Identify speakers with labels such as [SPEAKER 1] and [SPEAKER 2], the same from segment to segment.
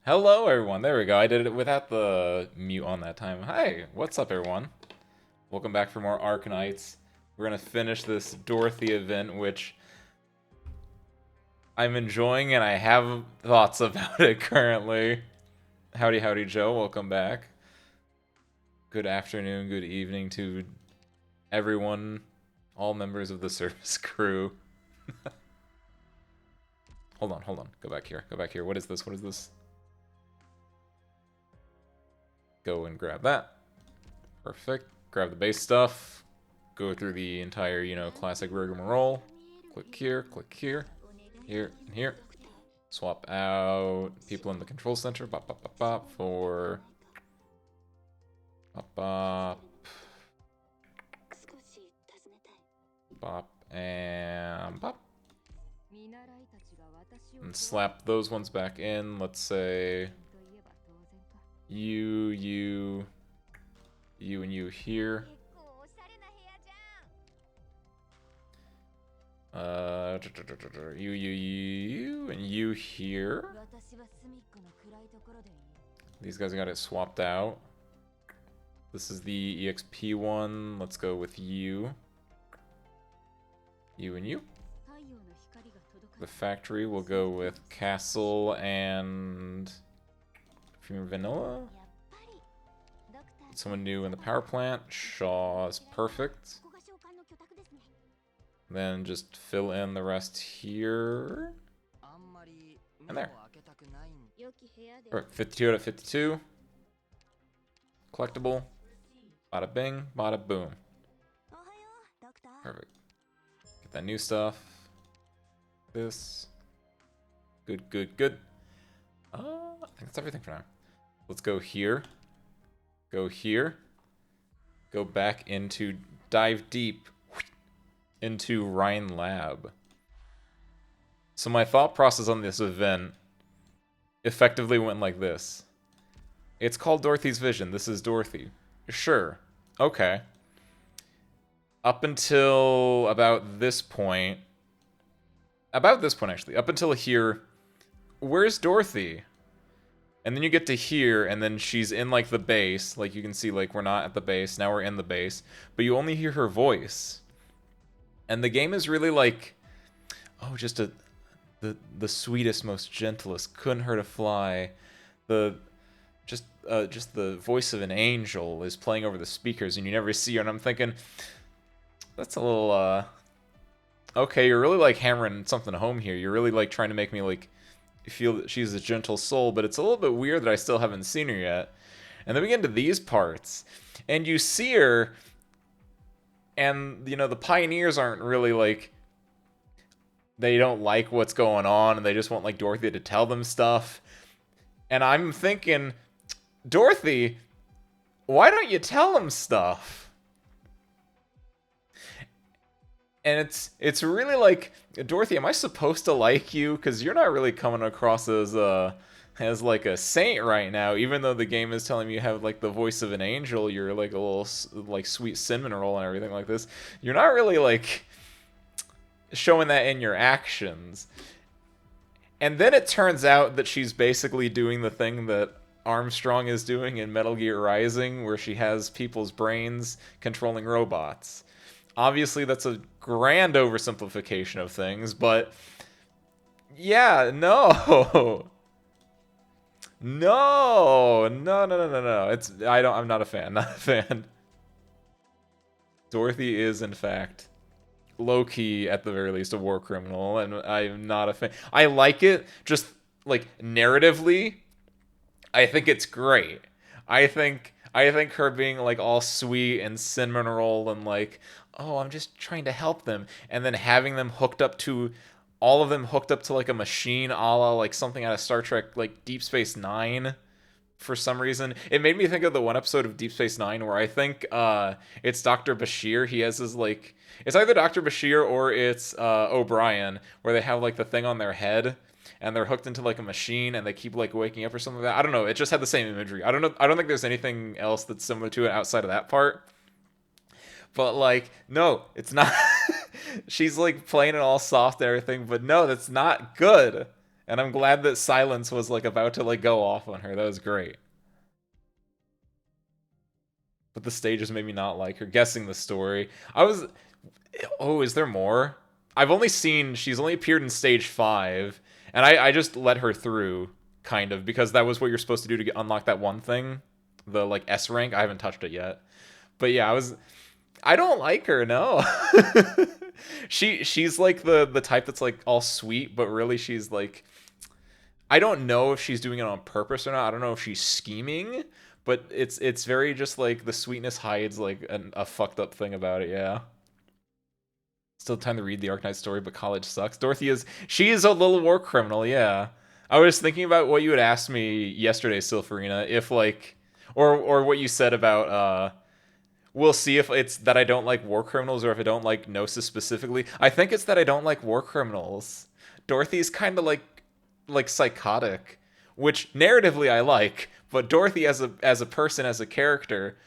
[SPEAKER 1] Hello, everyone. There we go. I did it without the mute on that time. Hi, what's up, everyone? Welcome back for more Arknights. We're gonna finish this Dorothy event, which I'm enjoying, and I have thoughts about it currently. Howdy, howdy, Joe. Welcome back. Good afternoon, good evening to everyone, all members of the service crew. Hold on. Go back here. Go back here. What is this? What is this? Go and grab that. Perfect. Grab the base stuff. Go through the entire, classic rigmarole. Click here, here, and here. Swap out people in the control center. Bop, bop, bop, bop for... Bop, bop. Bop, and bop. And slap those ones back in. Let's say... You, and you here. You, and you here. These guys got it swapped out. This is the EXP one. Let's go with you. You and you. The factory will go with Castle and Vanilla. Someone new in the power plant. Shaw is perfect. Then just fill in the rest here. And there. Alright, 52 out of 52. Collectible. Bada bing, bada boom. Perfect. Get that new stuff. This. Good. I think that's everything for now. Let's go here. Go here. Go back into... Dive deep into Rhine Lab. So my thought process on this event effectively went like this. It's called Dorothy's Vision. This is Dorothy. Sure. Okay. Up until about this point... actually. Up until here... Where's Dorothy? And then you get to here, and then she's in, like, the base. Like, you can see, like, we're not at the base. Now we're in the base. But you only hear her voice. And the game is really, like... Oh, just the sweetest, most gentlest. Couldn't hurt a fly. Just the voice of an angel is playing over the speakers, and you never see her. And I'm thinking... That's a little, Okay, you're really, like, hammering something home here. You're really, like, trying to make me, like... feel that she's a gentle soul, but it's a little bit weird that I still haven't seen her yet. And then we get into these parts, and you see her, and, the pioneers aren't really, like, they don't like what's going on, and they just want, like, Dorothy to tell them stuff. And I'm thinking, Dorothy, why don't you tell them stuff? And it's really like, Dorothy, am I supposed to like you? Because you're not really coming across as like a saint right now. Even though the game is telling me you have like the voice of an angel, you're like a little like sweet cinnamon roll and everything like this. You're not really like showing that in your actions. And then it turns out that she's basically doing the thing that Armstrong is doing in Metal Gear Rising, where she has people's brains controlling robots. Obviously, that's a grand oversimplification of things, but yeah, no. No. I'm not a fan. Not a fan. Dorothy is, in fact, low-key, at the very least, a war criminal, and I'm not a fan. I like it, just, like, narratively, I think it's great. I think her being, like, all sweet and cinnamon roll and, like, oh, I'm just trying to help them, and then having them hooked up to, all of them hooked up to, like, a machine a la, like, something out of Star Trek, like, Deep Space Nine, for some reason. It made me think of the one episode of Deep Space Nine where I think it's Dr. Bashir. He has his, like, it's either Dr. Bashir or it's O'Brien, where they have, like, the thing on their head, and they're hooked into, like, a machine, and they keep, like, waking up or something like that. I don't know. It just had the same imagery. I don't know. I don't think there's anything else that's similar to it outside of that part. But, like, no, it's not. She's, like, playing it all soft and everything, but no, that's not good. And I'm glad that Silence was like about to like go off on her. That was great. But the stages made me not like her. Guessing the story. I was... Oh, is there more? I've only seen... She's only appeared in stage 5. And I just let her through, kind of, because that was what you're supposed to do to unlock that one thing. The, like, S rank. I haven't touched it yet. But yeah, I don't like her, no. She's like the type that's like all sweet, but really she's like... I don't know if she's doing it on purpose or not. I don't know if she's scheming, but it's very just like the sweetness hides like a fucked up thing about it. Yeah. Still time to read the Arknights story, but college sucks. She is a little war criminal. Yeah. I was thinking about what you had asked me yesterday, Silverina, if like, or what you said about we'll see if it's that I don't like war criminals or if I don't like Gnosis specifically. I think it's that I don't like war criminals. Dorothy's kind of like psychotic, which narratively I like, but Dorothy as a person, as a character,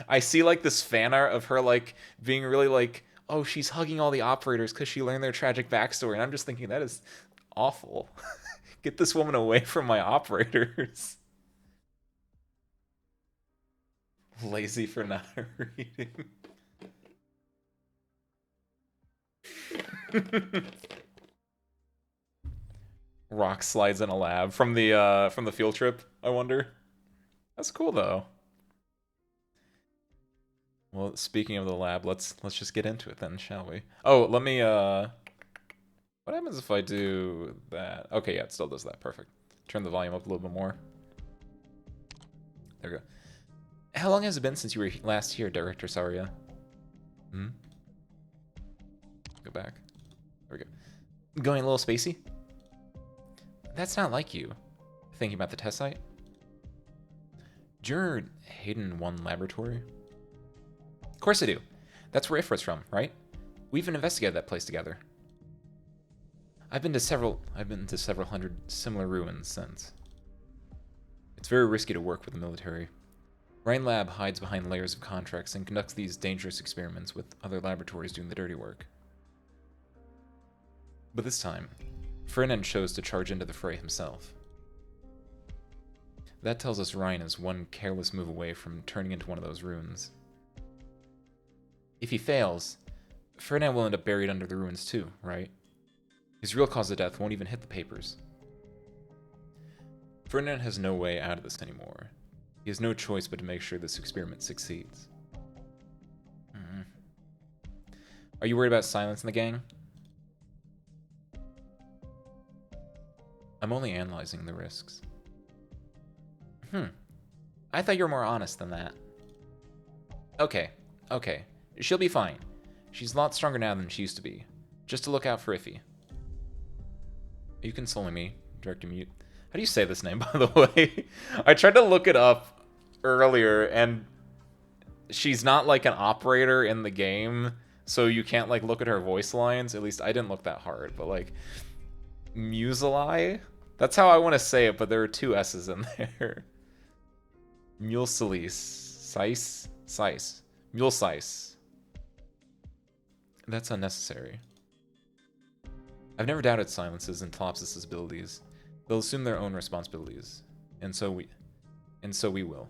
[SPEAKER 1] I see like this fan art of her like being really like, oh, she's hugging all the operators because she learned their tragic backstory, and I'm just thinking that is awful. Get this woman away from my operators. Lazy for not reading. Rock slides in a lab from the field trip, I wonder. That's cool though. Well, speaking of the lab, let's just get into it then, shall we? Oh, let me what happens if I do that? Okay, yeah, it still does that. Perfect. Turn the volume up a little bit more. There we go. How long has it been since you were last here, Director Saria? Hmm? Go back. There we go. Going a little spacey? That's not like you. Thinking about the test site? Do you remember Hayden 1 laboratory? Of course I do. That's where Ifrit's from, right? We even investigated that place together. I've been to several hundred similar ruins since. It's very risky to work with the military. Rhine Lab hides behind layers of contracts and conducts these dangerous experiments with other laboratories doing the dirty work. But this time, Ferdinand chose to charge into the fray himself. That tells us Rhine is one careless move away from turning into one of those ruins. If he fails, Ferdinand will end up buried under the ruins too, right? His real cause of death won't even hit the papers. Ferdinand has no way out of this anymore. He has no choice but to make sure this experiment succeeds. Are you worried about Silence in the gang? I'm only analyzing the risks. I thought you were more honest than that. Okay. She'll be fine. She's a lot stronger now than she used to be. Just to look out for Iffy. Are you consoling me, Director Mute? How do you say this name, by the way? I tried to look it up earlier, and she's not like an operator in the game, so you can't like look at her voice lines. At least I didn't look that hard, but like Muselai? That's how I want to say it, but there are 2 S's in there. Mulesilis. Sice. Mulesice. That's unnecessary. I've never doubted Silence's and Tops's abilities. They'll assume their own responsibilities. And so we will.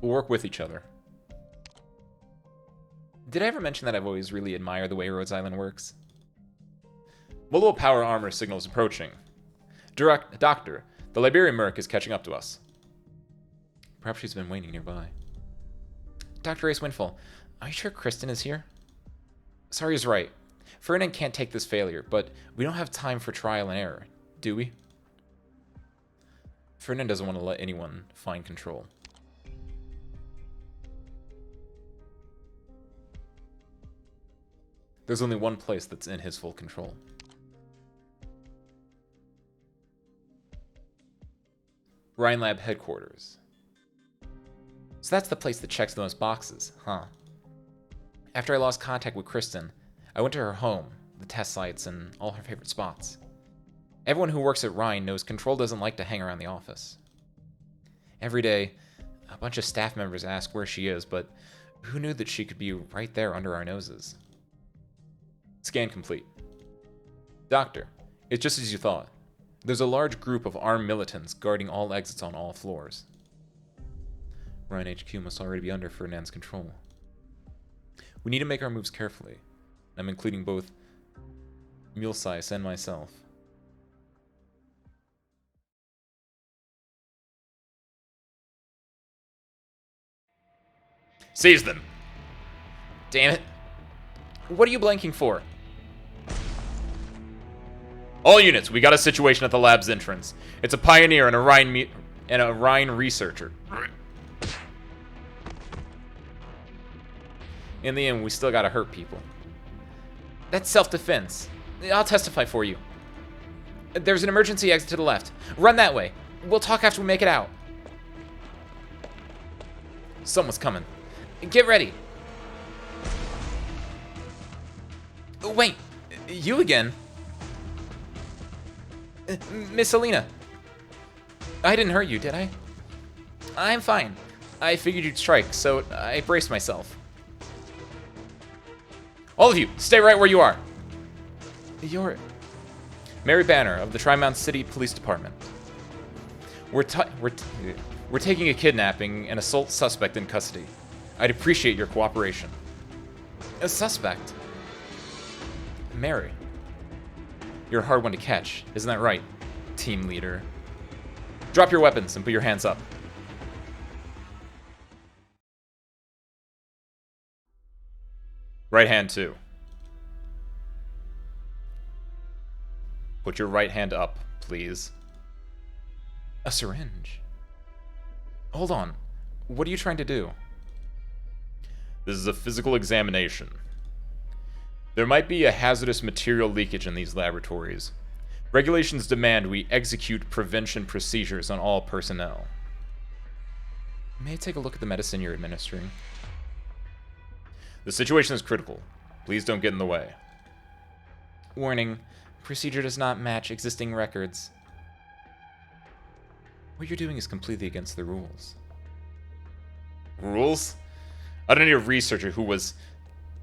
[SPEAKER 1] We'll work with each other. Did I ever mention that I've always really admired the way Rhodes Island works? Multiple power armor signals approaching. Doctor, the Liberian Merc is catching up to us. Perhaps she's been waiting nearby. Dr. Ace Windfall, are you sure Kristen is here? Saria's right. Ferdinand can't take this failure, but we don't have time for trial and error, do we? Ferdinand doesn't want to let anyone find control. There's only one place that's in his full control. Rhine Lab headquarters. So that's the place that checks the most boxes, huh? After I lost contact with Kristen, I went to her home, the test sites, and all her favorite spots. Everyone who works at Rhine knows Control doesn't like to hang around the office. Every day, a bunch of staff members ask where she is, but Who knew that she could be right there under our noses? Scan complete. Doctor, it's just as you thought. There's a large group of armed militants guarding all exits on all floors. Ryan HQ must already be under Ferdinand's control. We need to make our moves carefully. I'm including both Mulesize and myself. Seize them! Damn it. What are you blanking for? All units, we got a situation at the lab's entrance. It's a pioneer and a Rhine researcher. In the end, we still gotta hurt people. That's self-defense. I'll testify for you. There's an emergency exit to the left. Run that way. We'll talk after we make it out. Someone's coming. Get ready. Wait, you again? Miss Selena. I didn't hurt you, did I? I'm fine. I figured you'd strike, so I braced myself. All of you, stay right where you are. You're... Mary Banner of the Tri-Mount City Police Department. We're taking a kidnapping and assault suspect in custody. I'd appreciate your cooperation. A suspect? Mary. You're a hard one to catch, isn't that right, team leader? Drop your weapons and put your hands up. Right hand, too. Put your right hand up, please. A syringe? Hold on. What are you trying to do? This is a physical examination. There might be a hazardous material leakage in these laboratories. Regulations demand we execute prevention procedures on all personnel. May I take a look at the medicine you're administering? The situation is critical. Please don't get in the way. Warning. Procedure does not match existing records. What you're doing is completely against the rules. Rules? I don't need a researcher who was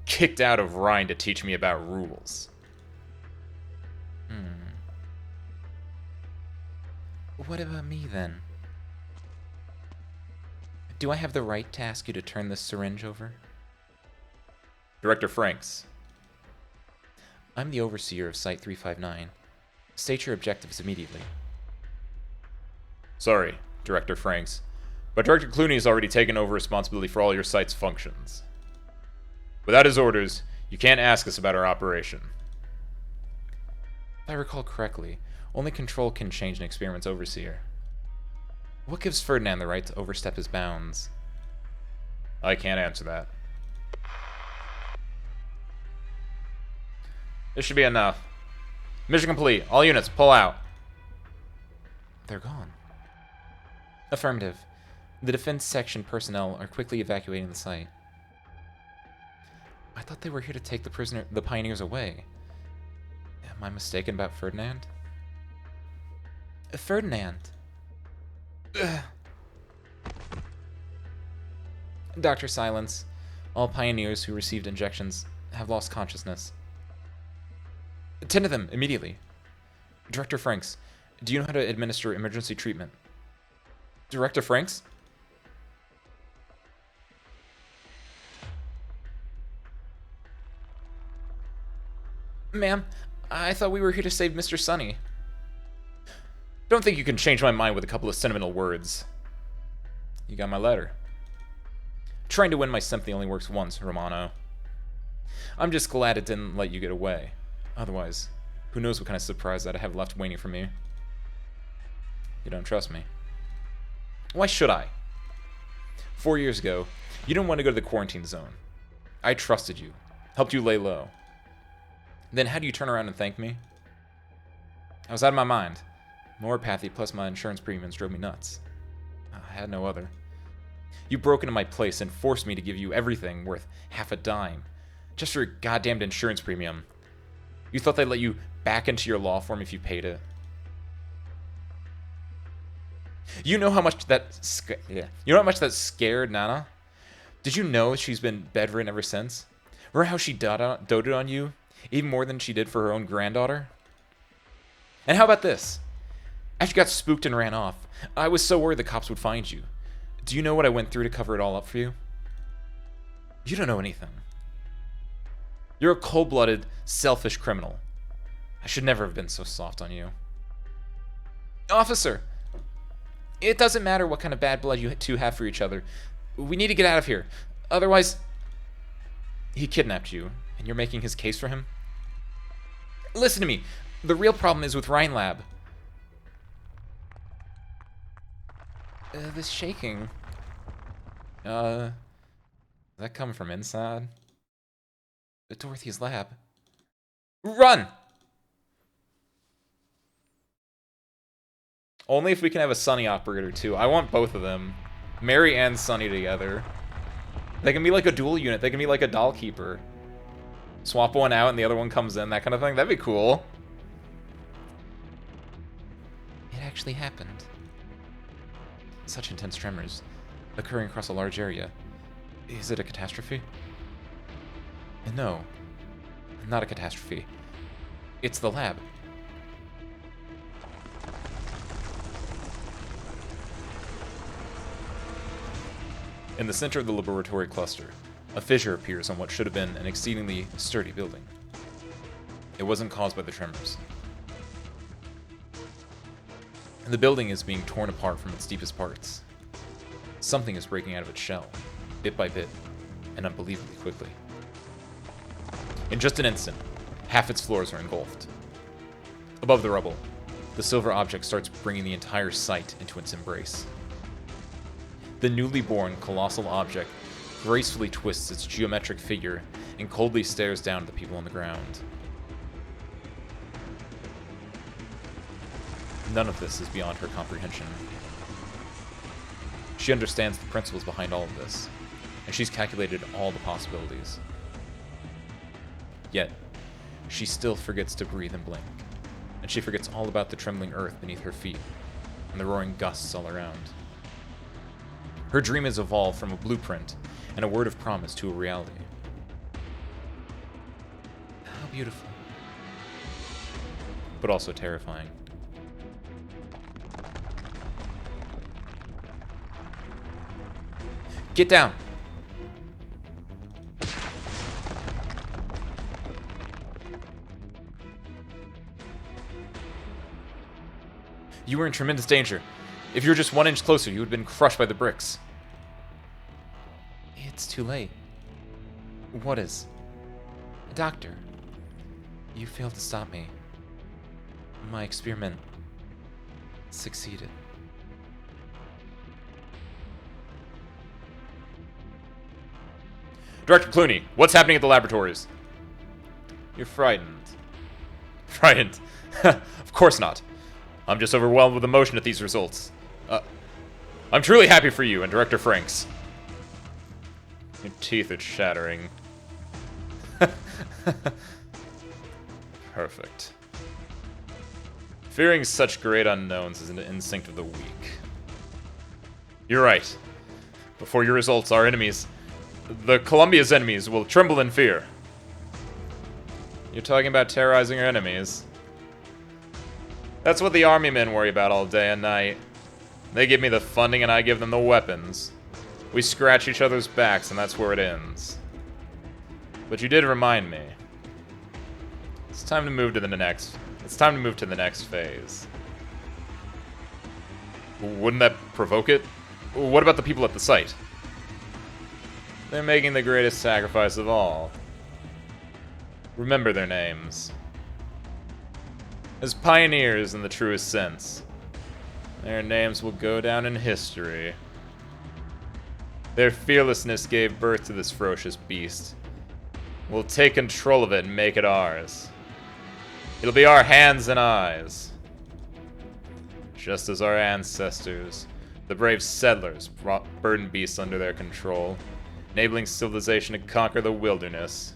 [SPEAKER 1] kicked out of Rhine to teach me about rules. What about me, then? Do I have the right to ask you to turn this syringe over? Director Franks. I'm the overseer of Site 359. State your objectives immediately. Sorry, Director Franks, but Director Clooney has already taken over responsibility for all your site's functions. Without his orders, you can't ask us about our operation. If I recall correctly, only Control can change an experiment's overseer. What gives Ferdinand the right to overstep his bounds? I can't answer that. This should be enough. Mission complete. All units, pull out. They're gone. Affirmative. The defense section personnel are quickly evacuating the site. I thought they were here to take the pioneers away. Am I mistaken about Ferdinand? Ferdinand. Ugh. Dr. Silence. All pioneers who received injections have lost consciousness. Tend to them immediately. Director Franks, do you know how to administer emergency treatment? Director Franks? Ma'am, I thought we were here to save Mr. Sunny. Don't think you can change my mind with a couple of sentimental words. You got my letter. Trying to win my sympathy only works once, Romano. I'm just glad it didn't let you get away. Otherwise, who knows what kind of surprise I'd have left waiting for me. You don't trust me. Why should I? 4 years ago, you didn't want to go to the quarantine zone. I trusted you, helped you lay low. Then how do you turn around and thank me? I was out of my mind. Neuropathy plus my insurance premiums drove me nuts. I had no other. You broke into my place and forced me to give you everything worth half a dime, just for a goddamned insurance premium. You thought they'd let you back into your law firm if you paid it. You know how much that scared Nana? Did you know she's been bedridden ever since? Remember how she doted on you? Even more than she did for her own granddaughter? And how about this? After you got spooked and ran off, I was so worried the cops would find you. Do you know what I went through to cover it all up for you? You don't know anything. You're a cold-blooded, selfish criminal. I should never have been so soft on you. Officer! It doesn't matter what kind of bad blood you two have for each other. We need to get out of here. Otherwise... He kidnapped you, and you're making his case for him? Listen to me. The real problem is with Rhine Lab. This shaking. Does that come from inside? Dorothy's lab. Run! Only if we can have a Sunny operator, too. I want both of them. Mary and Sunny together. They can be like a dual unit. They can be like a doll keeper. Swap one out and the other one comes in, that kind of thing. That'd be cool. It actually happened. Such intense tremors, occurring across a large area. Is it a catastrophe? No, not a catastrophe. It's the lab. In the center of the laboratory cluster, a fissure appears on what should have been an exceedingly sturdy building. It wasn't caused by the tremors. The building is being torn apart from its deepest parts. Something is breaking out of its shell, bit by bit, and unbelievably quickly. In just an instant, half its floors are engulfed. Above the rubble, the silver object starts bringing the entire site into its embrace. The newly born colossal object gracefully twists its geometric figure and coldly stares down at the people on the ground. None of this is beyond her comprehension. She understands the principles behind all of this, and she's calculated all the possibilities. Yet, she still forgets to breathe and blink, and she forgets all about the trembling earth beneath her feet and the roaring gusts all around. Her dream has evolved from a blueprint and a word of promise to a reality. How beautiful. But also terrifying. Get down! You were in tremendous danger. If you were just 1 inch closer, you would have been crushed by the bricks. It's too late. What is? Doctor, you failed to stop me. My experiment succeeded. Director Clooney, what's happening at the laboratories? You're frightened. Frightened? Of course not. I'm just overwhelmed with emotion at these results. I'm truly happy for you and Director Franks. Your teeth are chattering. Perfect. Fearing such great unknowns is an instinct of the weak. You're right. Before your results, our enemies, the Columbia's enemies, will tremble in fear. You're talking about terrorizing our enemies. That's what the army men worry about all day and night. They give me the funding and I give them the weapons. We scratch each other's backs and that's where it ends. But you did remind me. It's time to move to the next. It's time to move to the next phase. Wouldn't that provoke it? What about the people at the site? They're making the greatest sacrifice of all. Remember their names. As pioneers in the truest sense, their names will go down in history. Their fearlessness gave birth to this ferocious beast. We'll take control of it and make it ours. It'll be our hands and eyes. Just as our ancestors, the brave settlers, brought burden beasts under their control, enabling civilization to conquer the wilderness.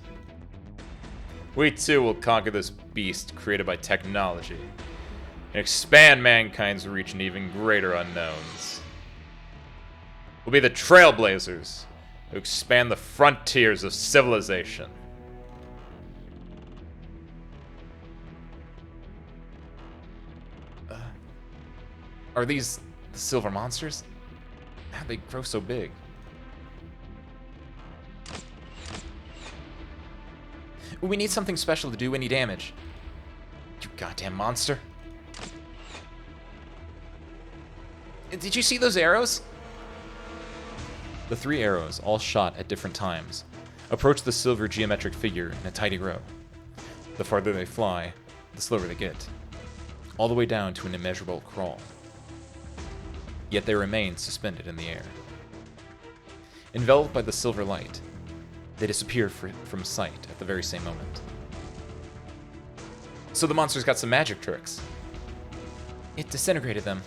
[SPEAKER 1] We too will conquer this beast created by technology and expand mankind's reach into even greater unknowns. We'll be the trailblazers, to expand the frontiers of civilization. Are these the silver monsters? How'd they grow so big? We need something special to do any damage. You goddamn monster. Did you see those arrows? The 3 arrows, all shot at different times, approach the silver geometric figure in a tidy row. The farther they fly, the slower they get, all the way down to an immeasurable crawl. Yet they remain suspended in the air. Enveloped by the silver light, they disappear from sight at the very same moment. So the monster's got some magic tricks. It disintegrated them,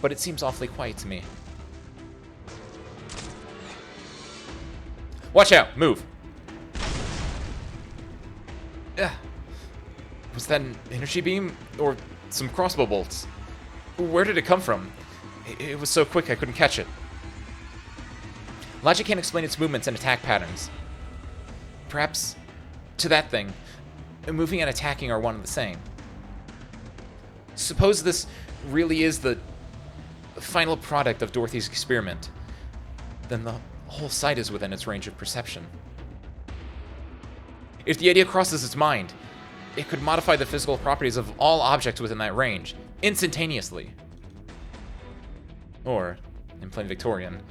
[SPEAKER 1] but it seems awfully quiet to me. Watch out! Move! Was that an energy beam? Or some crossbow bolts? Where did it come from? It was so quick I couldn't catch it. Logic can't explain its movements and attack patterns. Perhaps, to that thing, moving and attacking are one and the same. Suppose this really is the final product of Dorothy's experiment. Then the whole site is within its range of perception. If the idea crosses its mind, it could modify the physical properties of all objects within that range, instantaneously. Or, in plain Victorian,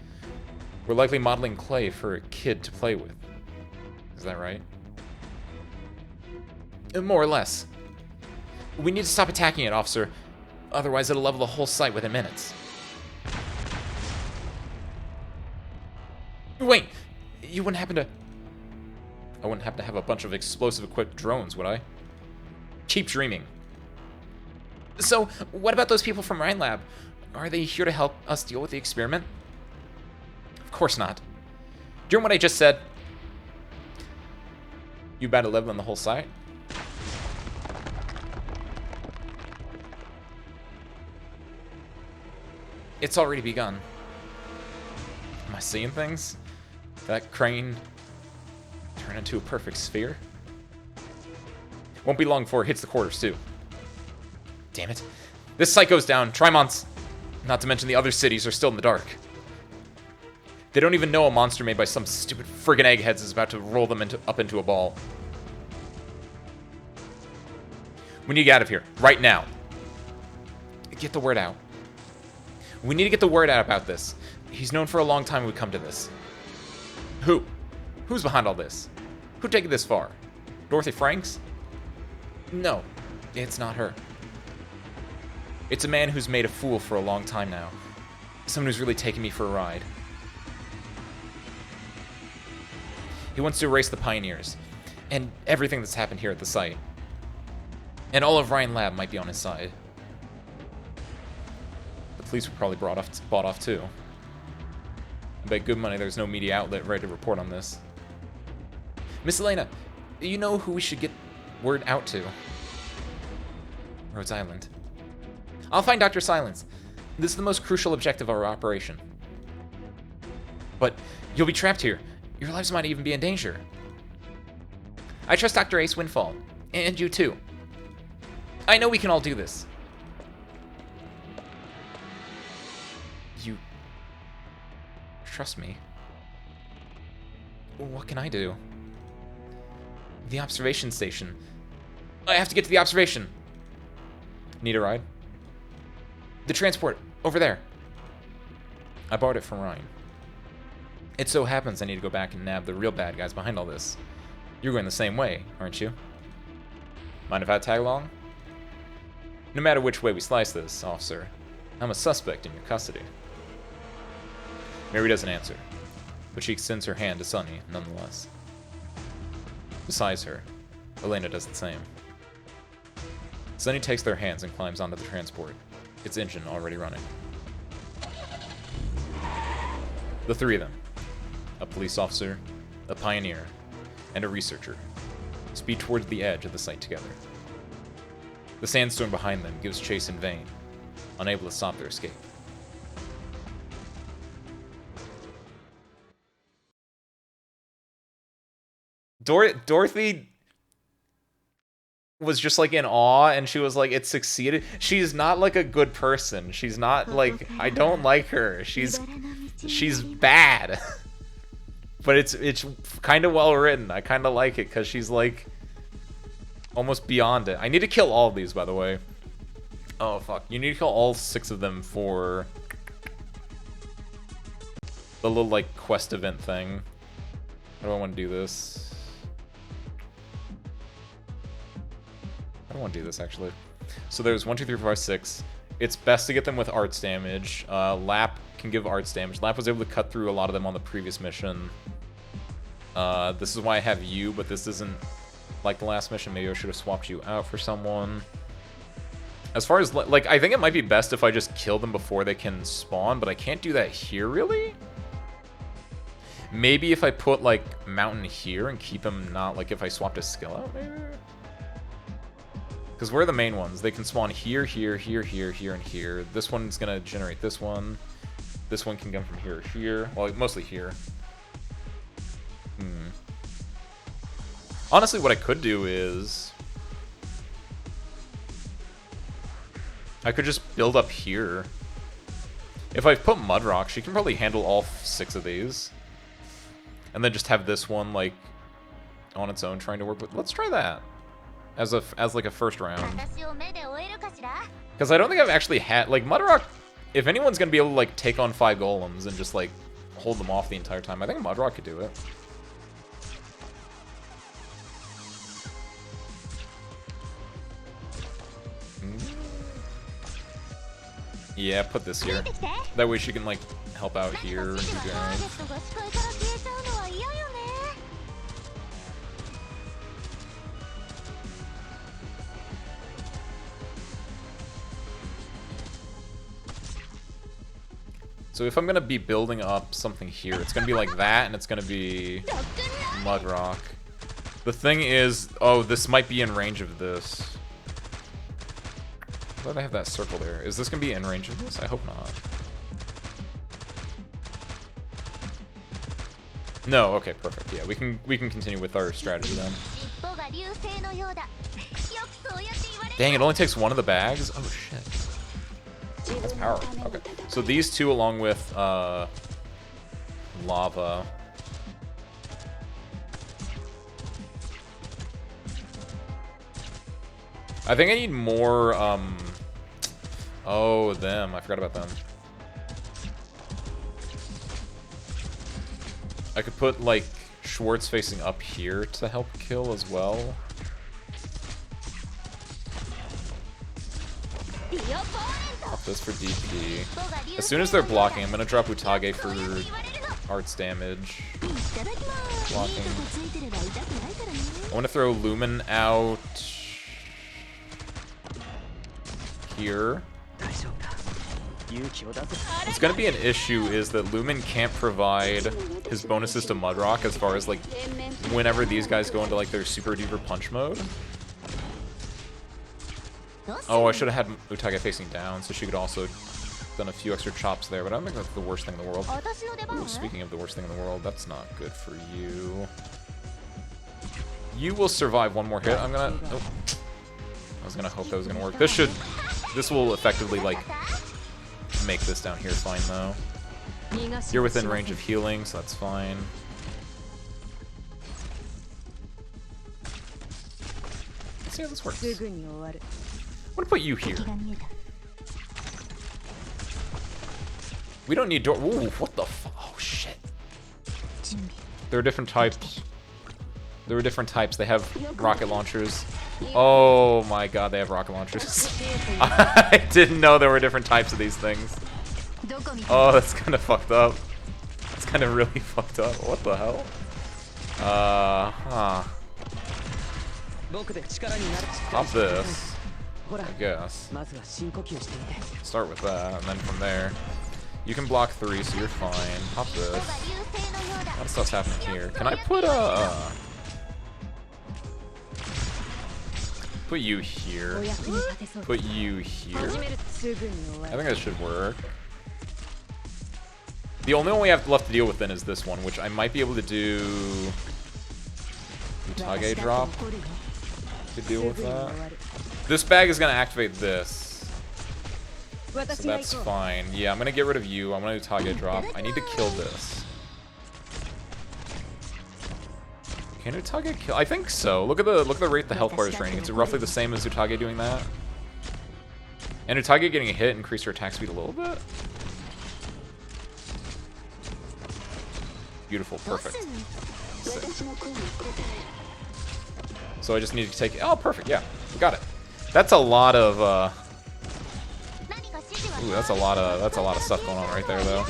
[SPEAKER 1] we're likely modeling clay for a kid to play with. Is that right? More or less. We need to stop attacking it, officer. Otherwise, it'll level the whole site within minutes. Wait! You wouldn't happen to... I wouldn't happen to have a bunch of explosive-equipped drones, would I? Keep dreaming. So, what about those people from Rhine Lab? Are they here to help us deal with the experiment? Of course not. Do you hear what I just said? You about to level on the whole site? It's already begun. Am I seeing things? That crane turn into a perfect sphere? Won't be long before it hits the quarters, too. Damn it. This site goes down. Trimons, not to mention the other cities, are still in the dark. They don't even know a monster made by some stupid friggin' eggheads is about to roll them up into a ball. We need to get out of here. Right now. Get the word out. We need to get the word out about this. He's known for a long time we'd come to this. Who? Who's behind all this? Who'd take it this far? Dorothy Franks? No, it's not her. It's a man who's made a fool for a long time now. Someone who's really taken me for a ride. He wants to erase the pioneers, and everything that's happened here at the site. And all of Rhine Lab might be on his side. The police were probably bought off too. I bet good money there's no media outlet ready to report on this. Miss Elena, you know who we should get word out to? Rhodes Island. I'll find Dr. Silence. This is the most crucial objective of our operation. But you'll be trapped here. Your lives might even be in danger. I trust Dr. Ace Windfall. And you too. I know we can all do this. You trust me? What can I do? The observation station. I have to get to the observation. Need a ride? The transport, over there. I borrowed it from Ryan. It so happens I need to go back and nab the real bad guys behind all this. You're going the same way, aren't you? Mind if I tag along? No matter which way we slice this, officer, I'm a suspect in your custody. Mary doesn't answer, but she extends her hand to Sunny nonetheless. Besides her, Elena does the same. Sunny takes their hands and climbs onto the transport, its engine already running. The three of them, a police officer, a pioneer, and a researcher, speed towards the edge of the site together. The sandstorm behind them gives chase in vain, unable to stop their escape. Dorothy was just like in awe, and she was like, it succeeded. She's not like a good person. She's not like, I don't like her. She's bad. But it's kind of well written. I kind of like it because she's like almost beyond it. I need to kill all of these, by the way. Oh fuck, you need to kill all 6 of them for the little like quest event thing. How do I want to do this? I don't want to do this, actually. So there's 1, 2, 3, 4, 5, 6. It's best to get them with arts damage. Lap can give arts damage. Lap was able to cut through a lot of them on the previous mission. This is why I have you, but this isn't like the last mission. Maybe I should have swapped you out for someone. As far as, like, I think it might be best if I just kill them before they can spawn, but I can't do that here, really? Maybe if I put, like, Mountain here and keep him not, like, if I swapped a skill out, maybe? Because we're the main ones. They can spawn here, here, here, here, here, and here. This one's going to generate this one. This one can come from here, here. Well, mostly here. Honestly, what I could do is I could just build up here. If I put Mudrock, she can probably handle all 6 of these. And then just have this one, like, on its own trying to work with... Let's try that. As like a first round. Because I don't think I've actually had... Like, Mudrock, if anyone's going to be able to, like, take on 5 golems and just, like, hold them off the entire time, I think Mudrock could do it. Yeah, put this here. That way she can, like, help out here and do damage. So if I'm gonna be building up something here, it's gonna be like that, and it's gonna be Mudrock. The thing is, oh, this might be in range of this. Why do I have that circle there? Is this gonna be in range of this? I hope not. No, okay, perfect. Yeah, we can continue with our strategy then. Dang, it only takes 1 of the bags? Oh shit. That's powerful. Okay. So these 2 along with lava. I think I need more oh, them. I forgot about them. I could put like Schwartz facing up here to help kill as well. Pop this for DP. As soon as they're blocking, I'm gonna drop Utage for arts damage. Blocking. I want to throw Lumen out here. What's gonna be an issue is that Lumen can't provide his bonuses to Mudrock as far as like whenever these guys go into like their super duper punch mode. Oh, I should have had Utage facing down, so she could also done a few extra chops there, but I don't think that's the worst thing in the world. Ooh, speaking of the worst thing in the world, that's not good for you. You will survive 1 more hit. I'm gonna... Oh. I was gonna hope that was gonna work. This will effectively, like, make this down here fine, though. You're within range of healing, so that's fine. Let's see how this works. I'm gonna put you here. We don't need door. Ooh, what the f? Oh shit. There are different types. There are different types. They have rocket launchers. Oh my god, they have rocket launchers. I didn't know there were different types of these things. Oh, that's kind of fucked up. That's kind of really fucked up. What the hell? Huh. Pop this. I guess. Start with that, and then from there. You can block 3, so you're fine. Pop this. What stuff's happening here? Can I put put you here? Put you here? I think that should work. The only one we have left to deal with then is this one, which I might be able to do... Utage drop to deal with that. This bag is gonna activate this. So that's fine. Yeah, I'm gonna get rid of you. I'm gonna Utage drop. I need to kill this. Can Utage kill? I think so. Look at the rate the health bar is draining. It's roughly the same as Utage doing that. And Utage getting a hit increased her attack speed a little bit. Beautiful, perfect. Sick. So I just need to take. Oh, perfect. Yeah, we got it. That's a lot of. Ooh, that's a lot of stuff going on right there, though.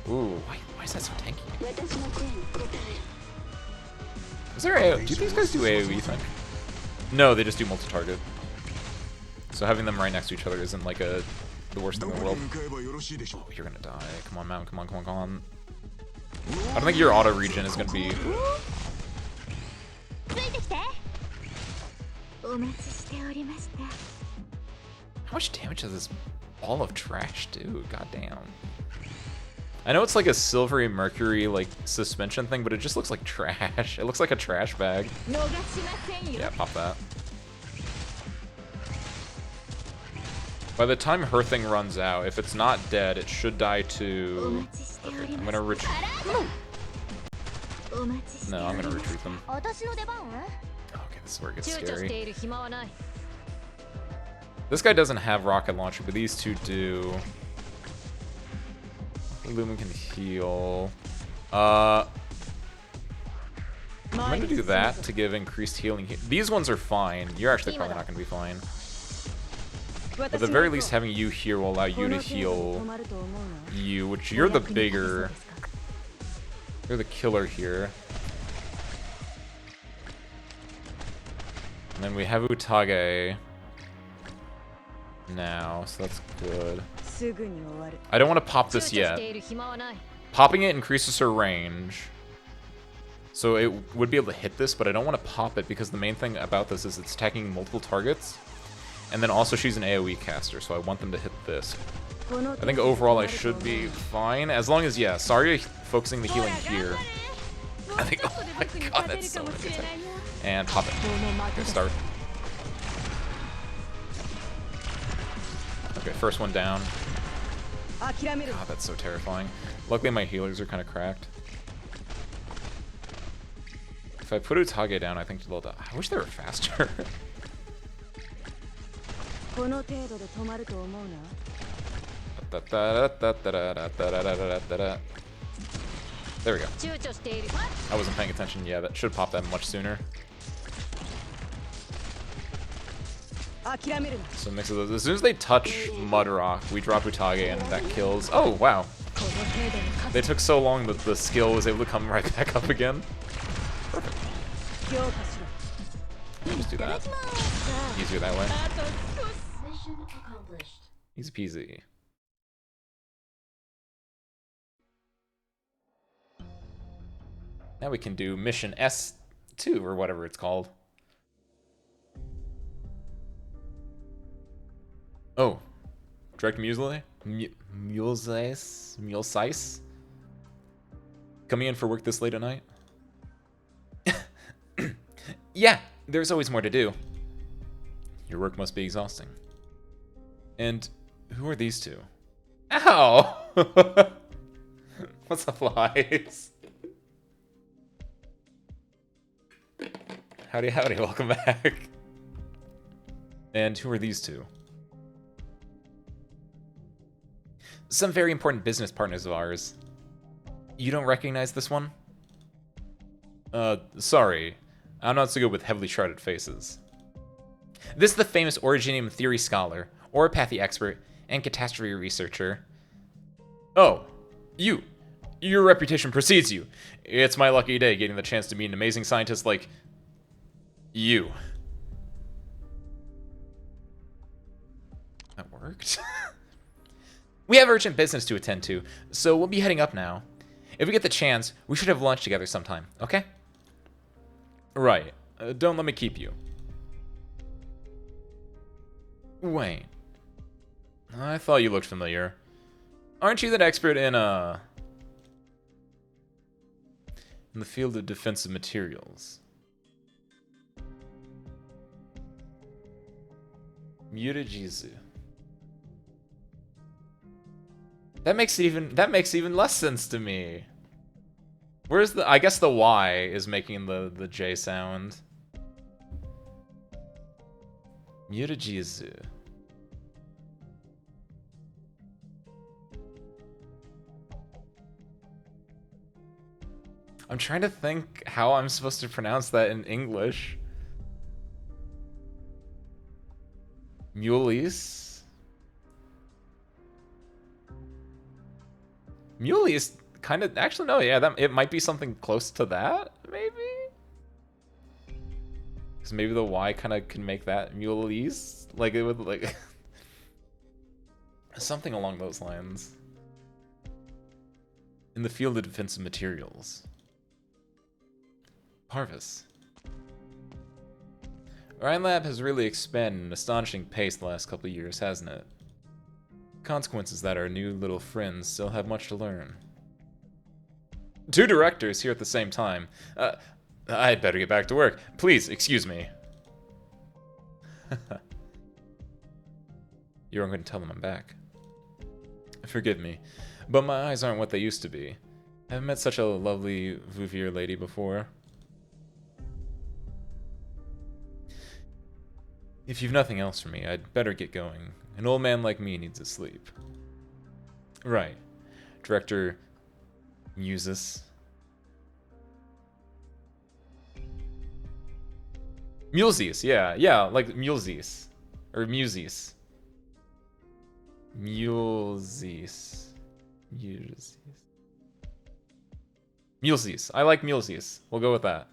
[SPEAKER 1] Ooh, why is that so tanky? Is there AoE? Do these guys do AoE, you think? No, they just do multi-target. So having them right next to each other isn't like the worst thing in the world. Oh, you're gonna die. Come on, Mountain. Come on, come on, come on. I don't think your auto regen is gonna be. How much damage does this ball of trash do? Goddamn. I know it's like a silvery mercury like suspension thing, but it just looks like trash. It looks like a trash bag. Yeah, pop that. By the time her thing runs out, if it's not dead, it should die to... Okay, I'm gonna retreat. No, I'm gonna retreat them. Okay, this is where it gets scary. This guy doesn't have rocket launcher, but these two do. Lumen can heal. I'm gonna do that to give increased healing. These ones are fine. You're actually probably not gonna be fine. But at the very least, having you here will allow you to heal you, which you're the bigger... You're the killer here. And then we have Utage now, so that's good. I don't want to pop this yet. Popping it increases her range. So it would be able to hit this, but I don't want to pop it because the main thing about this is it's attacking multiple targets. And then also she's an AoE caster, so I want them to hit this. I think overall I should be fine, as long as, yeah, sorry focusing the healing here. I think, oh my god, that's so much attack. And pop it. Okay, start. Okay, first one down. God, that's so terrifying. Luckily my healers are kind of cracked. If I put Utage down, I think they'll die. I wish they were faster. There we go. I wasn't paying attention. Yeah, that should pop that much sooner. So mix of those. As soon as they touch Mud Rock, we drop Utage and that kills. Oh, wow. They took so long that the skill was able to come right back up again. Perfect. Just do that. Easier that way. Easy peasy. Now we can do mission S2 or whatever it's called. Oh, direct muesli? Mulesice? Coming in for work this late at night? Yeah, there's always more to do. Your work must be exhausting. And who are these two? Ow! What's up, flies? Howdy, howdy, welcome back. And who are these two? Some very important business partners of ours. You don't recognize this one? Sorry. I'm not so good with heavily shrouded faces. This is the famous Originium theory scholar, oropathy expert, and catastrophe researcher. Oh, you. Your reputation precedes you. It's my lucky day getting the chance to meet an amazing scientist like you. That worked? We have urgent business to attend to, so we'll be heading up now. If we get the chance, we should have lunch together sometime, okay? Right. Don't let me keep you. Wait. I thought you looked familiar. Aren't you that expert in the field of defensive materials? Mutajizu. That makes even less sense to me. Where's the... I guess the Y is making the J sound. Mutajizu. I'm trying to think how I'm supposed to pronounce that in English. Muleys? Muleys kind of... Actually, no, yeah, it might be something close to that, maybe? Because maybe the Y kind of can make that Muleys? Like, it would, like... something along those lines. In the field of defensive materials. Parvis. Rhinelab has really expanded at an astonishing pace the last couple of years, hasn't it? Consequences that our new little friends still have much to learn. 2 directors here at the same time. I'd better get back to work. Please, excuse me. You aren't going to tell them I'm back. Forgive me, but my eyes aren't what they used to be. I haven't met such a lovely Vouvier lady before. If you've nothing else for me, I'd better get going. An old man like me needs to sleep. Right. Director Muses. Mulesies, yeah, like Mulesies. Or Muses. Mulesies. Mulesies. I like Mulesies. We'll go with that.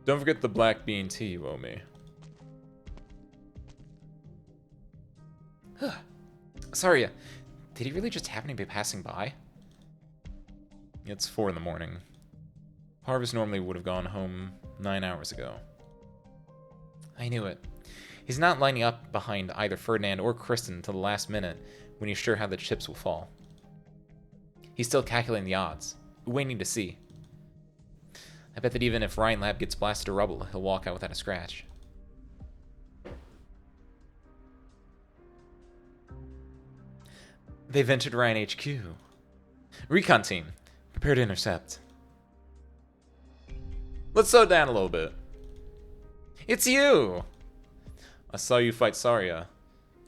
[SPEAKER 1] Don't forget the black bean tea you owe me. Sorry, did he really just happen to be passing by? It's 4 in the morning. Parvis normally would have gone home 9 hours ago. I knew it. He's not lining up behind either Ferdinand or Kristen until the last minute when he's sure how the chips will fall. He's still calculating the odds, waiting to see. I bet that even if Rhinelab gets blasted to rubble, he'll walk out without a scratch. They've entered Ryan HQ. Recon team, prepare to intercept. Let's slow down a little bit. It's you! I saw you fight Saria.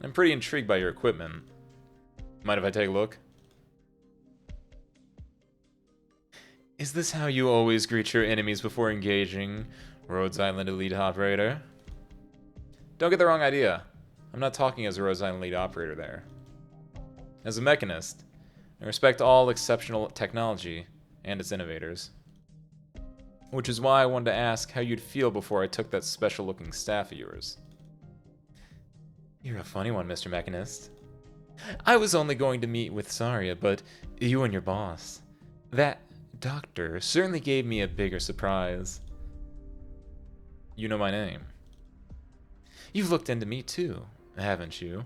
[SPEAKER 1] I'm pretty intrigued by your equipment. Mind if I take a look? Is this how you always greet your enemies before engaging, Rhodes Island Elite Operator? Don't get the wrong idea. I'm not talking as a Rhodes Island Elite Operator there. As a mechanist, I respect all exceptional technology and its innovators. Which is why I wanted to ask how you'd feel before I took that special-looking staff of yours. You're a funny one, Mr. Mechanist. I was only going to meet with Saria, but you and your boss, that doctor, certainly gave me a bigger surprise. You know my name. You've looked into me too, haven't you?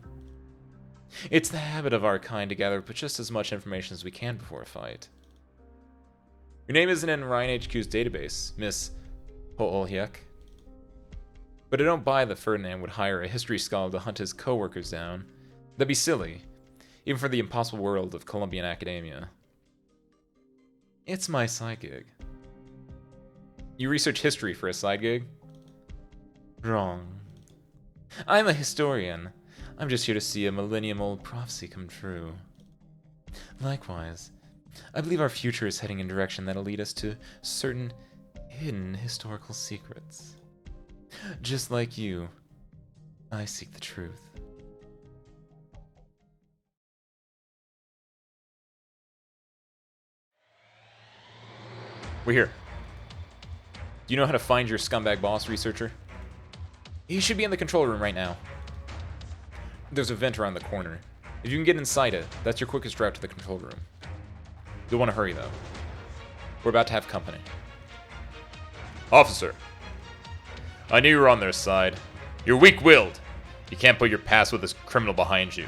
[SPEAKER 1] It's the habit of our kind to gather just as much information as we can before a fight. Your name isn't in Ryan HQ's database, Miss Ho'olhyek. But I don't buy that Ferdinand would hire a history scholar to hunt his co-workers down. That'd be silly, even for the impossible world of Columbian academia. It's my side gig. You research history for a side gig? Wrong. I'm a historian. I'm just here to see a millennium-old prophecy come true. Likewise, I believe our future is heading in a direction that'll lead us to certain hidden historical secrets. Just like you, I seek the truth. We're here. Do you know how to find your scumbag boss, researcher? He should be in the control room right now. There's a vent around the corner. If you can get inside it, that's your quickest route to the control room. You'll want to hurry, though. We're about to have company. Officer. I knew you were on their side. You're weak-willed. You can't put your past with this criminal behind you.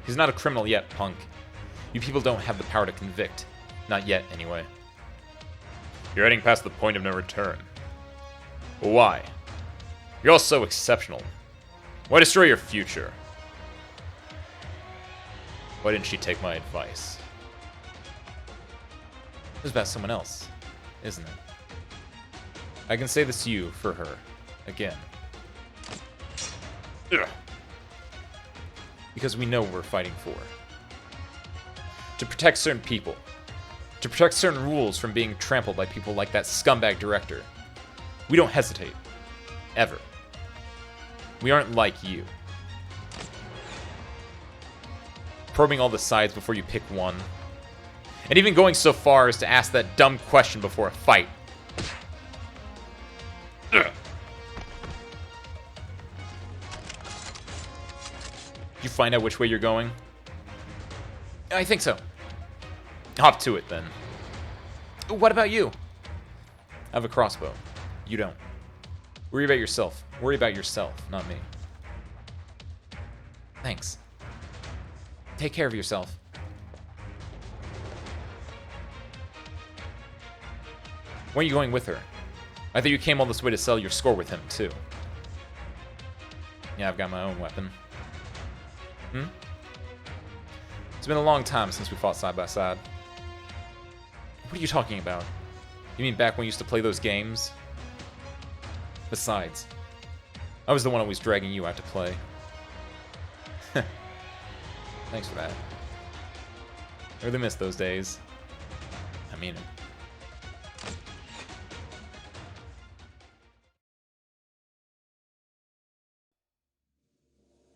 [SPEAKER 1] He's not a criminal yet, punk. You people don't have the power to convict. Not yet, anyway. You're heading past the point of no return. Why? You're all so exceptional. Why destroy your future? Why didn't she take my advice? It's about someone else, isn't it? I can say this to you for her. Again. Ugh. Because we know what we're fighting for. To protect certain people. To protect certain rules from being trampled by people like that scumbag director. We don't hesitate. Ever. We aren't like you. Probing all the sides before you pick one. And even going so far as to ask that dumb question before a fight. Ugh. Did you find out which way you're going? I think so. Hop to it, then. What about you? I have a crossbow. You don't. Worry about yourself. Worry about yourself, not me. Thanks. Take care of yourself. Why are you going with her? I thought you came all this way to sell your score with him, too. Yeah, I've got my own weapon. It's been a long time since we fought side by side. What are you talking about? You mean back when we used to play those games? Besides, I was the one always dragging you out to play. Thanks for that. I really miss those days. I mean it.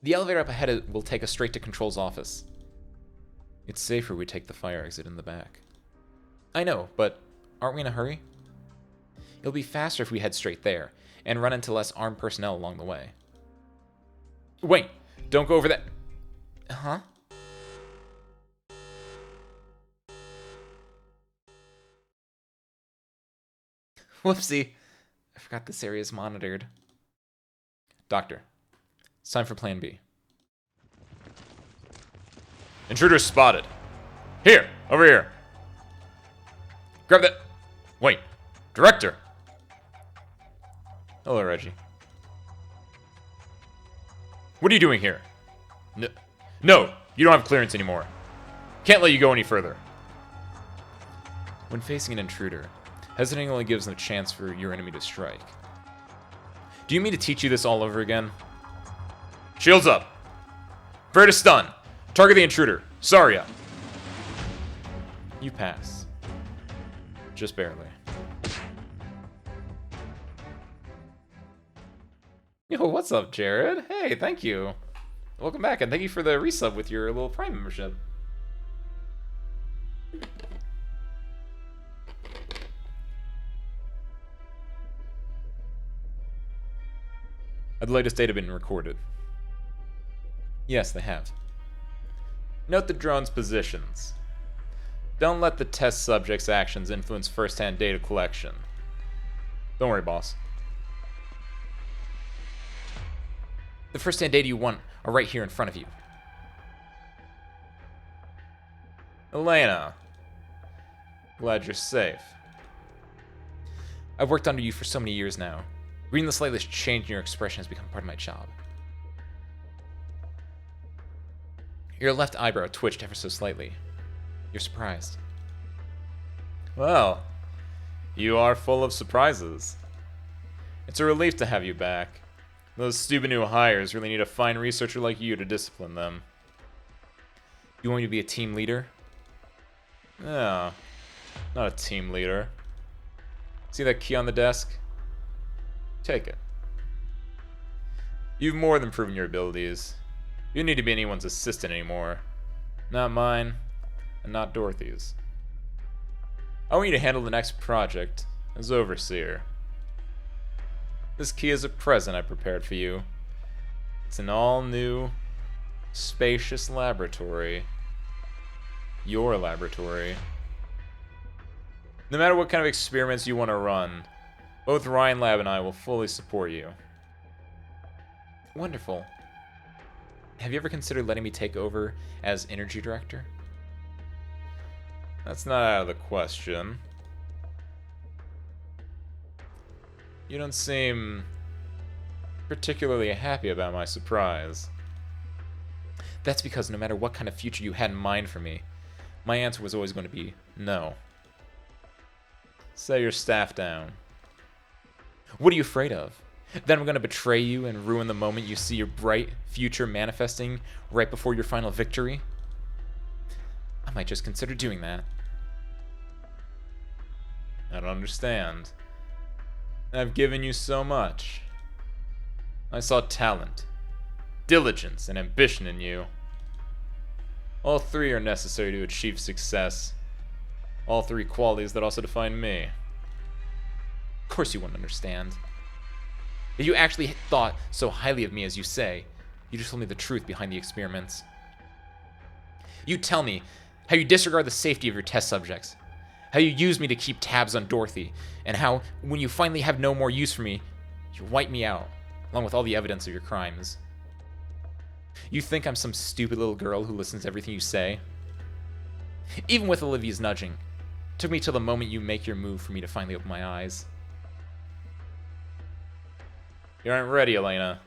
[SPEAKER 1] The elevator up ahead will take us straight to Control's office. It's safer we take the fire exit in the back. I know, but aren't we in a hurry? It'll be faster if we head straight there, and run into less armed personnel along the way. Wait! Don't go over that... Huh? Whoopsie. I forgot this area is monitored. Doctor, it's time for Plan B. Intruder spotted. Here! Over here! Grab that... Wait. Director! Hello, Reggie. What are you doing here? No, you don't have clearance anymore. Can't let you go any further. When facing an intruder, hesitating only gives them a chance for your enemy to strike. Do you mean to teach you this all over again? Shields up. Prepare to stun. Target the intruder. Saria. You pass. Just barely. Yo, what's up, Jared? Hey, thank you. Welcome back, and thank you for the resub with your little Prime membership. The latest data been recorded. Yes, they have. Note the drone's positions. Don't let the test subject's actions influence first-hand data collection. Don't worry, boss. The first-hand data you want are right here in front of you. Elena. Glad you're safe. I've worked under you for so many years now. Reading the slightest change in your expression has become part of my job. Your left eyebrow twitched ever so slightly. You're surprised. Well, you are full of surprises. It's a relief to have you back. Those stupid new hires really need a fine researcher like you to discipline them. You want me to be a team leader? No, not a team leader. See that key on the desk? Take it. You've more than proven your abilities. You don't need to be anyone's assistant anymore. Not mine, and not Dorothy's. I want you to handle the next project as overseer. This key is a present I prepared for you. It's an all-new, spacious laboratory. Your laboratory. No matter what kind of experiments you want to run, both Ryan Lab and I will fully support you. Wonderful. Have you ever considered letting me take over as energy director? That's not out of the question. You don't seem particularly happy about my surprise. That's because no matter what kind of future you had in mind for me, my answer was always going to be no. Set your staff down. What are you afraid of? That I'm going to betray you and ruin the moment you see your bright future manifesting right before your final victory? I might just consider doing that. I don't understand. I've given you so much. I saw talent, diligence, and ambition in you. All three are necessary to achieve success. All three qualities that also define me. Of course you wouldn't understand. If you actually thought so highly of me as you say, you just told me the truth behind the experiments. You tell me how you disregard the safety of your test subjects, how you use me to keep tabs on Dorothy, and how, when you finally have no more use for me, you wipe me out, along with all the evidence of your crimes. You think I'm some stupid little girl who listens to everything you say? Even with Olivia's nudging, it took me till the moment you make your move for me to finally open my eyes. You aren't ready, Elena.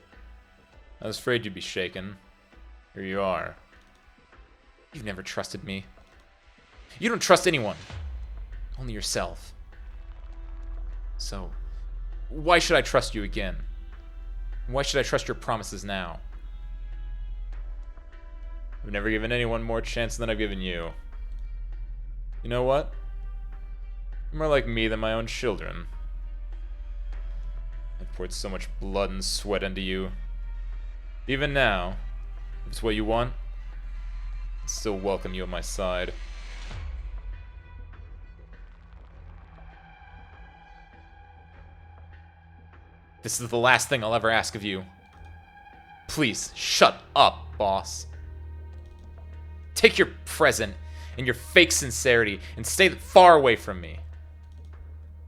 [SPEAKER 1] I was afraid you'd be shaken. Here you are. You've never trusted me. You don't trust anyone. Only yourself. So, why should I trust you again? Why should I trust your promises now? I've never given anyone more chance than I've given you. You know what? You're more like me than my own children. I've poured so much blood and sweat into you. Even now, if it's what you want, I still welcome you at my side. This is the last thing I'll ever ask of you. Please, shut up, boss. Take your present and your fake sincerity and stay far away from me.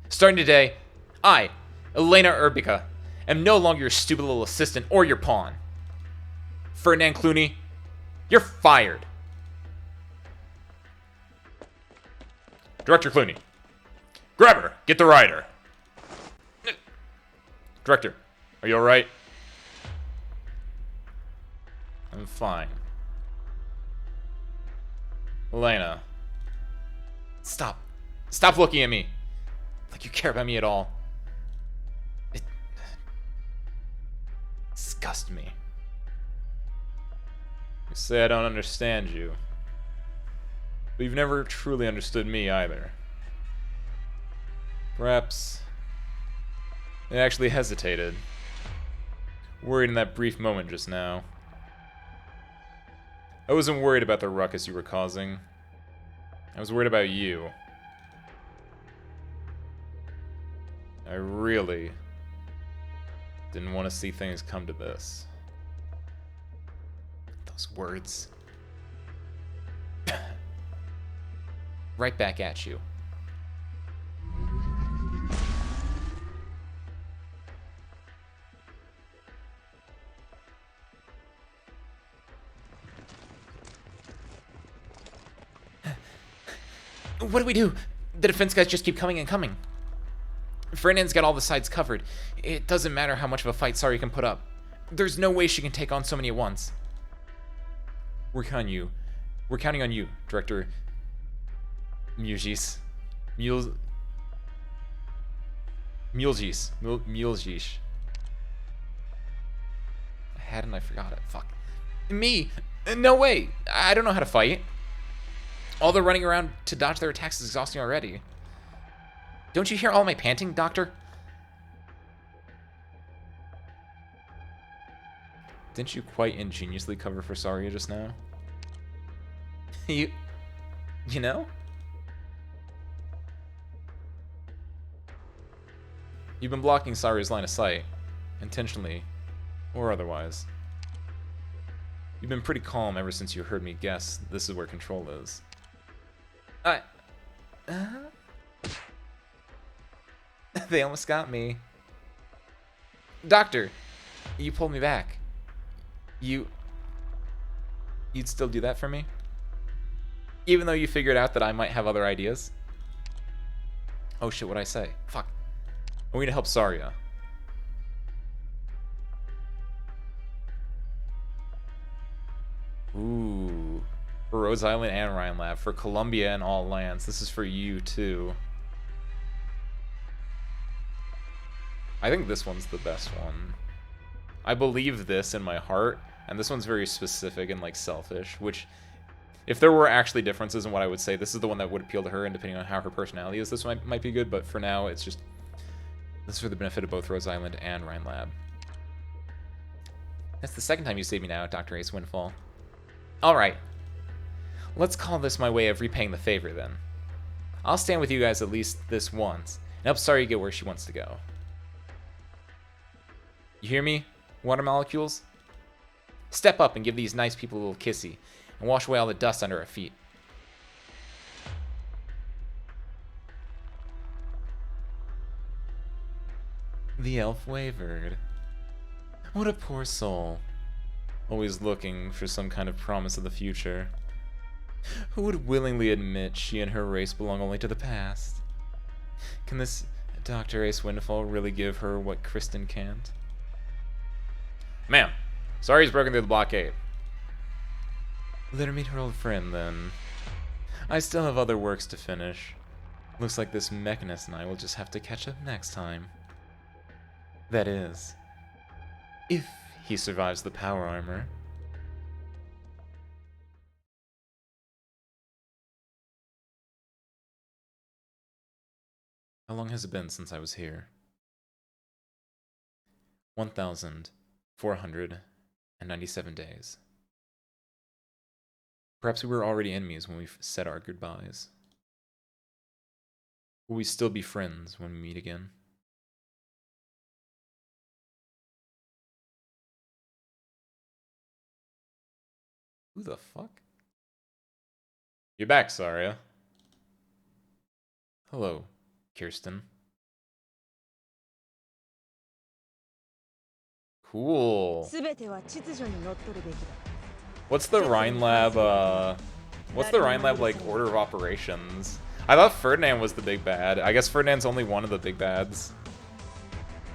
[SPEAKER 1] Starting today, I, Elena Urbica, am no longer your stupid little assistant or your pawn. Ferdinand Clooney, you're fired. Director Clooney, grab her, get the rider. Director, are you alright? I'm fine. Elena. Stop. Stop looking at me. Like you care about me at all. It disgusts me. You say I don't understand you. But you've never truly understood me either. Perhaps I actually hesitated. Worried in that brief moment just now. I wasn't worried about the ruckus you were causing. I was worried about you. I really didn't want to see things come to this. Those words. Right back at you. What do we do? The defense guys just keep coming and coming. Fernand's got all the sides covered. It doesn't matter how much of a fight Sari can put up. There's no way she can take on so many at once. We're counting you. We're counting on you, Director Mulgis. Mulgis. I had it and I forgot it. Fuck. Me? No way. I don't know how to fight. All the running around to dodge their attacks is exhausting already. Don't you hear all my panting, Doctor? Didn't you quite ingeniously cover for Saria just now? You know? You've been blocking Saria's line of sight, intentionally or otherwise. You've been pretty calm ever since you heard me guess this is where control is. They almost got me. Doctor, you pulled me back. You'd still do that for me? Even though you figured out that I might have other ideas? Oh shit, what'd I say? Fuck. I want you to help Saria. Ooh. For Rhode Island and Rhine Lab. For Columbia and all lands. This is for you, too. I think this one's the best one. I believe this in my heart, and this one's very specific and, like, selfish, which, if there were actually differences in what I would say, this is the one that would appeal to her, and depending on how her personality is, this might be good, but for now, it's just, this is for the benefit of both Rhode Island and Rhine Lab. That's the second time you saved me now, Dr. Ace Windfall. Alright. Let's call this my way of repaying the favor, then. I'll stand with you guys at least this once, and help Sari get where she wants to go. You hear me, water molecules? Step up and give these nice people a little kissy, and wash away all the dust under our feet. The elf wavered. What a poor soul. Always looking for some kind of promise of the future. Who would willingly admit she and her race belong only to the past? Can this Dr. Ace Windfall really give her what Kristen can't? Ma'am, Sari's broken through the blockade. Let her meet her old friend, then. I still have other works to finish. Looks like this Mechanist and I will just have to catch up next time. That is, if he survives the power armor. How long has it been since I was here? 1,497 days. Perhaps we were already enemies when we said our goodbyes. Will we still be friends when we meet again? Who the fuck? You're back, Saria. Hello, Kirsten. Cool. What's the Rhine Lab, like, order of operations? I thought Ferdinand was the big bad. I guess Ferdinand's only one of the big bads.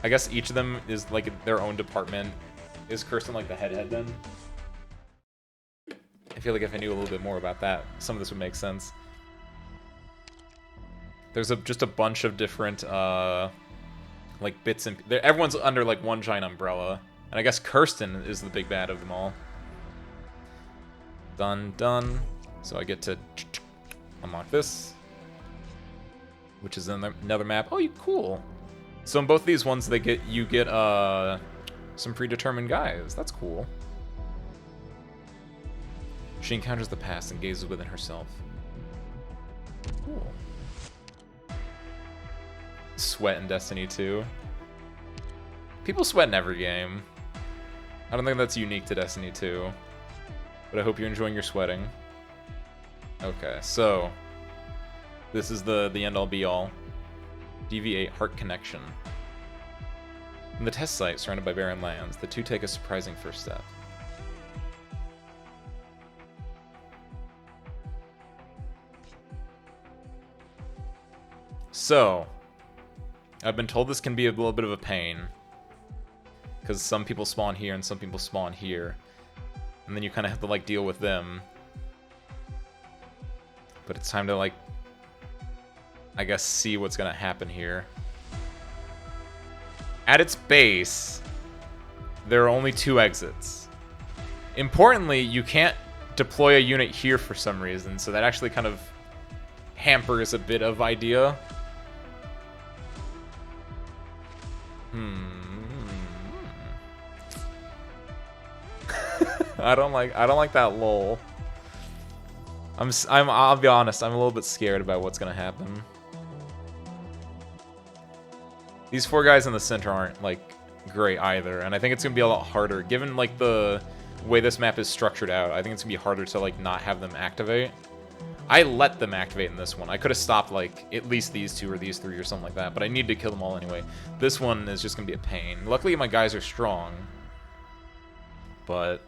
[SPEAKER 1] I guess each of them is, like, their own department. Is Kirsten, like, the head then? I feel like if I knew a little bit more about that, some of this would make sense. There's just a bunch of different, like, bits and... everyone's under, like, one giant umbrella. And I guess Kirsten is the big bad of them all. Done. So I get to unlock this, which is another map. Oh, cool. So in both of these ones, you get some predetermined guys. That's cool. She encounters the past and gazes within herself. Cool. Sweat in Destiny 2. People sweat in every game. I don't think that's unique to Destiny 2. But I hope you're enjoying your sweating. Okay, so this is the end-all be-all. DV8 Heart Connection. In the test site, surrounded by barren lands, the two take a surprising first step. So, I've been told this can be a little bit of a pain, because some people spawn here and some people spawn here, and then you kind of have to, like, deal with them. But it's time to, like, I guess, see what's gonna happen here. At its base, there are only 2 exits. Importantly, you can't deploy a unit here for some reason, so that actually kind of hampers a bit of idea. I don't like that lol. I'll be honest, I'm a little bit scared about what's gonna happen. These 4 guys in the center aren't, like, great either, and I think it's gonna be a lot harder, given, like, the way this map is structured out. I think it's gonna be harder to, like, not have them activate. I let them activate in this one. I could have stopped, like, at least these 2 or these 3 or something like that, but I need to kill them all anyway. This one is just gonna be a pain. Luckily, my guys are strong, but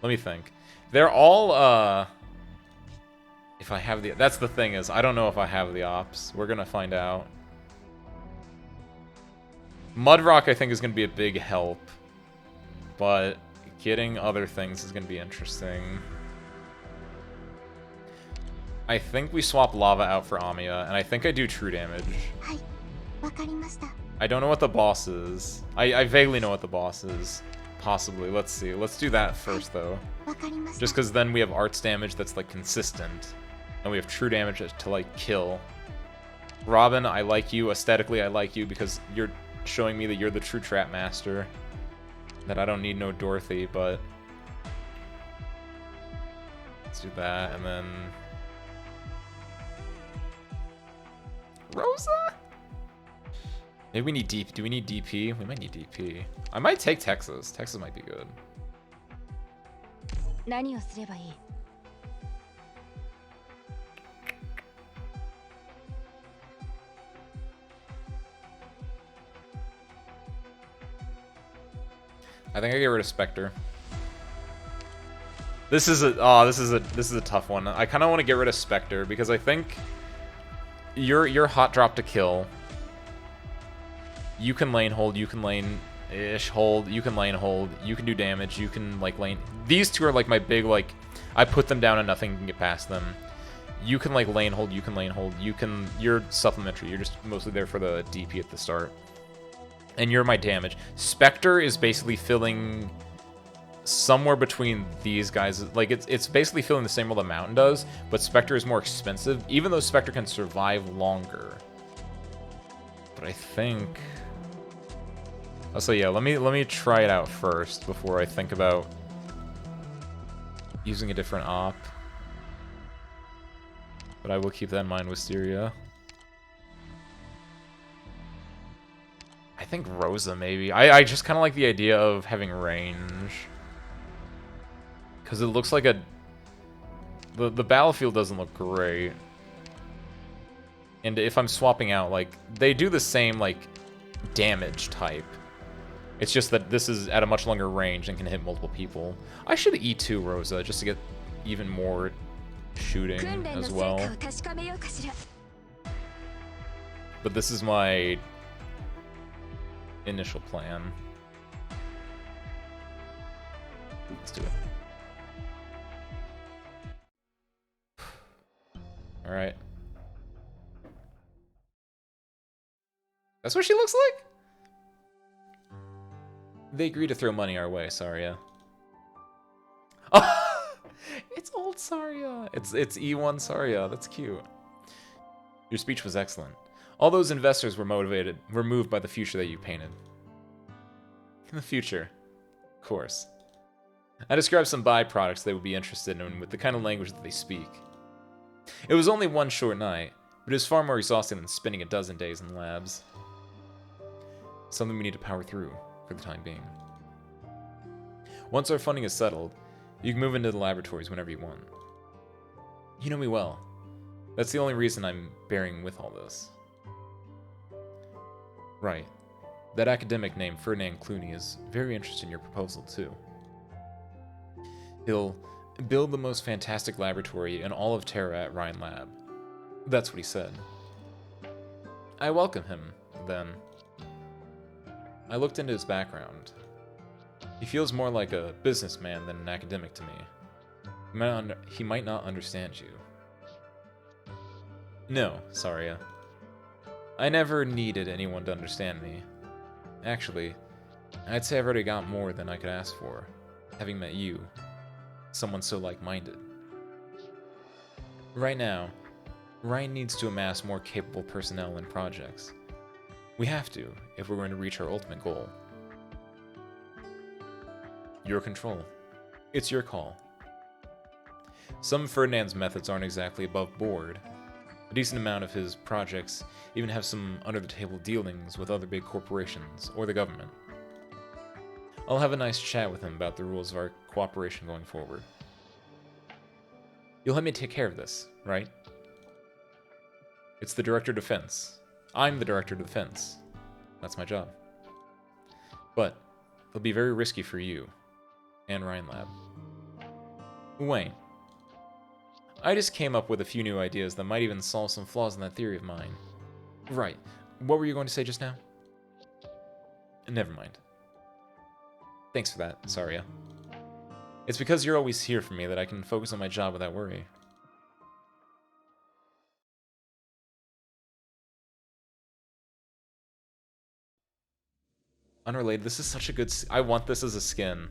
[SPEAKER 1] let me think. They're all, if I have the... That's the thing, is I don't know if I have the ops. We're gonna find out. Mudrock, I think, is gonna be a big help. but getting other things is going to be interesting. I think we swap Lava out for Amiya, and I think I do true damage. I don't know what the boss is. I vaguely know what the boss is. Possibly. Let's see. Let's do that first, though. Just because then we have arts damage that's, like, consistent. And we have true damage to, like, kill. Robin, I like you. Aesthetically, I like you because you're showing me that you're the true trap master. That I don't need no Dorothy, but... Let's do that, and then... Rosa? Maybe we need DP. Do we need DP? We might need DP. I might take Texas. Texas might be good. I think I get rid of Spectre. This is a tough one. I kind of want to get rid of Spectre because I think you're hot drop to kill. You can lane hold, you can lane-ish hold, you can lane hold, you can do damage, you can, like, lane... These two are, like, my big, like... I put them down and nothing can get past them. You can, like, lane hold, you can lane hold, you can... You're supplementary, you're just mostly there for the DP at the start. And you're my damage. Spectre is basically filling somewhere between these guys. Like, it's basically filling the same role the Mountain does, but Spectre is more expensive, even though Spectre can survive longer. But I think... So yeah, let me try it out first before I think about using a different op. But I will keep that in mind, Wisteria. I think Rosa, maybe. I just kind of like the idea of having range. Because it looks like a... The battlefield doesn't look great. And if I'm swapping out, like, they do the same, like, damage type. It's just that this is at a much longer range and can hit multiple people. I should E2 Rosa just to get even more shooting as well. But this is my initial plan. Let's do it. Alright. That's what she looks like? They agreed to throw money our way, Saria. Oh, it's old Saria. It's E1 Saria. That's cute. Your speech was excellent. All those investors were moved by the future that you painted. In the future, of course. I described some byproducts they would be interested in with the kind of language that they speak. It was only one short night, but it was far more exhausting than spending a dozen days in labs. Something we need to power through. For the time being. Once our funding is settled, you can move into the laboratories whenever you want. You know me well. That's the only reason I'm bearing with all this. Right. That academic named Ferdinand Clooney is very interested in your proposal, too. He'll build the most fantastic laboratory in all of Terra at Rhine Lab. That's what he said. I welcome him, then. I looked into his background. He feels more like a businessman than an academic to me. He might not understand you. No, Saria. I never needed anyone to understand me. Actually, I'd say I've already got more than I could ask for, having met you, someone so like-minded. Right now, Ryan needs to amass more capable personnel and projects. We have to, if we're going to reach our ultimate goal. Your control. It's your call. Some of Ferdinand's methods aren't exactly above board. A decent amount of his projects even have some under-the-table dealings with other big corporations or the government. I'll have a nice chat with him about the rules of our cooperation going forward. You'll help me take care of this, right? It's the Director of Defense. I'm the Director of Defense. That's my job. But it'll be very risky for you and Rhine Lab. Wayne. I just came up with a few new ideas that might even solve some flaws in that theory of mine. Right. What were you going to say just now? Never mind. Thanks for that, Saria. It's because you're always here for me that I can focus on my job without worry. Unrelated, this is such a good... I want this as a skin.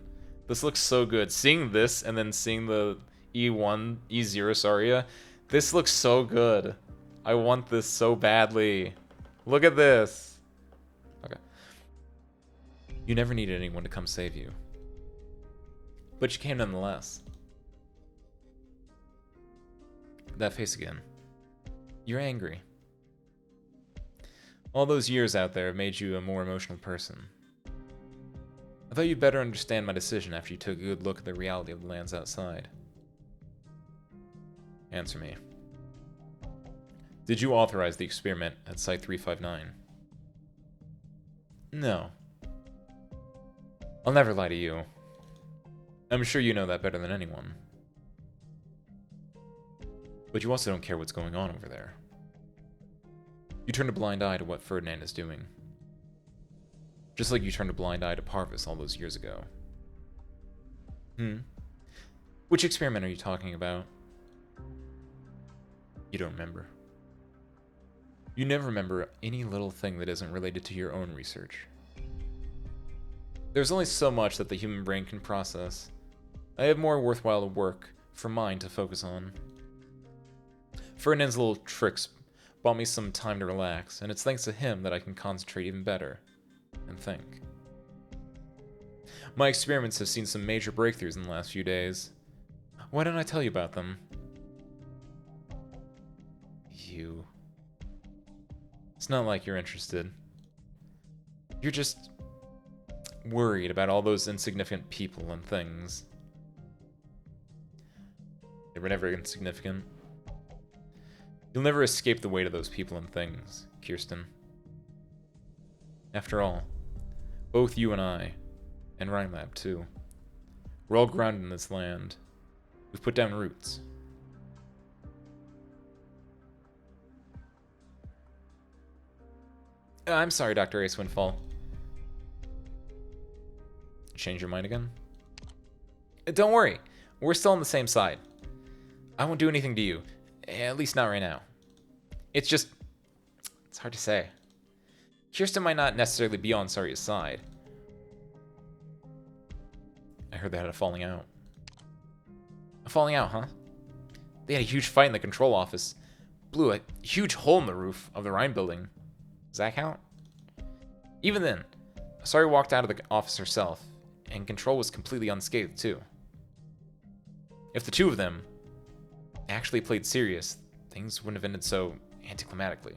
[SPEAKER 1] This looks so good. Seeing this and then seeing the E1, E0 Saria, this looks so good. I want this so badly. Look at this. Okay. You never needed anyone to come save you. But you came nonetheless. That face again. You're angry. All those years out there have made you a more emotional person. I thought you'd better understand my decision after you took a good look at the reality of the lands outside. Answer me. Did you authorize the experiment at Site 359? No. I'll never lie to you. I'm sure you know that better than anyone. But you also don't care what's going on over there. You turned a blind eye to what Ferdinand is doing. Just like you turned a blind eye to Parvis all those years ago. Which experiment are you talking about? You don't remember. You never remember any little thing that isn't related to your own research. There's only so much that the human brain can process. I have more worthwhile work for mine to focus on. Ferdinand's little tricks bought me some time to relax, and it's thanks to him that I can concentrate even better and think. My experiments have seen some major breakthroughs in the last few days. Why don't I tell you about them? You. It's not like you're interested. You're just worried about all those insignificant people and things. They were never insignificant. You'll never escape the weight of those people and things, Kirsten. After all, both you and I, and Rhinelab too, we're all grounded in this land. We've put down roots. I'm sorry, Dr. Ace Windfall. Change your mind again? Don't worry, we're still on the same side. I won't do anything to you, at least not right now. It's just, it's hard to say. Kirsten might not necessarily be on Saria's side. I heard they had a falling out. A falling out, huh? They had a huge fight in the control office. Blew a huge hole in the roof of the Rhine building. Does that count? Even then, Saria walked out of the office herself, and control was completely unscathed too. If the two of them actually played serious, things wouldn't have ended so anticlimactically.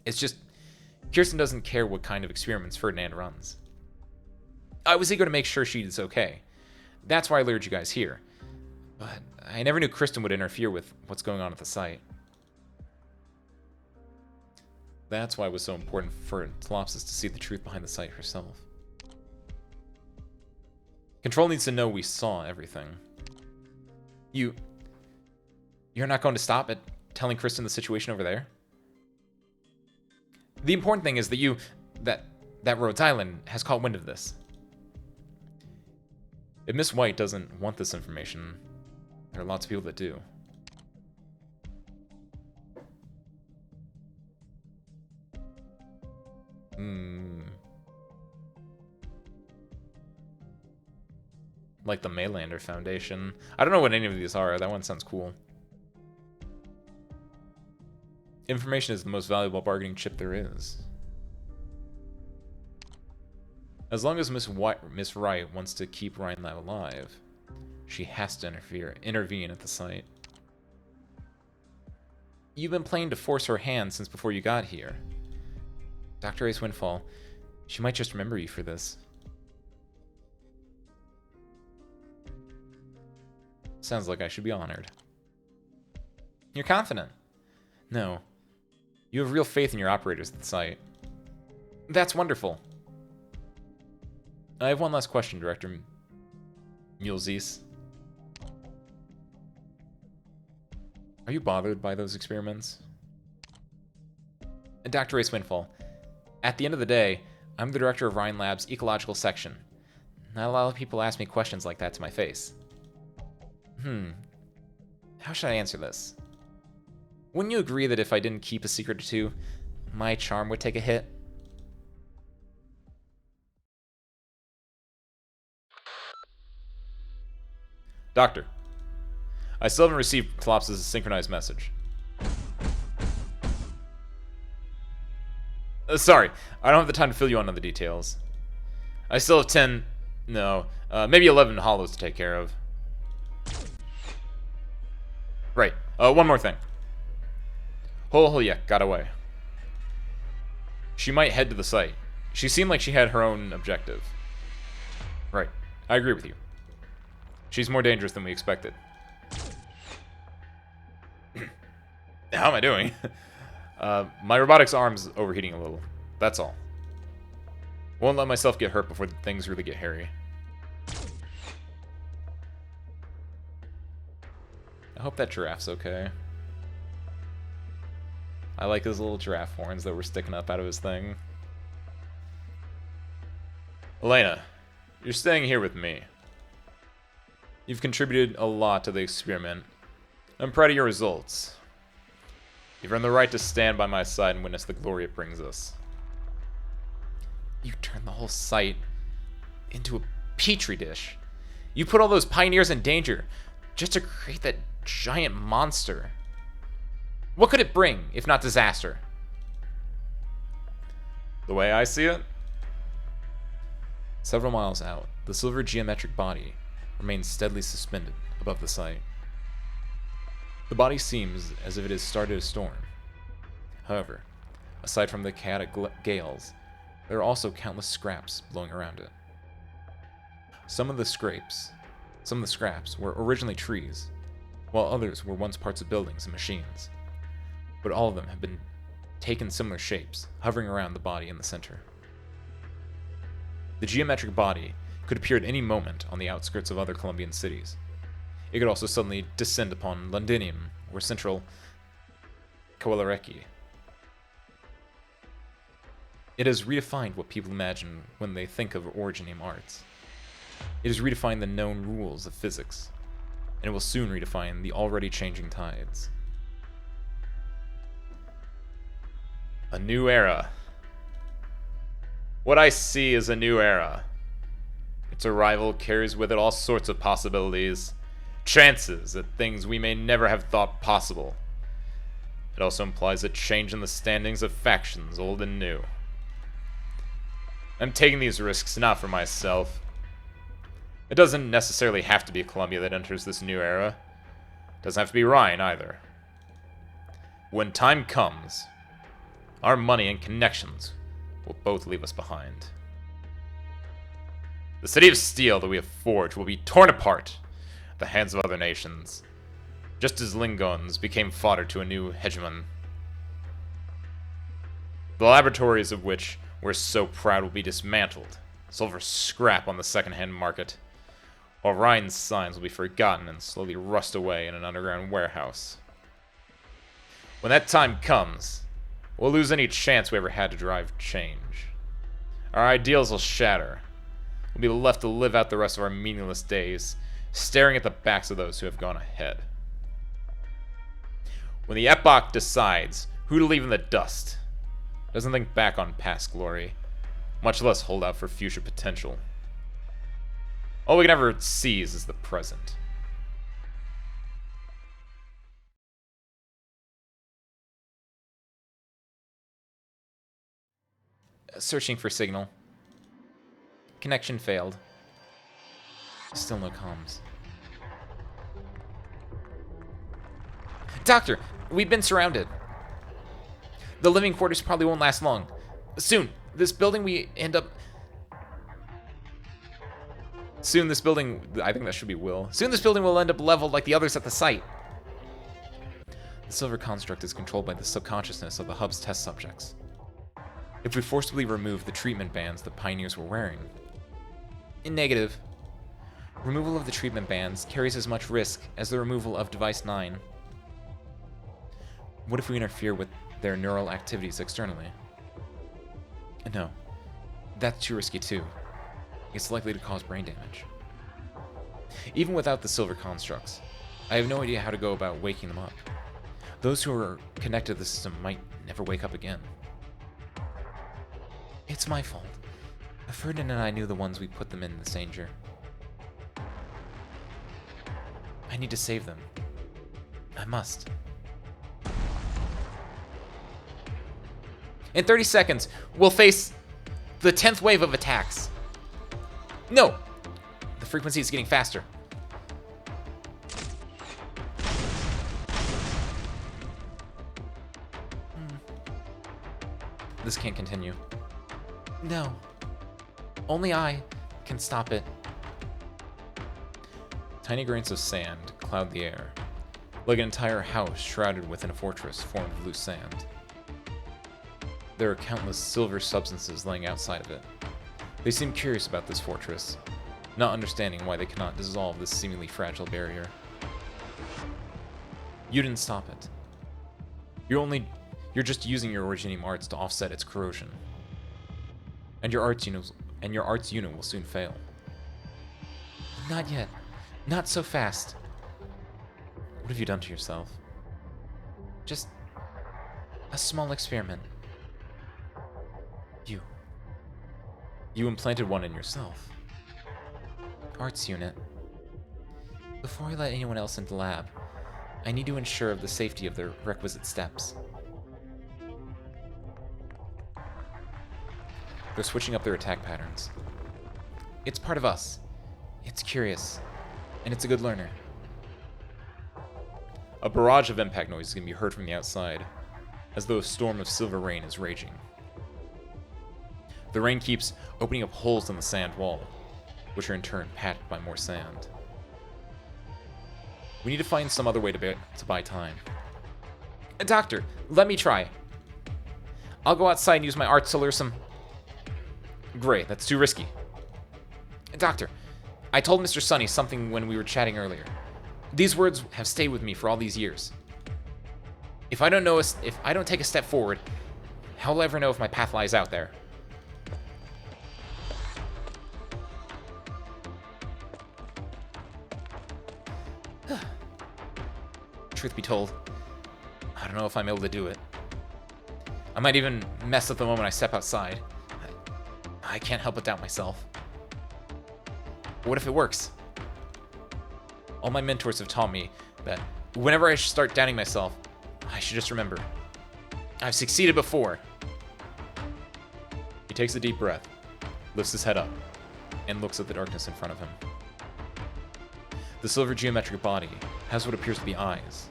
[SPEAKER 1] It's just, Kirsten doesn't care what kind of experiments Ferdinand runs. I was eager to make sure she's okay. That's why I lured you guys here. But I never knew Kristen would interfere with what's going on at the site. That's why it was so important for Tlopsis to see the truth behind the site herself. Control needs to know we saw everything. You're not going to stop at telling Kristen the situation over there? The important thing is that that Rhodes Island has caught wind of this. If Miss White doesn't want this information, there are lots of people that do. Like the Maylander Foundation. I don't know what any of these are. That one sounds cool. Information is the most valuable bargaining chip there is. As long as Miss Wright wants to keep Rhinelab alive, she has to intervene at the site. You've been playing to force her hand since before you got here. Dr. Ace Windfall, she might just remember you for this. Sounds like I should be honored. You're confident? No. You have real faith in your operators at the site. That's wonderful. I have one last question, Director Mulesies. Are you bothered by those experiments? Dr. Ace Windfall, at the end of the day, I'm the director of Rhine Lab's ecological section. Not a lot of people ask me questions like that to my face. How should I answer this? Wouldn't you agree that if I didn't keep a secret or two, my charm would take a hit? Doctor, I still haven't received Klops' synchronized message. Sorry, I don't have the time to fill you on the details. I still have 10, no, maybe 11 hollows to take care of. Right, one more thing. Holyek got away. She might head to the site. She seemed like she had her own objective. Right, I agree with you. She's more dangerous than we expected. How am I doing? My robotics arm's overheating a little. That's all. Won't let myself get hurt before things really get hairy. I hope that giraffe's okay. I like his little giraffe horns that were sticking up out of his thing. Elena, you're staying here with me. You've contributed a lot to the experiment. I'm proud of your results. You've earned the right to stand by my side and witness the glory it brings us. You turned the whole site into a petri dish. You put all those pioneers in danger just to create that giant monster. What could it bring, if not disaster? The way I see it? Several miles out, the silver geometric body remains steadily suspended above the site. The body seems as if it has started a storm. However, aside from the chaotic gales, there are also countless scraps blowing around it. Some of the scraps were originally trees, while others were once parts of buildings and machines. But all of them have been taken similar shapes, hovering around the body in the center. The geometric body could appear at any moment on the outskirts of other Colombian cities. It could also suddenly descend upon Londinium or central Coelareki. It has redefined what people imagine when they think of Originium arts. It has redefined the known rules of physics, and it will soon redefine the already changing tides. A new era. What I see is a new era. Its arrival carries with it all sorts of possibilities, chances at things we may never have thought possible. It also implies a change in the standings of factions, old and new. I'm taking these risks not for myself. It doesn't necessarily have to be Columbia that enters this new era. It doesn't have to be Ryan either. When time comes, our money and connections will both leave us behind. The city of steel that we have forged will be torn apart at the hands of other nations, just as Lingons became fodder to a new hegemon. The laboratories of which we're so proud will be dismantled, sold for scrap on the second-hand market, while Ryan's signs will be forgotten and slowly rust away in an underground warehouse. When that time comes, we'll lose any chance we ever had to drive change. Our ideals will shatter. We'll be left to live out the rest of our meaningless days, staring at the backs of those who have gone ahead. When the epoch decides who to leave in the dust, it doesn't think back on past glory, much less hold out for future potential. All we can ever seize is the present. Searching for signal. Connection failed. Still no comms. Doctor, we've been surrounded. The living quarters probably won't last long. Soon, this building I think that should be Will. Soon this building will end up leveled like the others at the site. The silver construct is controlled by the subconsciousness of the hub's test subjects. If we forcibly remove the treatment bands the pioneers were wearing. In negative. Removal of the treatment bands carries as much risk as the removal of Device 9. What if we interfere with their neural activities externally? No, that's too risky too. it's likely to cause brain damage. Even without the silver constructs, I have no idea how to go about waking them up. Those who are connected to the system might never wake up again. It's my fault. Ferdinand and I knew the ones we put them in this danger. I need to save them. I must. In 30 seconds, we'll face the 10th wave of attacks. No! The frequency is getting faster. This can't continue. No. Only I can stop it. Tiny grains of sand cloud the air, like an entire house shrouded within a fortress formed of loose sand. There are countless silver substances laying outside of it. They seem curious about this fortress, not understanding why they cannot dissolve this seemingly fragile barrier. You didn't stop it. You're just using your originium arts to offset its corrosion. And your arts unit will soon fail. Not yet. Not so fast. What have you done to yourself? Just a small experiment. You implanted one in yourself. Arts unit. Before I let anyone else into the lab, I need to ensure of the safety of the requisite steps. They're switching up their attack patterns. It's part of us. It's curious. And it's a good learner. A barrage of impact noises can be heard from the outside, as though a storm of silver rain is raging. The rain keeps opening up holes in the sand wall, which are in turn packed by more sand. We need to find some other way to buy time. Doctor, let me try. I'll go outside and use my arts to lure some... Great, that's too risky. Doctor, I told Mr. Sunny something when we were chatting earlier. These words have stayed with me for all these years. If I don't take a step forward, how will I ever know if my path lies out there? Truth be told, I don't know if I'm able to do it. I might even mess up the moment I step outside. I can't help but doubt myself. What if it works? All my mentors have taught me that whenever I start doubting myself, I should just remember, I've succeeded before. He takes a deep breath, lifts his head up, and looks at the darkness in front of him. The silver geometric body has what appears to be eyes,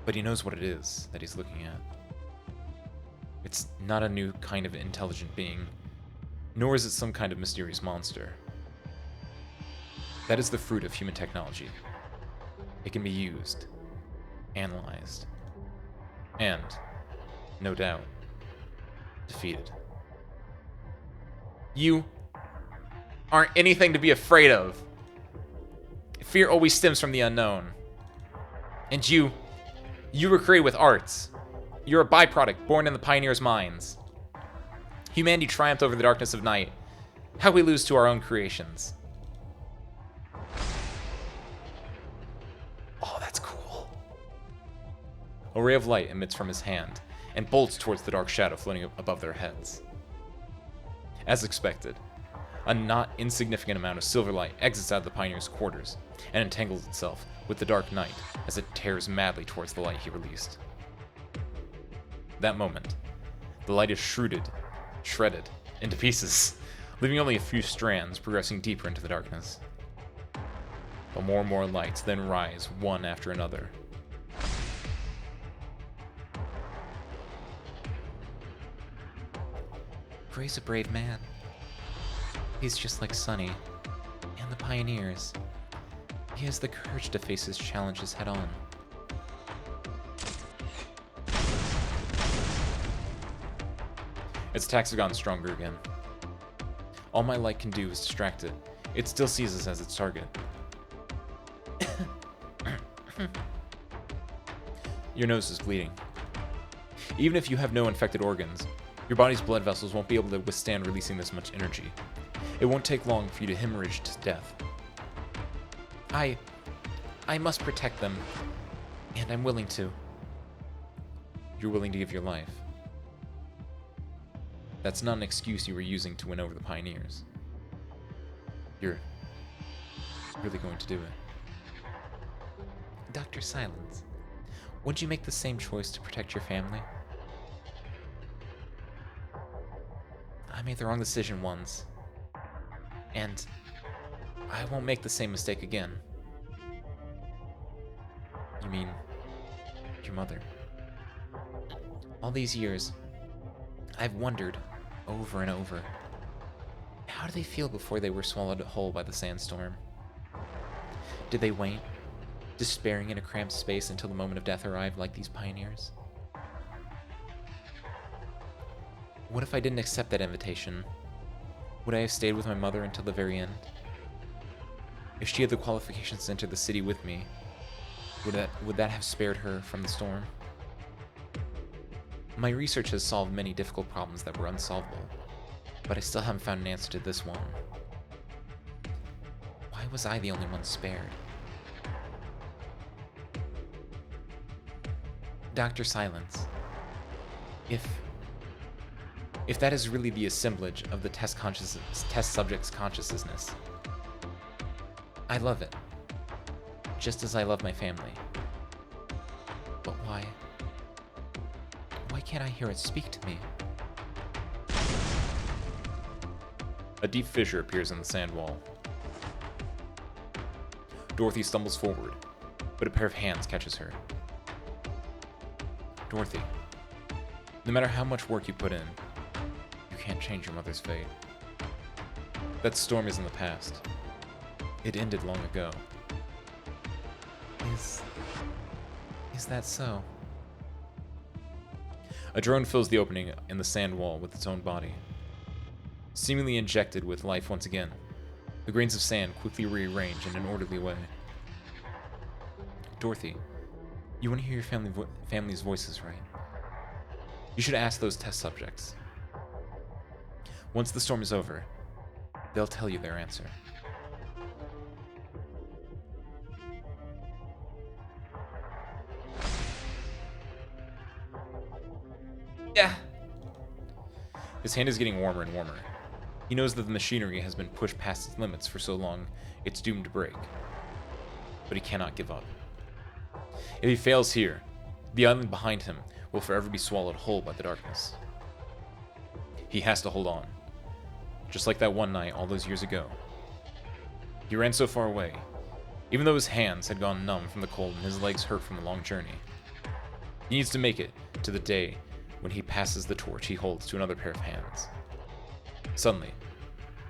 [SPEAKER 1] but he knows what it is that he's looking at. It's not a new kind of intelligent being, nor is it some kind of mysterious monster. That is the fruit of human technology. It can be used, analyzed, and, no doubt, defeated. You aren't anything to be afraid of. Fear always stems from the unknown. And you were created with arts. You're a byproduct born in the pioneers' minds. Humanity triumphed over the darkness of night. How we lose to our own creations. Oh, that's cool. A ray of light emits from his hand and bolts towards the dark shadow floating above their heads. As expected, a not insignificant amount of silver light exits out of the pioneer's quarters and entangles itself with the dark night as it tears madly towards the light he released. That moment, the light is shredded into pieces, leaving only a few strands progressing deeper into the darkness. But more and more lights then rise one after another. Gray's a brave man. He's just like Sunny and the pioneers. He has the courage to face his challenges head on. Its attacks have gotten stronger again. All my light can do is distract it. It still sees us as its target. Your nose is bleeding. Even if you have no infected organs, your body's blood vessels won't be able to withstand releasing this much energy. It won't take long for you to hemorrhage to death. I must protect them, and I'm willing to. You're willing to give your life. That's not an excuse you were using to win over the pioneers. You're really going to do it. Dr. Silence, wouldn't you make the same choice to protect your family? I made the wrong decision once, and I won't make the same mistake again. You mean your mother? All these years, I've wondered over and over, how did they feel before they were swallowed whole by the sandstorm? Did they wait, despairing in a cramped space until the moment of death arrived like these pioneers? What if I didn't accept that invitation? Would I have stayed with my mother until the very end? If she had the qualifications to enter the city with me, would that have spared her from the storm? My research has solved many difficult problems that were unsolvable, but I still haven't found an answer to this one. Why was I the only one spared? Dr. Silence, if that is really the assemblage of the test subject's consciousness, I love it, just as I love my family. But why? Why can't I hear it speak to me? A deep fissure appears in the sand wall. Dorothy stumbles forward, but a pair of hands catches her. Dorothy, no matter how much work you put in, you can't change your mother's fate. That storm is in the past. It ended long ago. Is that so? A drone fills the opening in the sand wall with its own body. Seemingly injected with life once again, the grains of sand quickly rearrange in an orderly way. Dorothy, you want to hear your family's voices, right? You should ask those test subjects. Once the storm is over, they'll tell you their answer. Yeah. His hand is getting warmer and warmer. He knows that the machinery has been pushed past its limits for so long, it's doomed to break. But he cannot give up. If he fails here, the island behind him will forever be swallowed whole by the darkness. He has to hold on. Just like that one night all those years ago. He ran so far away, even though his hands had gone numb from the cold and his legs hurt from the long journey. He needs to make it to the day when he passes the torch he holds to another pair of hands. Suddenly,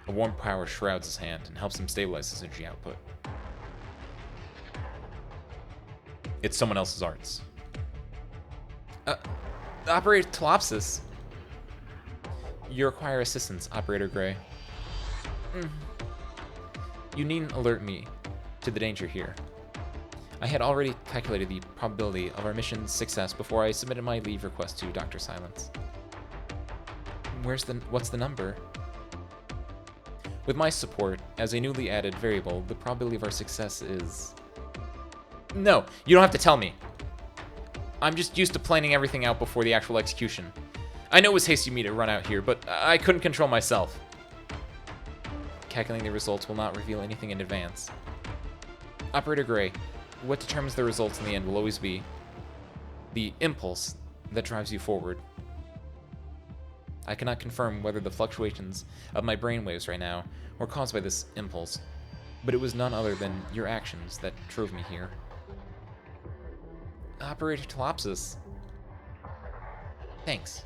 [SPEAKER 1] a warm power shrouds his hand and helps him stabilize his energy output. It's someone else's arts. Operator Telopsis. You require assistance, Operator Gray. You needn't alert me to the danger here. I had already calculated the probability of our mission's success before I submitted my leave request to Dr. Silence. What's the number? With my support, as a newly added variable, the probability of our success is... No, you don't have to tell me. I'm just used to planning everything out before the actual execution. I know it was hasty of me to run out here, but I couldn't control myself. Calculating the results will not reveal anything in advance. Operator Gray, what determines the results in the end will always be the impulse that drives you forward. I cannot confirm whether the fluctuations of my brainwaves right now were caused by this impulse, but it was none other than your actions that drove me here. Operator Telopsis. Thanks.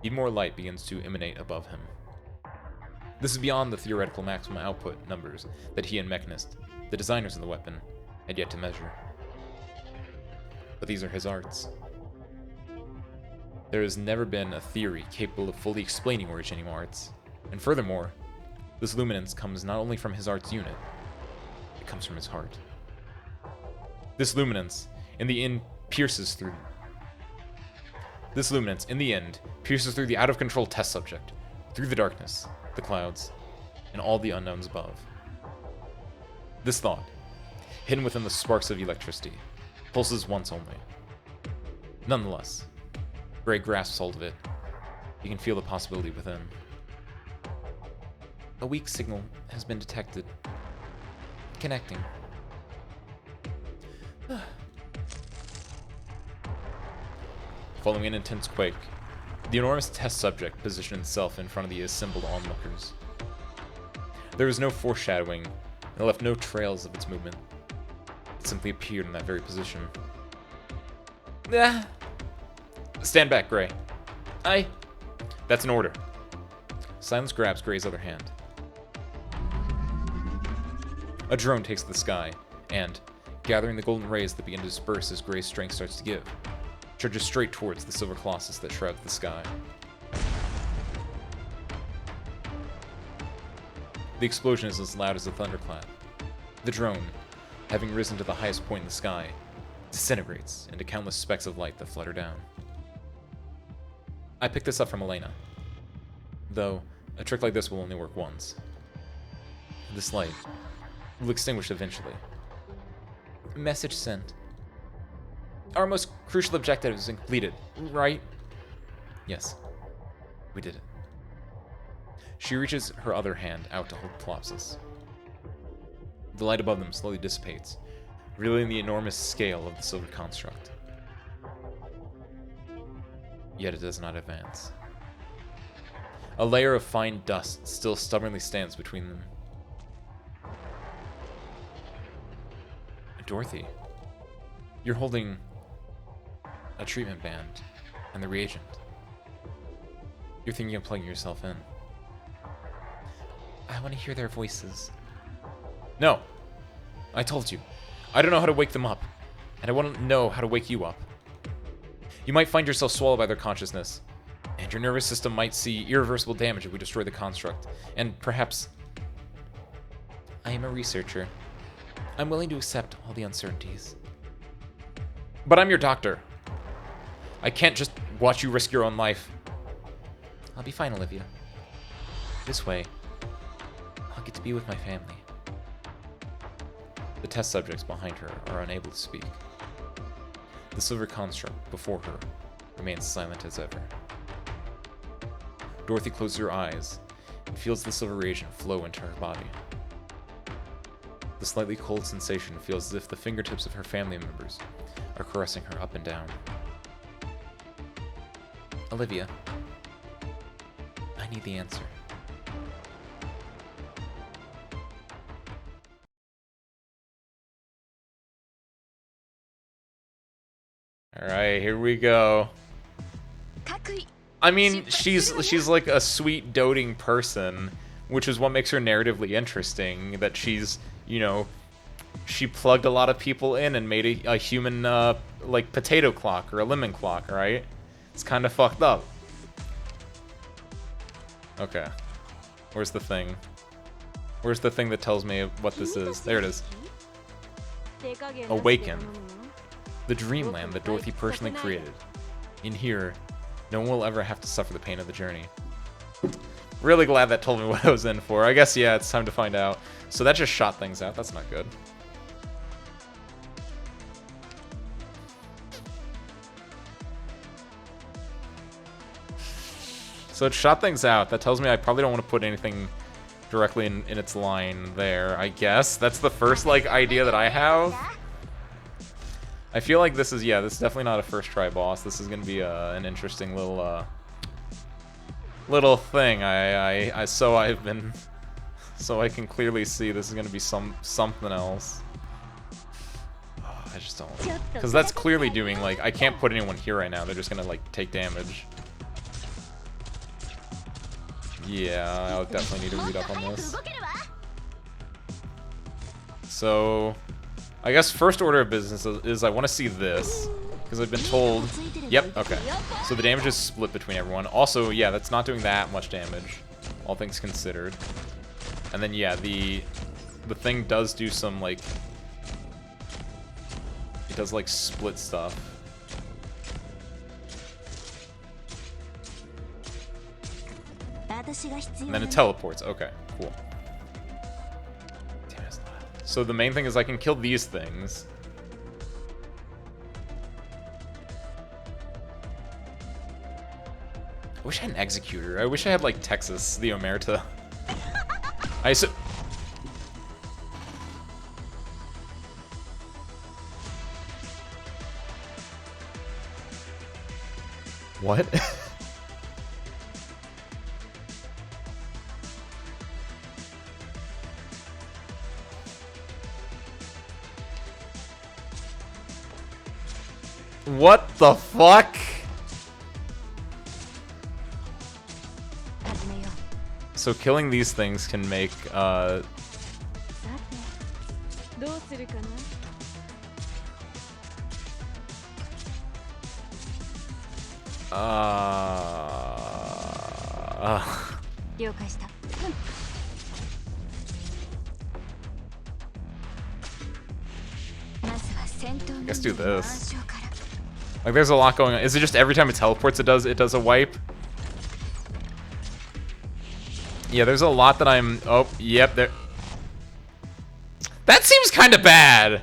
[SPEAKER 1] Even more light begins to emanate above him. This is beyond the theoretical maximum output numbers that he and Mechanist, the designers of the weapon, had yet to measure. But these are his arts. There has never been a theory capable of fully explaining originating arts, and furthermore, this luminance comes not only from his arts unit, it comes from his heart. This luminance, in the end, pierces through the out-of-control test subject, through the darkness, the clouds, and all the unknowns above. This thought, hidden within the sparks of electricity, pulses once only. Nonetheless, Gray grasps hold of it. You can feel the possibility within. A weak signal has been detected. Connecting. Following an intense quake, the enormous test subject positioned itself in front of the assembled onlookers. There was no foreshadowing, and it left no trails of its movement. It simply appeared in that very position. Stand back, Gray. That's an order. Silence grabs Gray's other hand. A drone takes to the sky, and, gathering the golden rays that begin to disperse as Gray's strength starts to give, charges straight towards the silver colossus that shrouds the sky. The explosion is as loud as a thunderclap. The drone, having risen to the highest point in the sky, disintegrates into countless specks of light that flutter down. I picked this up from Elena, though a trick like this will only work once. This light will extinguish eventually. Message sent. Our most crucial objective has been completed, right? Yes, we did it. She reaches her other hand out to hold Colossus. The light above them slowly dissipates, revealing the enormous scale of the silver construct. Yet it does not advance. A layer of fine dust still stubbornly stands between them. Dorothy, you're holding a treatment band and the reagent. You're thinking of plugging yourself in. I want to hear their voices. No, I told you. I don't know how to wake them up, and I want to know how to wake you up. You might find yourself swallowed by their consciousness, and your nervous system might see irreversible damage if we destroy the construct, and perhaps... I am a researcher. I'm willing to accept all the uncertainties. But I'm your doctor. I can't just watch you risk your own life. I'll be fine, Olivia. This way, I'll get to be with my family. The test subjects behind her are unable to speak. The silver construct before her remains silent as ever. Dorothy closes her eyes and feels the silver reagent flow into her body. The slightly cold sensation feels as if the fingertips of her family members are caressing her up and down. Olivia, I need the answer. Alright, here we go. I mean, she's like a sweet, doting person, which is what makes her narratively interesting, that she's, you know, she plugged a lot of people in and made a human, like, potato clock or a lemon clock, right? It's kind of fucked up. Okay. Where's the thing? Where's the thing that tells me what this is? There it is. Awaken. The dreamland that Dorothy personally created. In here, no one will ever have to suffer the pain of the journey. Really glad that told me what I was in for. I guess, yeah, it's time to find out. So that just shot things out. That's not good. So it shot things out. That tells me I probably don't want to put anything directly in its line there, I guess. That's the first, like, idea that I have. I feel like this is, yeah, this is definitely not a first try boss. This is going to be an interesting little, little thing. So I can clearly see this is going to be something else. Oh, I just don't. Because that's clearly doing, like, I can't put anyone here right now. They're just going to, like, take damage. Yeah, I'll definitely need to read up on this. So, I guess first order of business is I want to see this, because I've been told... Yep, okay. So the damage is split between everyone. Also, yeah, that's not doing that much damage, all things considered. And then, yeah, the thing does do some, like... It does, like, split stuff. And then it teleports. Okay, cool. Damn, it's loud. So the main thing is I can kill these things. I wish I had an Executor. I wish I had, like, Texas, the Omerta. What? What the fuck? So killing these things can make let's do this. Like, there's a lot going on. Is it just every time it teleports, it does a wipe? Yeah, there's a lot that I'm... Oh, yep, there... That seems kind of bad.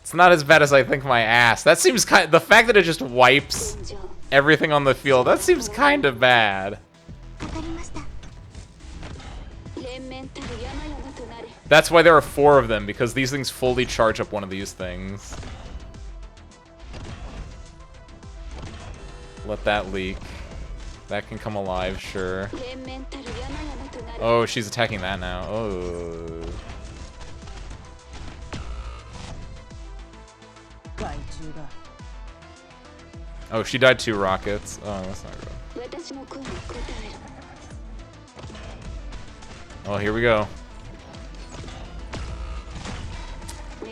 [SPEAKER 1] It's not as bad as I think my ass. That seems kind... The fact that it just wipes everything on the field, that seems kind of bad. That's why there are 4 of them, because these things fully charge up one of these things. Let that leak. That can come alive, sure. Oh, she's attacking that now. Oh. Oh, she died 2 rockets. Oh, that's not good. Oh, here we go.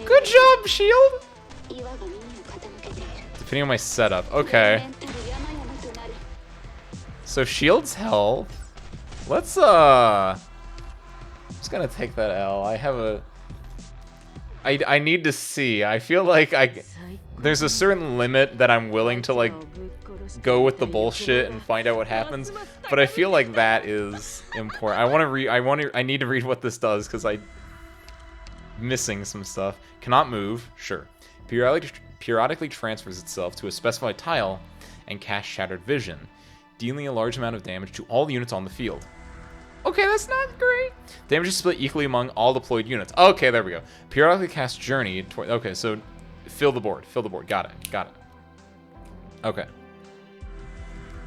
[SPEAKER 1] Good job, shield! Depending on my setup. Okay. So shield's health. Let's I'm just gonna take that L. I have a I need to see. I feel like there's a certain limit that I'm willing to, like, go with the bullshit and find out what happens, but I feel like that is important. I need to read what this does because I'm missing some stuff. Cannot move, sure. Periodically transfers itself to a specified tile and casts Shattered Vision, dealing a large amount of damage to all units on the field. Okay, that's not great. Damage is split equally among all deployed units. Okay, there we go. Periodically cast Journey. Okay, so fill the board. Fill the board. Got it. Okay.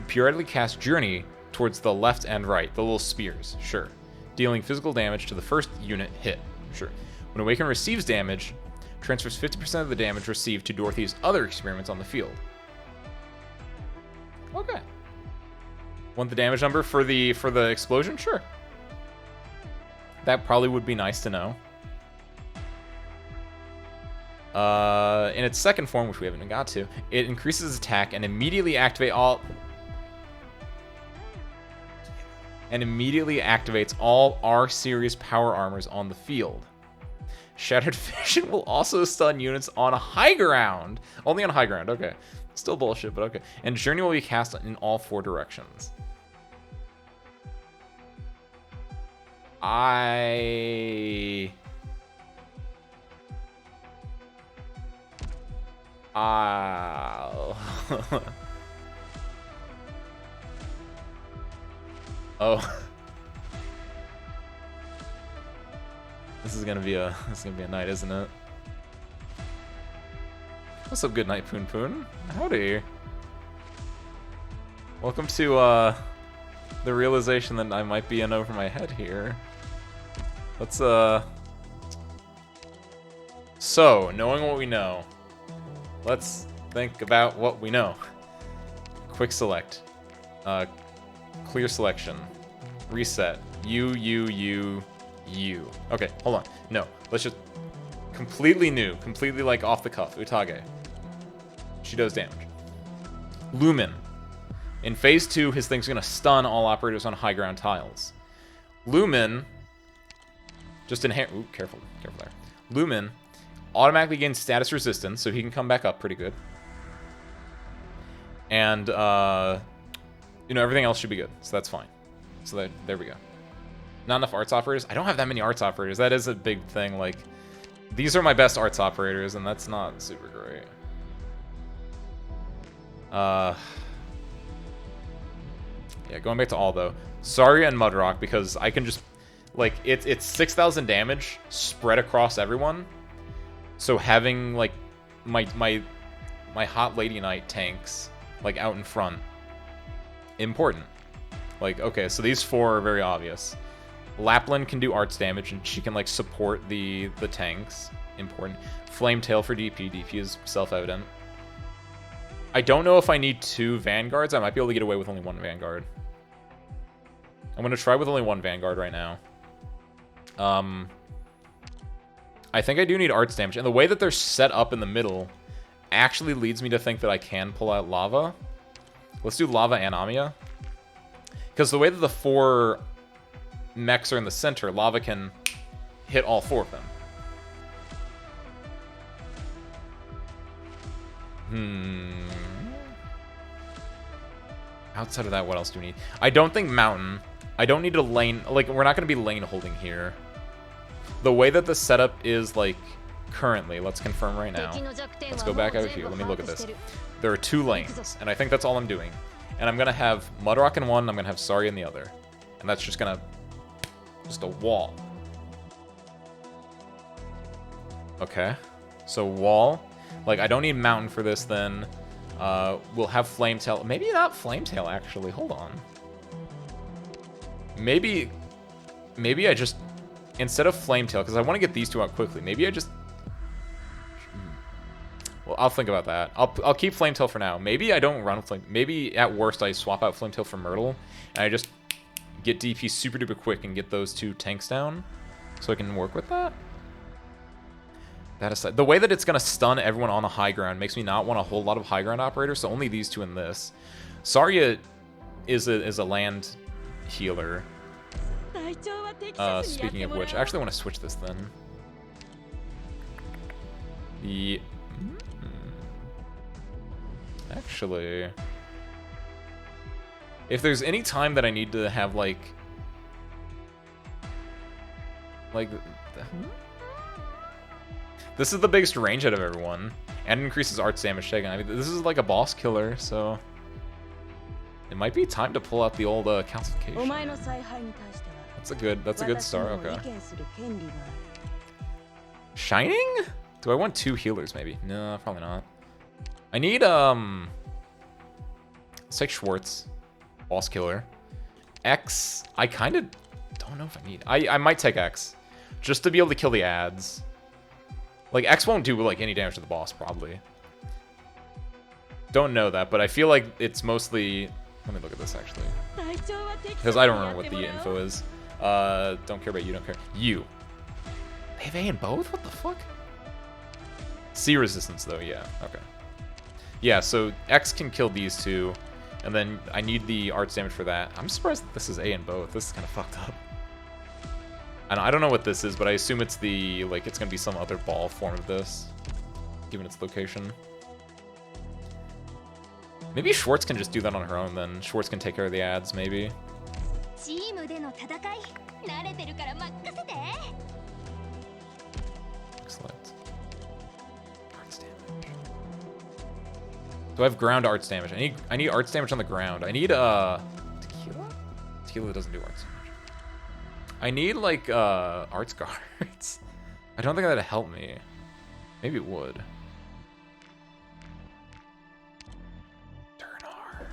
[SPEAKER 1] Periodically cast Journey towards the left and right. The little spears. Sure. Dealing physical damage to the first unit hit. Sure. When Awaken receives damage, transfers 50% of the damage received to Dorothy's other experiments on the field. Okay. Want the damage number for the explosion? Sure. That probably would be nice to know. In its second form, which we haven't got to, it increases attack and immediately activates all R-series power armors on the field. Shattered Vision will also stun units on a high ground. Only on high ground, okay. Still bullshit, but okay. And Journey will be cast in all 4 directions. Oh. This is gonna be a night, isn't it? What's up, good night, Poon Poon? Howdy. Welcome to the realization that I might be in over my head here. Let's So, knowing what we know, let's think about what we know. Quick select. Clear selection. Reset. U. Okay, hold on. No, let's just... Completely new. Completely, like, off the cuff. Utage. She does damage. Lumen. In phase 2, his thing's gonna stun all operators on high ground tiles. Lumen... Just inherent... Ooh, careful there. Lumen automatically gains status resistance, so he can come back up pretty good. And, You know, everything else should be good, so that's fine. So there we go. Not enough arts operators? I don't have that many arts operators. That is a big thing. Like, these are my best arts operators, and that's not super great. Yeah, going back to all, though. Zarya and Mudrock, because I can just... Like, it's 6,000 damage spread across everyone. So having, like, my Hot Lady Knight tanks, like, out in front, important. Like, okay, so these 4 are very obvious. Lapland can do arts damage, and she can, like, support the tanks. Important. Flametail for DP. DP is self-evident. I don't know if I need 2 Vanguards. I might be able to get away with only 1 Vanguard. I'm going to try with only 1 Vanguard right now. I think I do need arts damage. And the way that they're set up in the middle actually leads me to think that I can pull out Lava. Let's do Lava and Amiya. Because the way that the 4 mechs are in the center, Lava can hit all 4 of them. Outside of that, what else do we need? I don't think Mountain. I don't need to lane... Like, we're not going to be lane holding here. The way that the setup is, like, currently, let's confirm right now. Let's go back out here. Let me look at this. There are 2 lanes, and I think that's all I'm doing. And I'm going to have Mudrock in one, I'm going to have Zarya in the other. And that's just going to... Just a wall. Okay. So, wall. Like, I don't need Mountain for this, then. We'll have Flametail. Maybe not Flametail, actually. Hold on. Maybe I just... Instead of Flametail, because I want to get these 2 out quickly, maybe I just... Well, I'll think about that. I'll keep Flametail for now. Maybe I don't run Flame... Maybe, at worst, I swap out Flametail for Myrtle, and I just get DP super duper quick and get those 2 tanks down, so I can work with that. That aside, the way that it's going to stun everyone on the high ground makes me not want a whole lot of high ground operators, so only these 2 in this. Zarya is a land healer. Speaking of which, I actually want to switch this then. Actually, if there's any time that I need to have like this is the biggest range out of everyone, and increases arts damage taken. I mean, this is like a boss killer, so it might be time to pull out the old calcification. That's a good start. Okay. Shining? Do I want 2 healers? Maybe. No, probably not. I need let's take Schwartz, boss killer. X. I kind of don't know if I need. I might take X, just to be able to kill the ads. Like, X won't do, like, any damage to the boss, probably. Don't know that, but I feel like it's mostly... Let me look at this, actually. Because I don't remember what the info is. Don't care about you, don't care. You. They have A in both? What the fuck? C resistance, though, yeah. Okay. Yeah, so X can kill these 2, and then I need the arts damage for that. I'm surprised that this is A in both. This is kind of fucked up. And I don't know what this is, but I assume it's the, like, it's gonna be some other ball form of this, given its location. Maybe Schwartz can just do that on her own, then. Schwartz can take care of the ads, maybe. Excellent. Arts damage. Do I have ground arts damage? I need arts damage on the ground. I need, Tequila? Tequila doesn't do arts damage. I need, like, arts guards. I don't think that'd help me. Maybe it would. Durnar.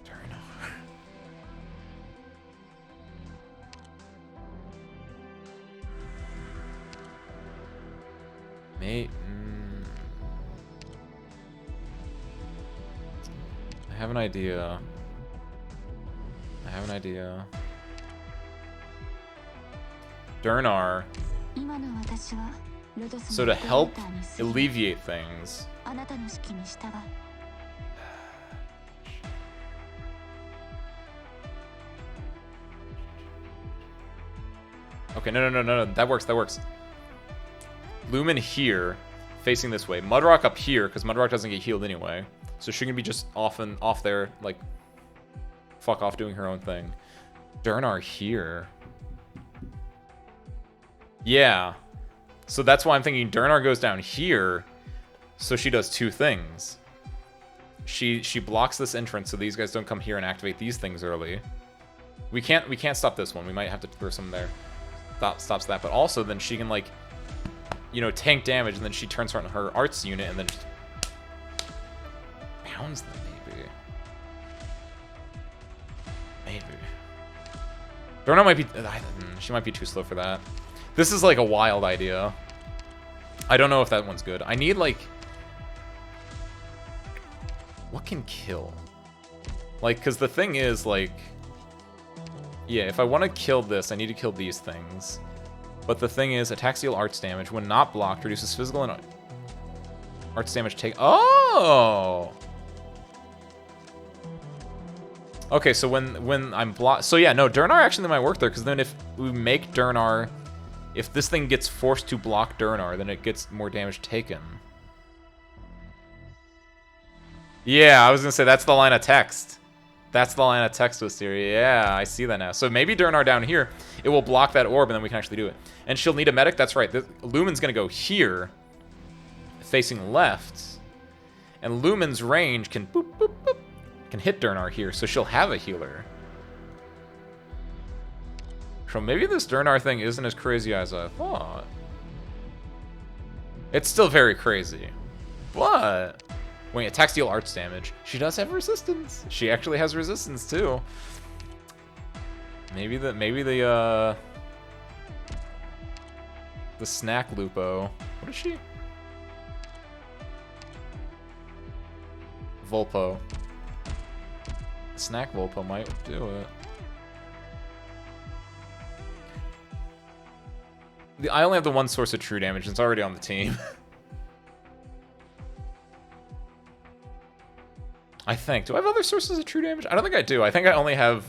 [SPEAKER 1] Durnar. Mate. I have an idea. Durnar. So to help alleviate things. Okay, no. That works. Lumen here. facing this way. Mudrock up here, because Mudrock doesn't get healed anyway. So she can be just off there, like, fuck off doing her own thing. Durnar here. Yeah. So that's why I'm thinking Durnar goes down here, so she does two things. She blocks this entrance so these guys don't come here and activate these things early. We can't stop this one. We might have to throw some there. Stops that, but also then she can, like, you know, tank damage, and then she turns on her arts unit and then just pounds them, maybe. Durnar might be... she might be too slow for that. This is, like, a wild idea. I don't know if that one's good. I need, like... What can kill? Like, because the thing is, like... Yeah, if I want to kill this, I need to kill these things. But the thing is, attacks deal arts damage. When not blocked, reduces physical and arts damage take... Oh! Okay, so when I'm blocked... So yeah, no, Durnar actually might work there, because then if we make Durnar... If this thing gets forced to block Durnar, then it gets more damage taken. Yeah, I was going to say, that's the line of text. That's the line of text, Wisteria. Yeah, I see that now. So maybe Durnar down here, it will block that orb, and then we can actually do it. And she'll need a medic. That's right. Lumen's going to go here, facing left. And Lumen's range can boop, boop, boop, can hit Durnar here, so she'll have a healer. So maybe this Durnar thing isn't as crazy as I thought. It's still very crazy. But... Wait, attacks deal arts damage. She does have resistance. She actually has resistance too. Maybe the snack Lupo. What is she? Volpo. Snack Volpo might do it. I only have the one source of true damage, and it's already on the team. I think. Do I have other sources of true damage? I don't think I do. I think I only have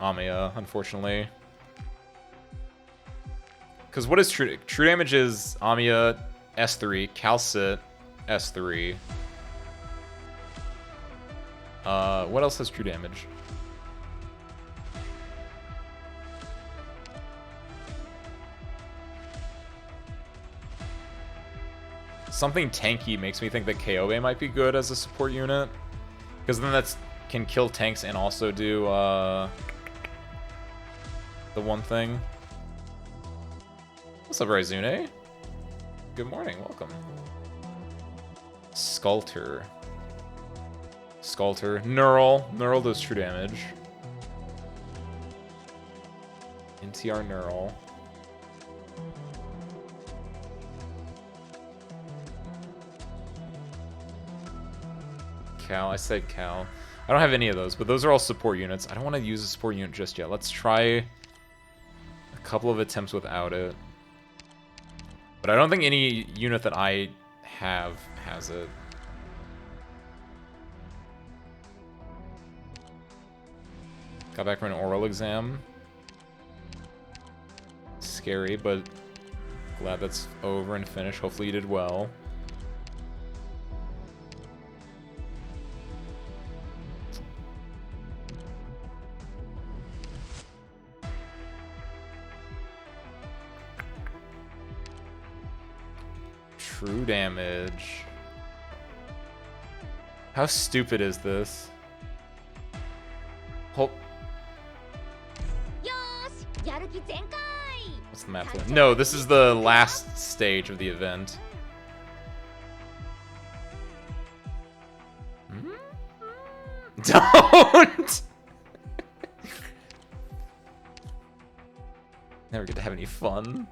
[SPEAKER 1] Amiya, unfortunately. Because what is true? True damage is Amiya, S3, Calcit, S3. What else has true damage? Something tanky makes me think that Kobe might be good as a support unit. Because then that can kill tanks and also do the one thing. What's up, Raizune? Good morning, welcome. Sculptor. Neural. Neural does true damage. NTR Neural. Cal. I said Cal. I don't have any of those, but those are all support units. I don't want to use a support unit just yet. Let's try a couple of attempts without it. But I don't think any unit that I have has it. Got back from an oral exam. Scary, but glad that's over and finished. Hopefully you did well. True damage. How stupid is this? What's the map? No, this is the last stage of the event. Don't! Never get to have any fun.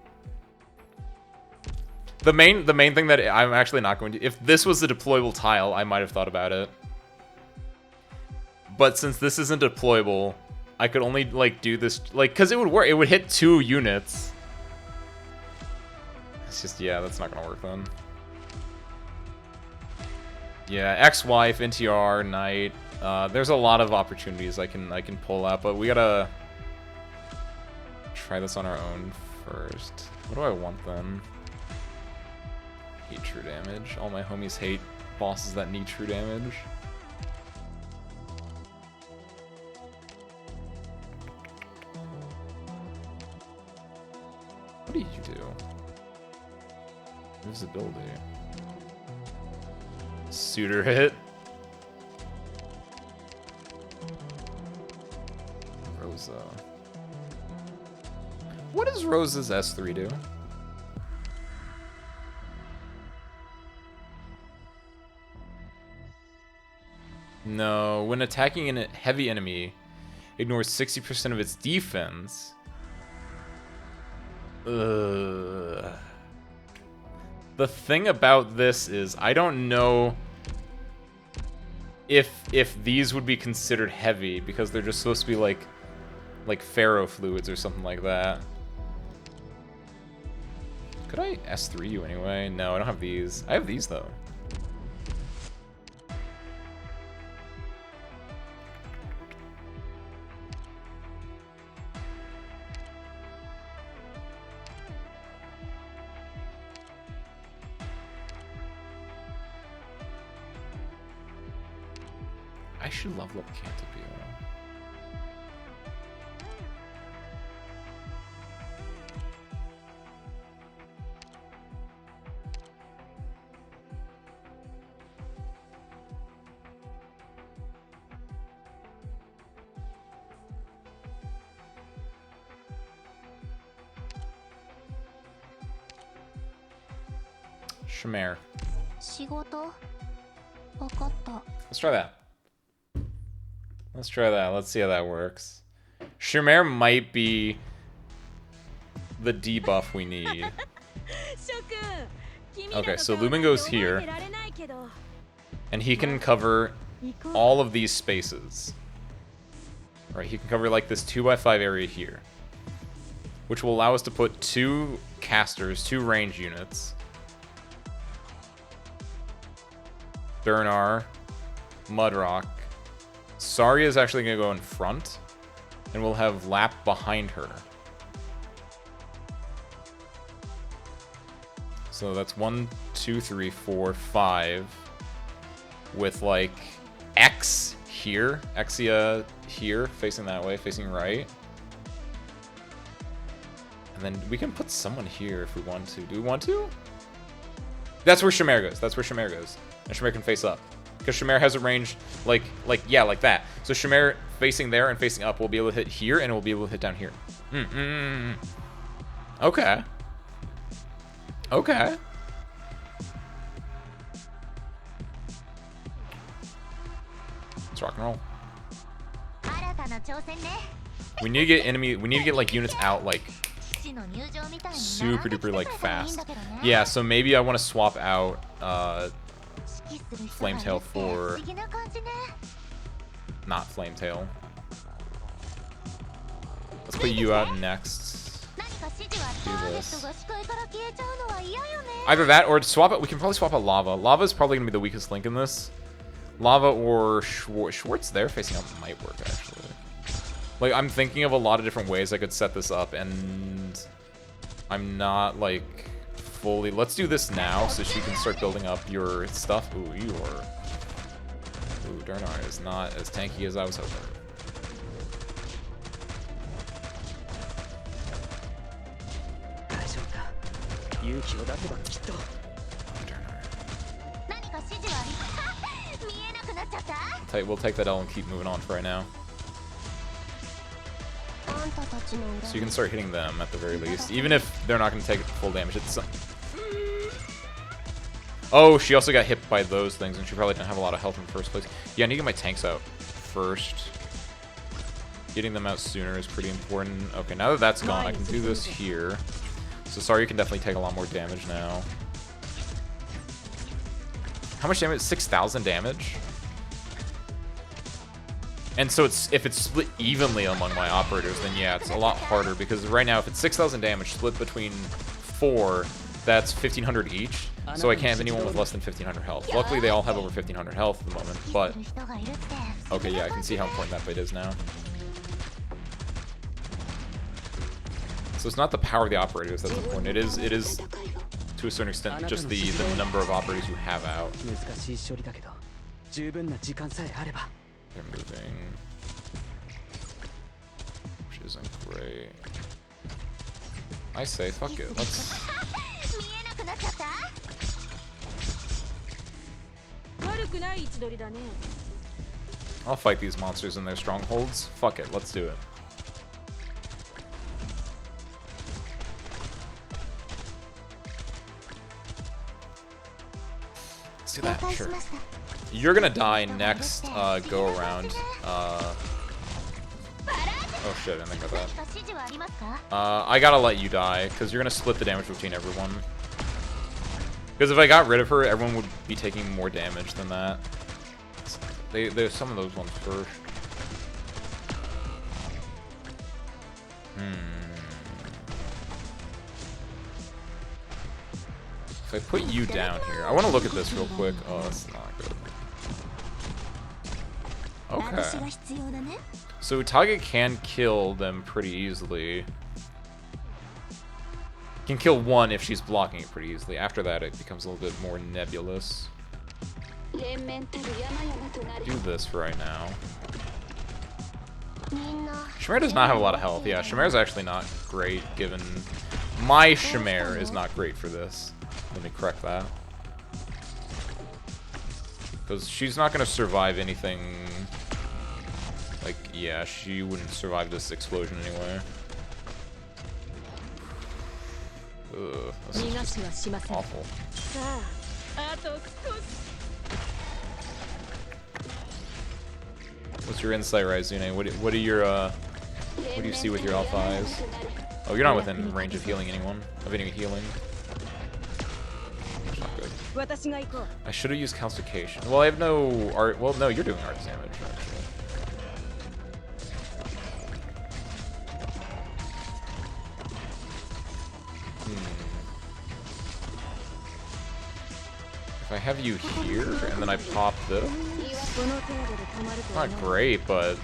[SPEAKER 1] The main thing that I'm actually not going to... If this was a deployable tile, I might have thought about it. But since this isn't deployable, I could only, like, do this... Like, because it would work. It would hit 2 units. It's just, yeah, that's not going to work then. Yeah, ex-wife, NTR, knight. There's a lot of opportunities I can pull out, but we gotta try this on our own first. What do I want then? Hate true damage. All my homies hate bosses that need true damage. What do you do? Invisibility. Suitor hit. Rosa. What does Rosa's S3 do? No, when attacking a heavy enemy, ignores 60% of its defense. Ugh. The thing about this is, I don't know if these would be considered heavy because they're just supposed to be like ferrofluids or something like that. Could I S3 you anyway? No, I don't have these. I have these though. I should level up Cantopia. Shamare. Let's try that. Let's try that. Let's see how that works. Shamare might be the debuff we need. Okay, so Lumen goes here. And he can cover all of these spaces. Right, he can cover like this 2x5 area here. Which will allow us to put 2 casters, 2 range units. Durnar, Mudrock. Saria is actually going to go in front, and we'll have Lap behind her. So that's 1, 2, 3, 4, 5, with like X here, Exia here, facing that way, facing right. And then we can put someone here if we want to. Do we want to? That's where Shamare goes. That's where Shamare goes. And Shamare can face up. Because Shamare has a range like that. So Shamare facing there and facing up will be able to hit here, and it will be able to hit down here. Okay. Okay. Let's rock and roll. We need to get like units out like super duper like fast. Yeah, so maybe I want to swap out Flametail for not Flametail. Let's put you out next. Do this. Either that or swap it. We can probably swap out Lava. Lava is probably gonna be the weakest link in this. Lava or Schwartz there facing up might work actually. Like I'm thinking of a lot of different ways I could set this up, and I'm not like fully. Let's do this now so she can start building up your stuff. Ooh, you are. Ooh, Durnar is not as tanky as I was hoping. We'll take that L and keep moving on for right now. So you can start hitting them at the very least, even if they're not going to take full damage. It's oh, she also got hit by those things, and she probably didn't have a lot of health in the first place. Yeah, I need to get my tanks out first. Getting them out sooner is pretty important. Okay, now that that's gone, I can do this here. So sorry, you can definitely take a lot more damage now. How much damage? 6,000 damage? And so if it's split evenly among my operators, then yeah, it's a lot harder, because right now if it's 6,000 damage split between 4, that's 1,500 each. So I can't have anyone with less than 1,500 health. Luckily, they all have over 1,500 health at the moment, but okay, yeah, I can see how important that fight is now. So it's not the power of the operators that's important. It is to to a certain extent just the number of operators you have out. They're moving, which isn't great. I say, fuck it, let's... I'll fight these monsters in their strongholds. Fuck it, let's do it. Let's do that, sure. You're gonna die next go around. Oh shit, I didn't think about that. I gotta let you die, because you're gonna split the damage between everyone. Because if I got rid of her, everyone would be taking more damage than that. There's some of those ones first. If I put you down here, I want to look at this real quick. Oh, that's not good. Okay. So Utage can kill them pretty easily. Can kill one if she's blocking it pretty easily. After that, it becomes a little bit more nebulous. Do this for right now. Chimera does not have a lot of health. Yeah, Chimera's actually not great, given my Chimera is not great for this. Let me correct that. Because she's not going to survive anything. Like, yeah, she wouldn't survive this explosion anyway. Ugh, this is just awful. What's your insight, Raizune? What do you see with your alpha eyes? Oh, you're not within range of healing anyone. Of any healing. That's not good. I should have used calcification. Well, I have no art. Well, no, you're doing art damage actually. If I have you here and then I pop this. Not great, but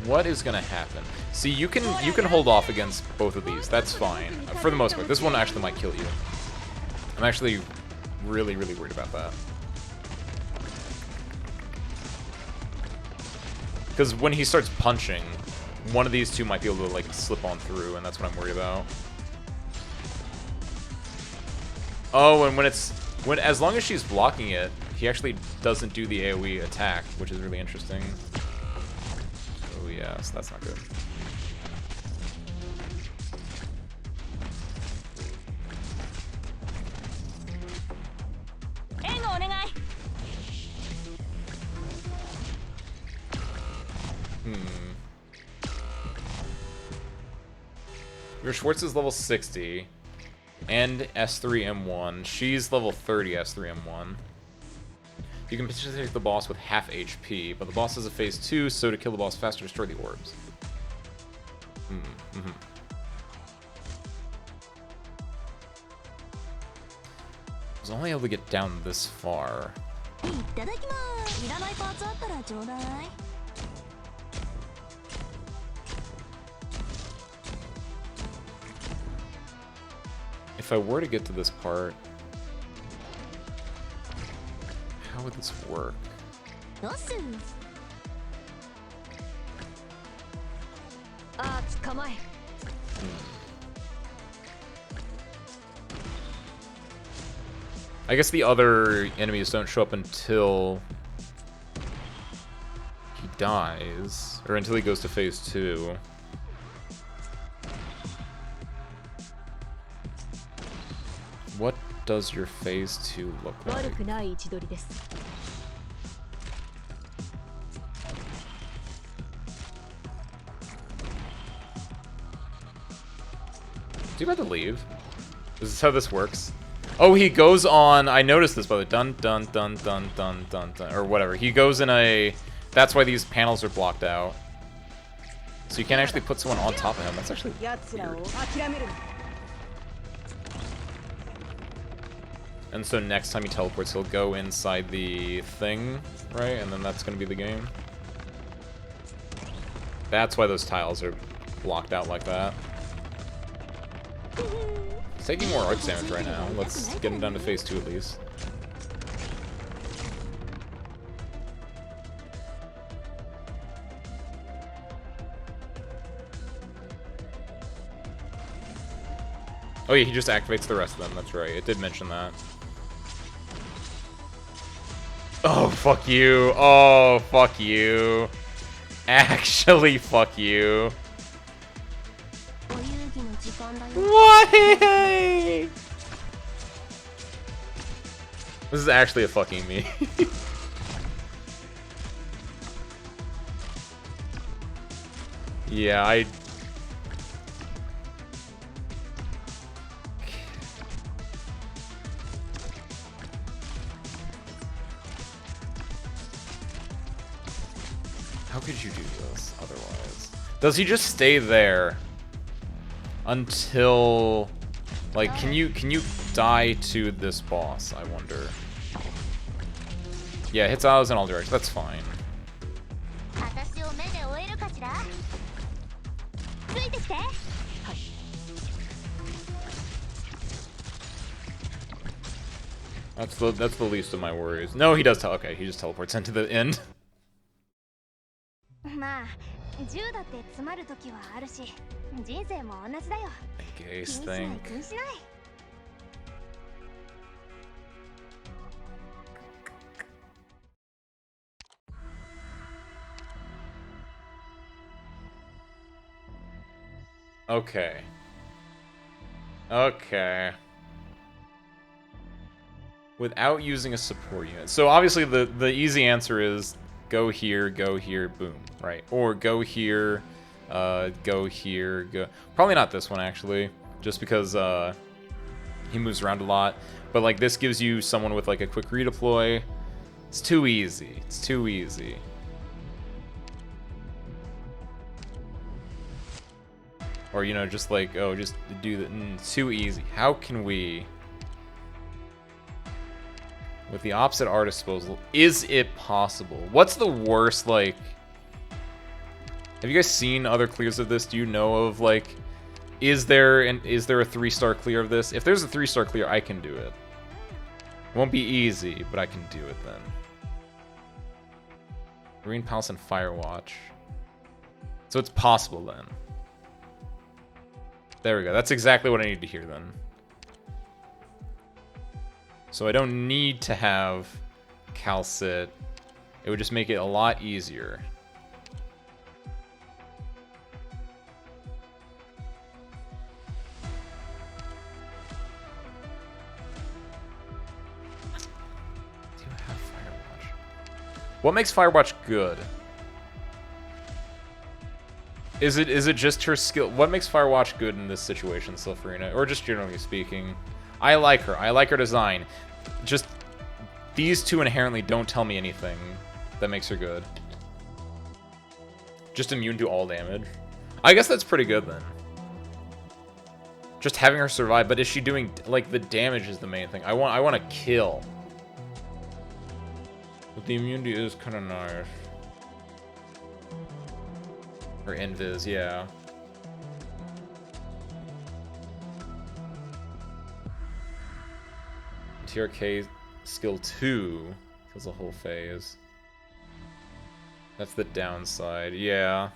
[SPEAKER 1] what is gonna happen? See, you can hold off against both of these. That's fine for the most part. This one actually might kill you. I'm actually really worried about that. Because when he starts punching, one of these two might be able to like slip on through, and that's what I'm worried about. Oh, and as long as she's blocking it, he actually doesn't do the AoE attack, which is really interesting. Oh yeah, so that's not good. Your Schwartz is level 60. And S3M1. She's level 30 S3M1. You can potentially take the boss with half HP, but the boss is a phase 2, so to kill the boss faster, destroy the orbs. I was only able to get down this far. If I were to get to this part, how would this work? I guess the other enemies don't show up until he dies, or until he goes to phase 2. What does your phase 2 look like? Is he about to leave? Is this how this works? Oh, he goes on. I noticed this, by the way. Dun dun dun dun dun dun dun, or whatever. He goes in a. That's why these panels are blocked out. So you can't actually put someone on top of him. That's actually weird. And so next time he teleports, he'll go inside the thing, right? And then that's going to be the game. That's why those tiles are blocked out like that. He's taking more arc damage right now. Let's get him down to phase 2 at least. Oh yeah, he just activates the rest of them, that's right. It did mention that. Oh, fuck you. Oh, fuck you. Actually, fuck you. Why? This is actually a fucking me. Yeah, how could you do this otherwise? Does he just stay there until, like, can you die to this boss, I wonder? Yeah, hits arrows in all directions, that's fine. That's the least of my worries. No, he does okay, he just teleports into the end. Gaze thing. Okay. Okay. Without using a support unit. So obviously the easy answer is go here, boom, right? Or go here, go... Probably not this one, actually. Just because he moves around a lot. But like this gives you someone with like a quick redeploy. It's too easy. It's too easy. Or, you know, just like, oh, just do the... too easy. How can we... With the opposite art disposal, is it possible? What's the worst, like... Have you guys seen other clears of this? Do you know of, like... Is there a 3-star clear of this? If there's a 3-star clear, I can do it. It won't be easy, but I can do it then. Marine Palace and Firewatch. So it's possible then. There we go. That's exactly what I need to hear then. So I don't need to have Calcit. It would just make it a lot easier. Do you have Firewatch? What makes Firewatch good? Is it just her skill? What makes Firewatch good in this situation, Silverina? Or just generally speaking? I like her. I like her design. Just these two inherently don't tell me anything that makes her good. Just immune to all damage. I guess that's pretty good then. Just having her survive, but is she doing, like, the damage is the main thing. I want to kill. But the immunity is kind of nice. Or invis, yeah. TRK skill 2 kills a whole phase. That's the downside, yeah.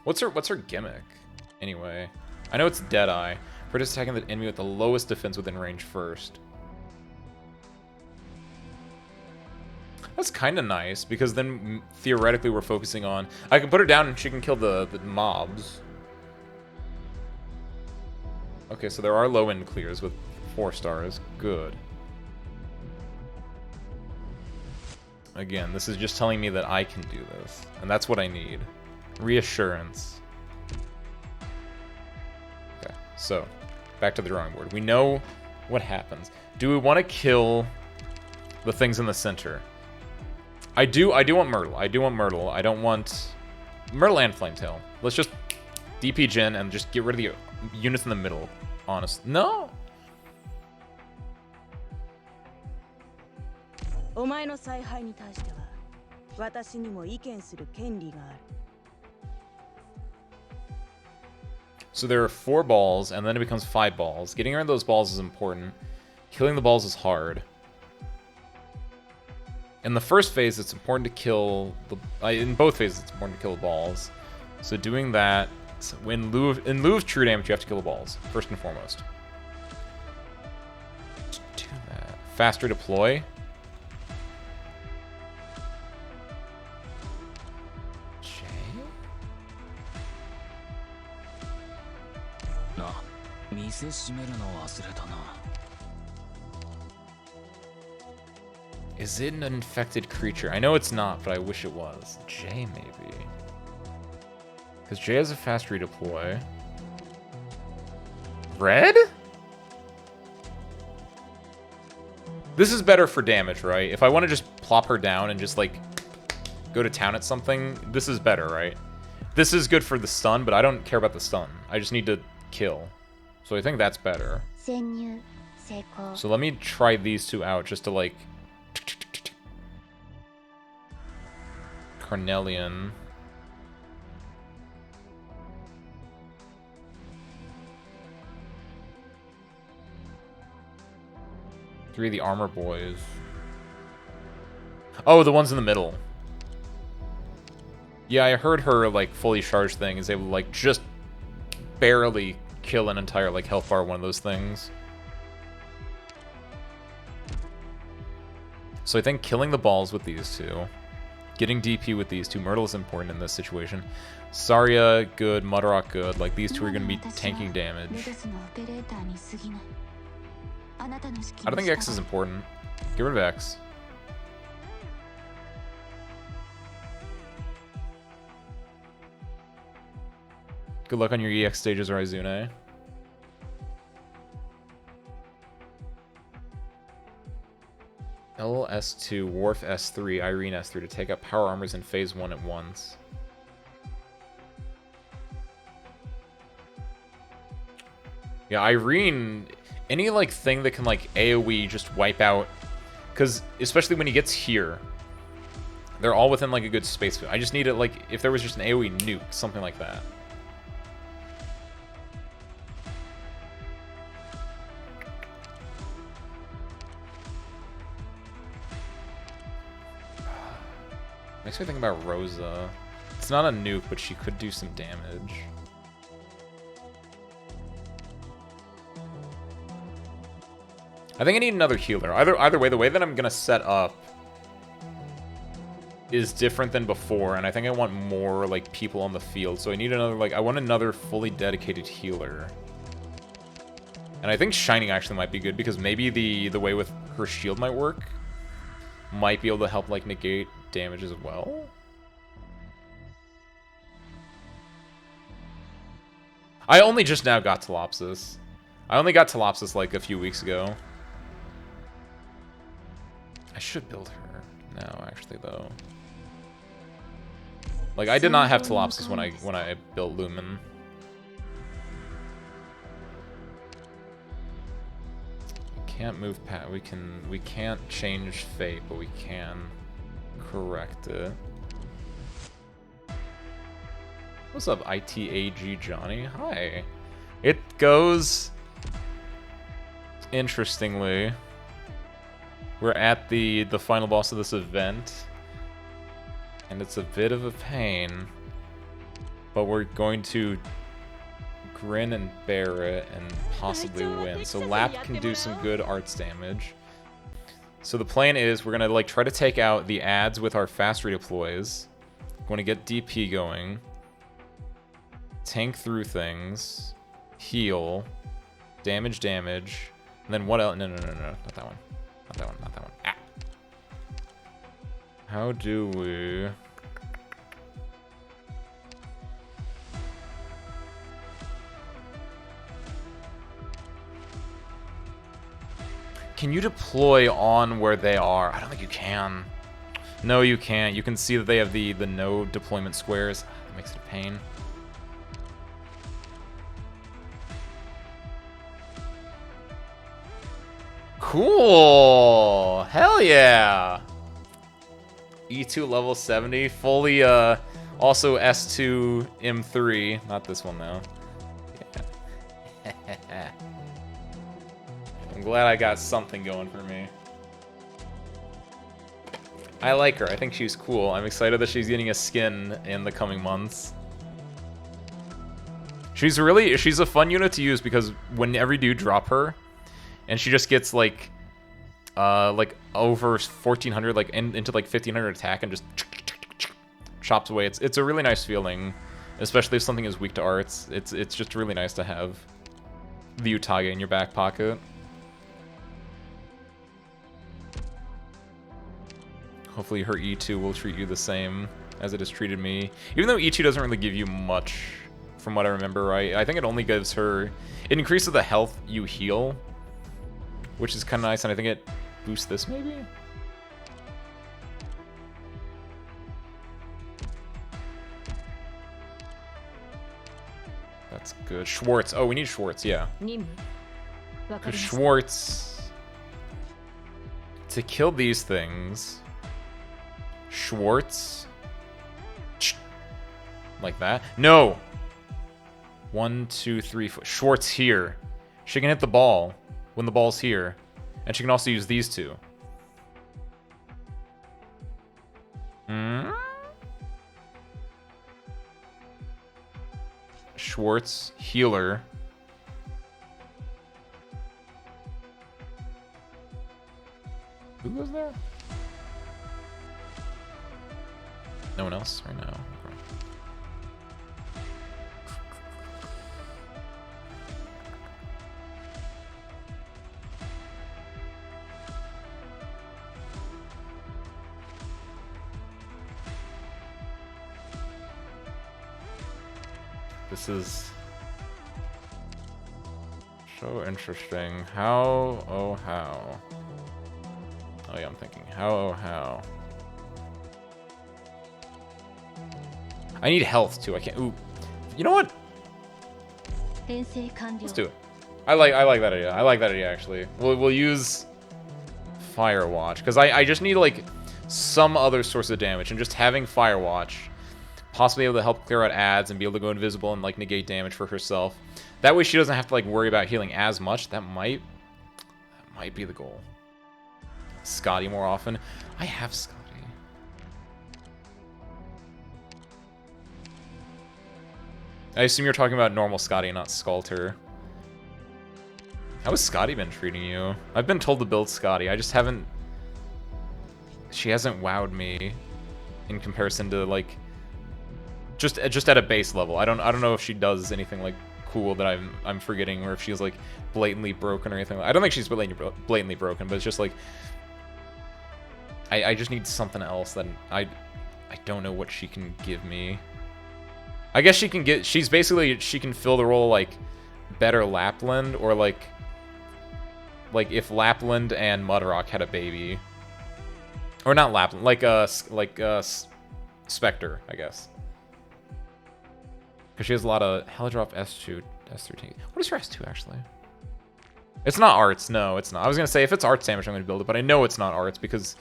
[SPEAKER 1] What's her gimmick? Anyway. I know it's Deadeye. For just attacking the enemy with the lowest defense within range first. That's kind of nice, because then theoretically we're focusing on... I can put her down and she can kill the mobs. Okay, so there are low-end clears with 4 stars. Good. Again, this is just telling me that I can do this. And that's what I need. Reassurance. Okay, so, back to the drawing board. We know what happens. Do we want to kill the things in the center? I do want Myrtle. I do want Myrtle. I don't want... Myrtle and Flametail. Let's just DP Jin and just get rid of the units in the middle. Honest. No! So there are 4 balls, and then it becomes 5 balls. Getting rid of those balls is important. Killing the balls is hard. In the first phase, it's important to kill the... in both phases, it's important to kill the balls. So doing that... So in lieu of true damage, you have to kill the balls, first and foremost. Do that. Faster deploy. Is it an infected creature? I know it's not, but I wish it was. J, maybe. Because J has a fast redeploy. Red? This is better for damage, right? If I want to just plop her down and just, like, go to town at something, this is better, right? This is good for the stun, but I don't care about the stun. I just need to kill. So I think that's better. So let me try these 2 out just to, like... Carnelian. Three of the armor boys. Oh, the ones in the middle. Yeah, I heard her, like, fully charged thing is able to, like, just barely kill an entire, like, health bar one of those things. So I think killing the balls with these 2. Getting DP with these 2. Myrtle is important in this situation. Zarya, good. Mudrock, good. Like, these 2 are going to be tanking damage. I don't think X is important. Get rid of X. Good luck on your EX stages, Raizune. LS2, Worf S3, Irene S3 to take out power armors in phase 1 at once. Yeah, Irene, any like thing that can like AoE just wipe out, because especially when he gets here, they're all within like a good space. I just need it like if there was just an AoE nuke, something like that. Makes me think about Rosa. It's not a nuke, but she could do some damage. I think I need another healer. Either way, the way that I'm gonna set up is different than before, and I think I want more like people on the field. So I need another I want another fully dedicated healer. And I think Shining actually might be good because maybe the way with her shield might work. Might be able to help like negate damage as well. I only just now got Telopsis. I only got Telopsis like a few weeks ago. I should build her now, actually, though. Like I did not have Telopsis when I built Lumen. Can't move past. We can't change fate, but we can correct it. What's up, ITAG Johnny? Hi. It goes interestingly. We're at the final boss of this event, and it's a bit of a pain, but we're going to grin and bear it and possibly win. So Lap can do some good arts damage. So the plan is we're gonna like try to take out the ads with our fast redeploys. We're gonna get DP going, tank through things, heal, damage, and then what else? No, not that one. Not that one, not that one. Ah. How do we... Can you deploy on where they are? I don't think you can. No, you can't. You can see that they have the no deployment squares. That makes it a pain. Cool! Hell yeah! E2 level 70, fully also S2 M3. Not this one though. glad I got something going for me. I like her. I think she's cool. I'm excited that she's getting a skin in the coming months. She's a fun unit to use because whenever you do drop her, and she just gets like over 1400, like into like 1500 attack and just chops away. It's a really nice feeling, especially if something is weak to arts. It's just really nice to have the Utage in your back pocket. Hopefully her E2 will treat you the same as it has treated me. Even though E2 doesn't really give you much, from what I remember, right? I think it only gives her... It increases the health you heal, which is kind of nice, and I think it boosts this, maybe? That's good. Schwartz. Oh, we need Schwartz, yeah. Because Schwartz... To kill these things... Schwartz... Like that? No! 1, 2, 3, 4. Schwartz here. She can hit the ball when the ball's here. And she can also use these two. Schwartz, healer. Who goes there? No one else right now. Okay. This is so interesting. How, oh how. Oh yeah, I'm thinking, how, oh how. I need health too, I can't, ooh. You know what? Let's do it. I like that idea. I like that idea actually. We'll use Firewatch, because I just need like some other source of damage, and just having Firewatch, possibly able to help clear out ads and be able to go invisible and like negate damage for herself. That way she doesn't have to like worry about healing as much. That might be the goal. Scotty more often. I have Scotty. I assume you're talking about normal Scotty, not Skalter. How has Scotty been treating you? I've been told to build Scotty. I just haven't... She hasn't wowed me in comparison to like... Just at a base level. I don't know if she does anything like cool that I'm forgetting, or if she's like blatantly broken or anything. I don't think she's blatantly broken, but it's just like I just need something else that I don't know what she can give me. I guess she can get... She's basically... She can fill the role like better Lapland, or like if Lapland and Mudrock had a baby. Or not Lapland, like Spectre, I guess. Because she has a lot of Helldrop S2, S13. What is her S2 actually? It's not arts, no, it's not. I was gonna say if it's arts damage, I'm gonna build it, but I know it's not arts because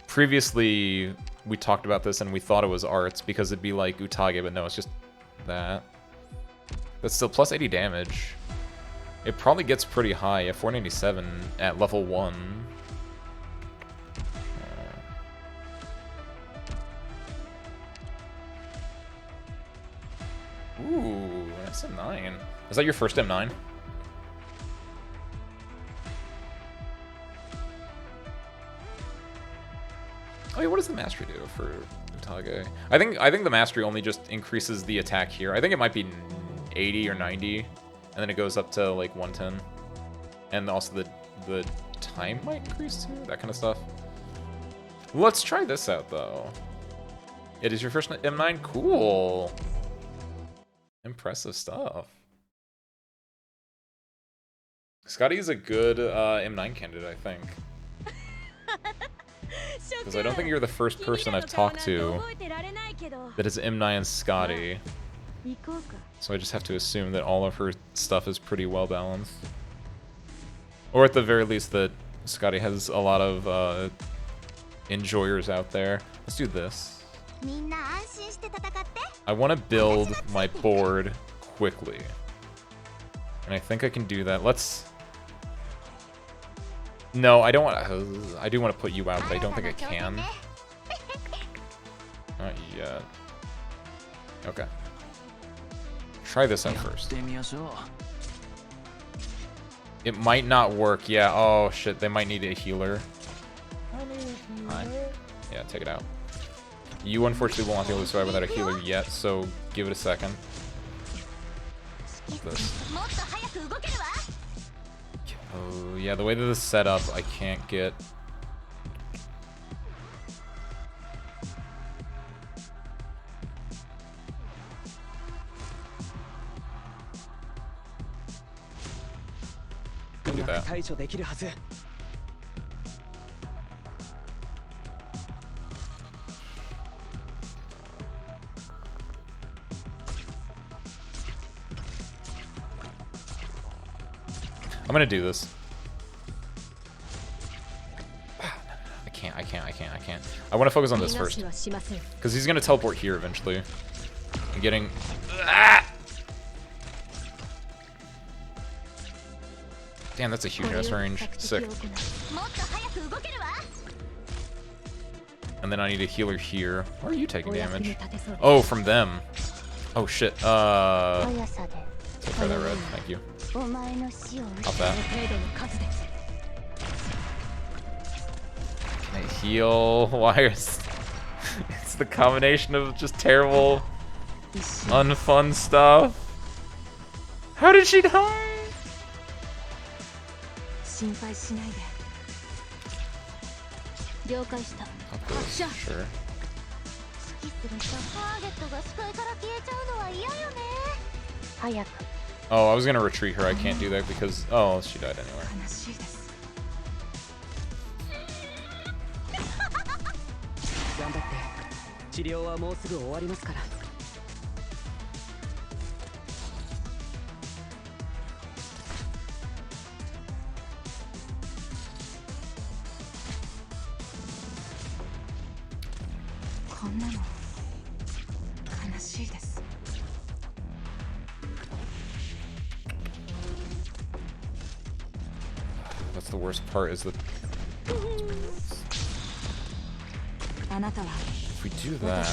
[SPEAKER 1] previously we talked about this and we thought it was arts because it'd be like Utage, but no, it's just that. That's still plus 80 damage. It probably gets pretty high at 497 at level 1. Ooh, that's M9. Is that your first M9? Oh yeah, what does the mastery do for Utage? I think the mastery only just increases the attack here. I think it might be 80 or 90, and then it goes up to like 110. And also the time might increase too, that kind of stuff. Let's try this out though. It is your first M9? Cool. Impressive stuff. Scotty is a good M9 candidate, I think. Because I don't think you're the first person I've talked to that is M9 Scotty. So I just have to assume that all of her stuff is pretty well balanced. Or at the very least that Scotty has a lot of enjoyers out there. Let's do this. I want to build my board quickly. And I think I can do that. Let's No, I don't want to... I do want to put you out, but I don't think I can. Not yet. Okay. Try this out first. It might not work. Yeah. Oh, shit. They might need a healer. Yeah, take it out. You, unfortunately, won't have to be able to survive without a healer yet, so give it a second. What's this? Oh, yeah, the way that this is set up, I can't get... Do that. I'm gonna do this. I can't. I want to focus on this first. Because he's gonna teleport here eventually. I'm getting... Ah! Damn, that's a huge ass range. Sick. And then I need a healer here. Why are you taking damage? Oh, from them. Oh shit. Try that red. Thank you. Off that. Can I heal? Why is... It's the combination of just terrible, unfun stuff. How did she die? Sure. Oh, I was gonna retreat her. I can't do that because... Oh, she died anyway. That's the worst part, is the... If we do that...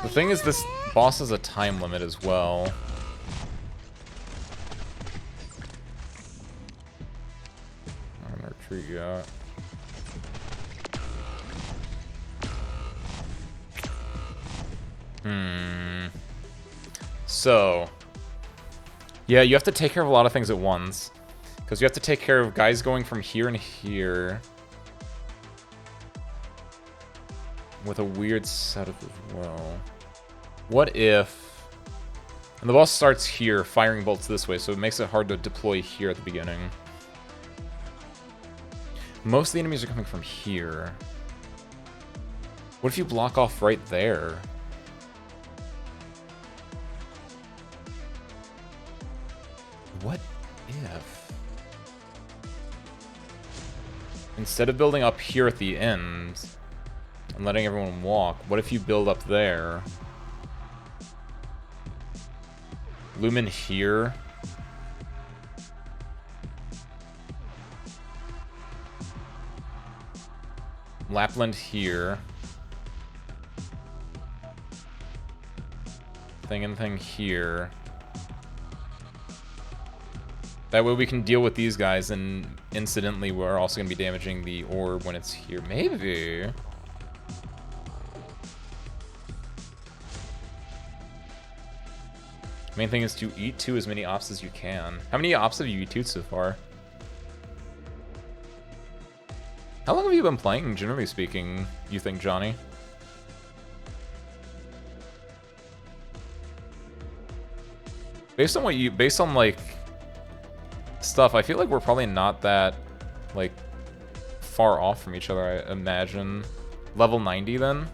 [SPEAKER 1] The thing is, this boss has a time limit as well. I'm gonna retreat you out. So... Yeah, you have to take care of a lot of things at once. Because you have to take care of guys going from here and here. With a weird setup as well. What if... And the boss starts here, firing bolts this way, so it makes it hard to deploy here at the beginning. Most of the enemies are coming from here. What if you block off right there? What if... Instead of building up here at the end and letting everyone walk, what if you build up there? Lumen here. Lapland here. Thing and thing here. That way we can deal with these guys, and incidentally we're also going to be damaging the orb when it's here. Maybe. Main thing is to eat to as many ops as you can. How many ops have you eaten so far? How long have you been playing, generally speaking, you think, Johnny? Based on like stuff, I feel like we're probably not that like far off from each other, I imagine. Level 90 then?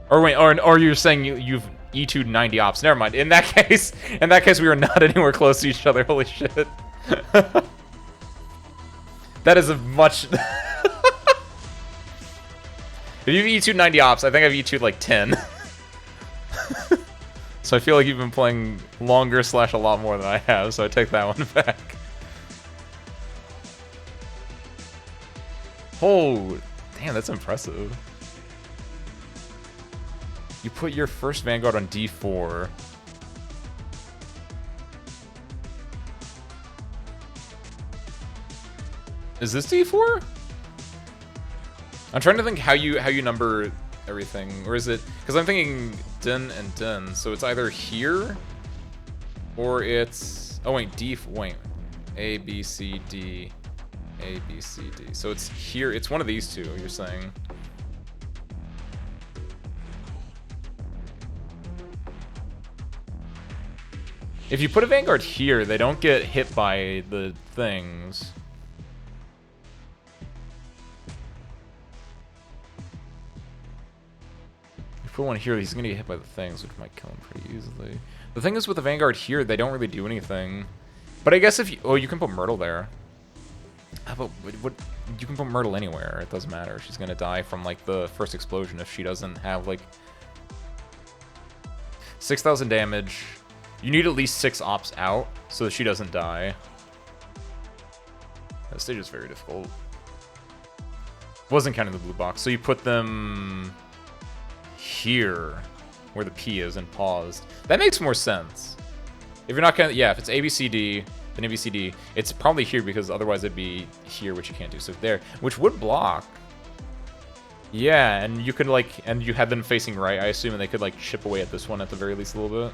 [SPEAKER 1] Or wait, or you're saying you've E2'd 90 ops. Never mind. In that case we are not anywhere close to each other. Holy shit. That is a much... If you've E2'd 90 ops, I think I've E2'd like 10. So I feel like you've been playing longer / a lot more than I have, so I take that one back. Oh, damn, that's impressive. You put your first Vanguard on D4. Is this D4? I'm trying to think how you number everything, or is it? Because I'm thinking din and din, so it's either here, or it's wait A B C D, A B C D. So it's here. It's one of these two. You're saying? If you put a Vanguard here, they don't get hit by the things. Put one here, he's gonna get hit by the things, which might kill him pretty easily. The thing is with the Vanguard here, they don't really do anything. But I guess if you... Oh, you can put Myrtle there. How about... What, you can put Myrtle anywhere. It doesn't matter. She's gonna die from, like, the first explosion if she doesn't have, like... 6,000 damage. You need at least 6 ops out so that she doesn't die. That stage is very difficult. Wasn't counting the blue box. So you put them... here, where the P is and paused. That makes more sense. If you're not gonna, yeah, if it's ABCD, then ABCD, it's probably here because otherwise it'd be here, which you can't do. So there, which would block. Yeah, and you could like, and you had them facing right, I assume, and they could like chip away at this one at the very least a little bit.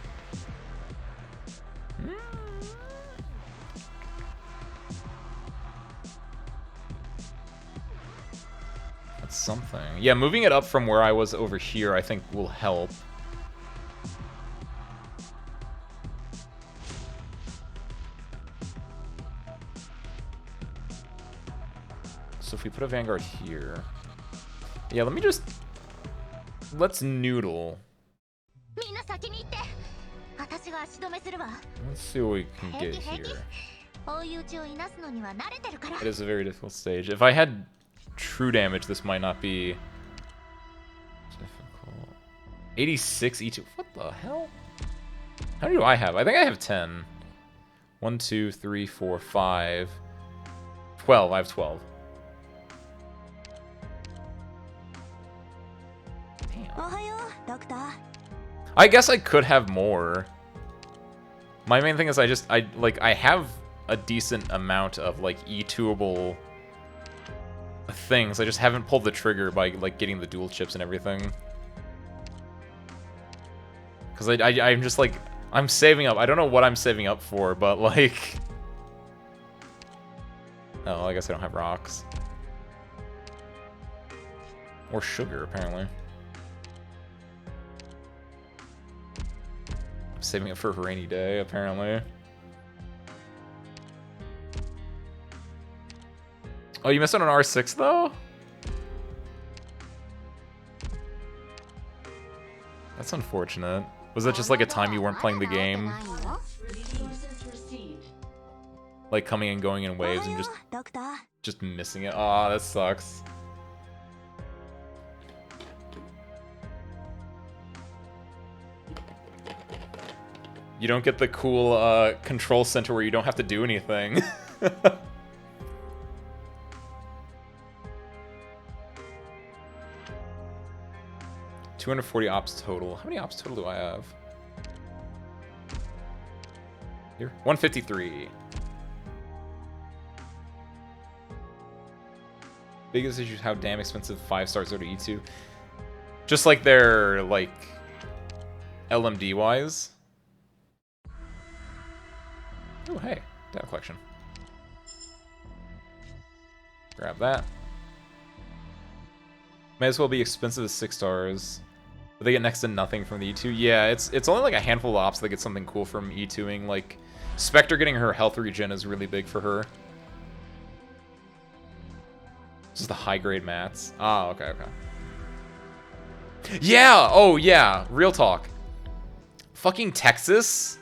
[SPEAKER 1] That's something. Yeah, moving it up from where I was over here, I think will help. So if we put a Vanguard here... Yeah, let me just... Let's noodle. Let's see what we can get here. It is a very difficult stage. If I had true damage, this might not be difficult. 86 each. What the hell? How many do I have? I think I have 10. 1, 2, 3, 4, 5. 12. I have 12. Damn. I guess I could have more. My main thing is I have a decent amount of like E2able things. I just haven't pulled the trigger by like getting the dual chips and everything. Cause I'm just like, I'm saving up. I don't know what I'm saving up for, but like, oh, I guess I don't have rocks. Or sugar, apparently. I'm saving it for a rainy day, apparently. Oh, you missed out on R6, though? That's unfortunate. Was that just like a time you weren't playing the game? Like coming and going in waves and just missing it? Aw, that sucks. You don't get the cool control center where you don't have to do anything. 240 ops total. How many ops total do I have? Here? 153. Biggest issue is how damn expensive 5 stars are to E2. Just like their, like, LMD wise. Oh, hey. Data collection. Grab that. May as well be expensive as 6 stars. But they get next to nothing from the E2. Yeah, it's only like a handful of ops that get something cool from E2ing. Like, Spectre getting her health regen is really big for her. This is the high-grade mats. Ah, okay, okay. Yeah! Oh, yeah. Real talk. Fucking Texas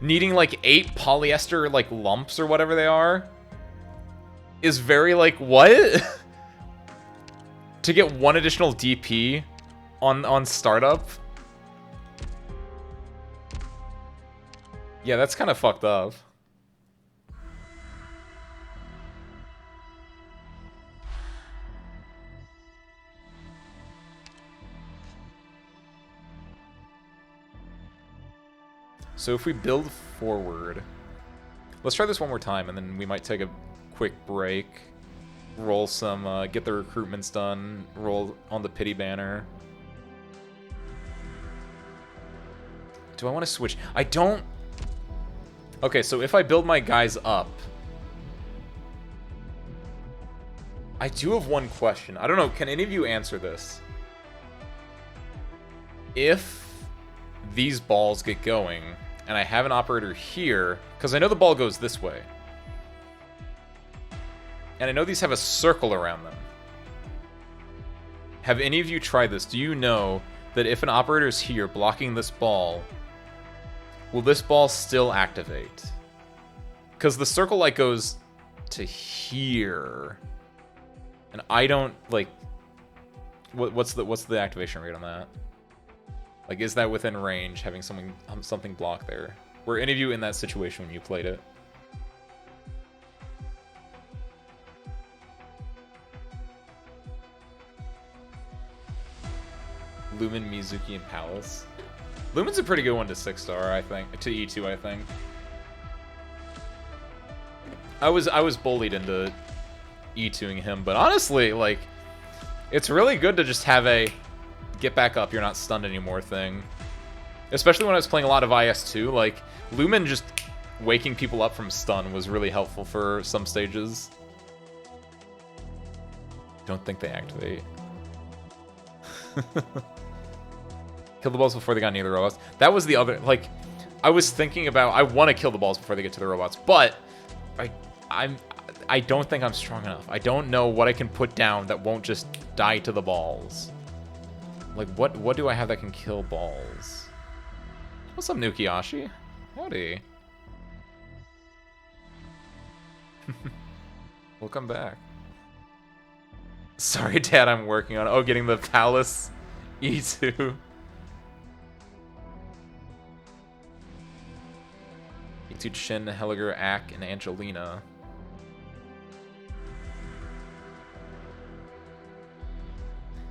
[SPEAKER 1] needing, like, 8 polyester, like, lumps or whatever they are is very, like, what? To get 1 additional DP on startup? Yeah, that's kind of fucked up. So if we build forward... Let's try this one more time, and then we might take a quick break. Roll some, get the recruitments done. Roll on the pity banner. Do I want to switch? I don't... Okay, so if I build my guys up... I do have one question. I don't know, can any of you answer this? If these balls get going, and I have an operator here, because I know the ball goes this way. And I know these have a circle around them. Have any of you tried this? Do you know that if an operator is here blocking this ball, will this ball still activate? Because the circle like goes to here. And I don't like what's the activation rate on that? Like, is that within range having something block there? Were any of you in that situation when you played it? Lumen, Mizuki, and Palace. Lumen's a pretty good one to 6-star, I think. To E2, I think. I was bullied into E2ing him, but honestly, like, it's really good to just have a get back up, you're not stunned anymore thing. Especially when I was playing a lot of IS2, like, Lumen just waking people up from stun was really helpful for some stages. Don't think they activate. Kill the balls before they got near the robots. That was the other, like, I was thinking about, I want to kill the balls before they get to the robots, but I don't think I'm strong enough. I don't know what I can put down that won't just die to the balls. Like, what do I have that can kill balls? What's up, Nukiashi? Howdy. Welcome back. Sorry, Dad, I'm working on it. Oh, getting the Palace E2. E2 Shin, Helliger, Ack, and Angelina.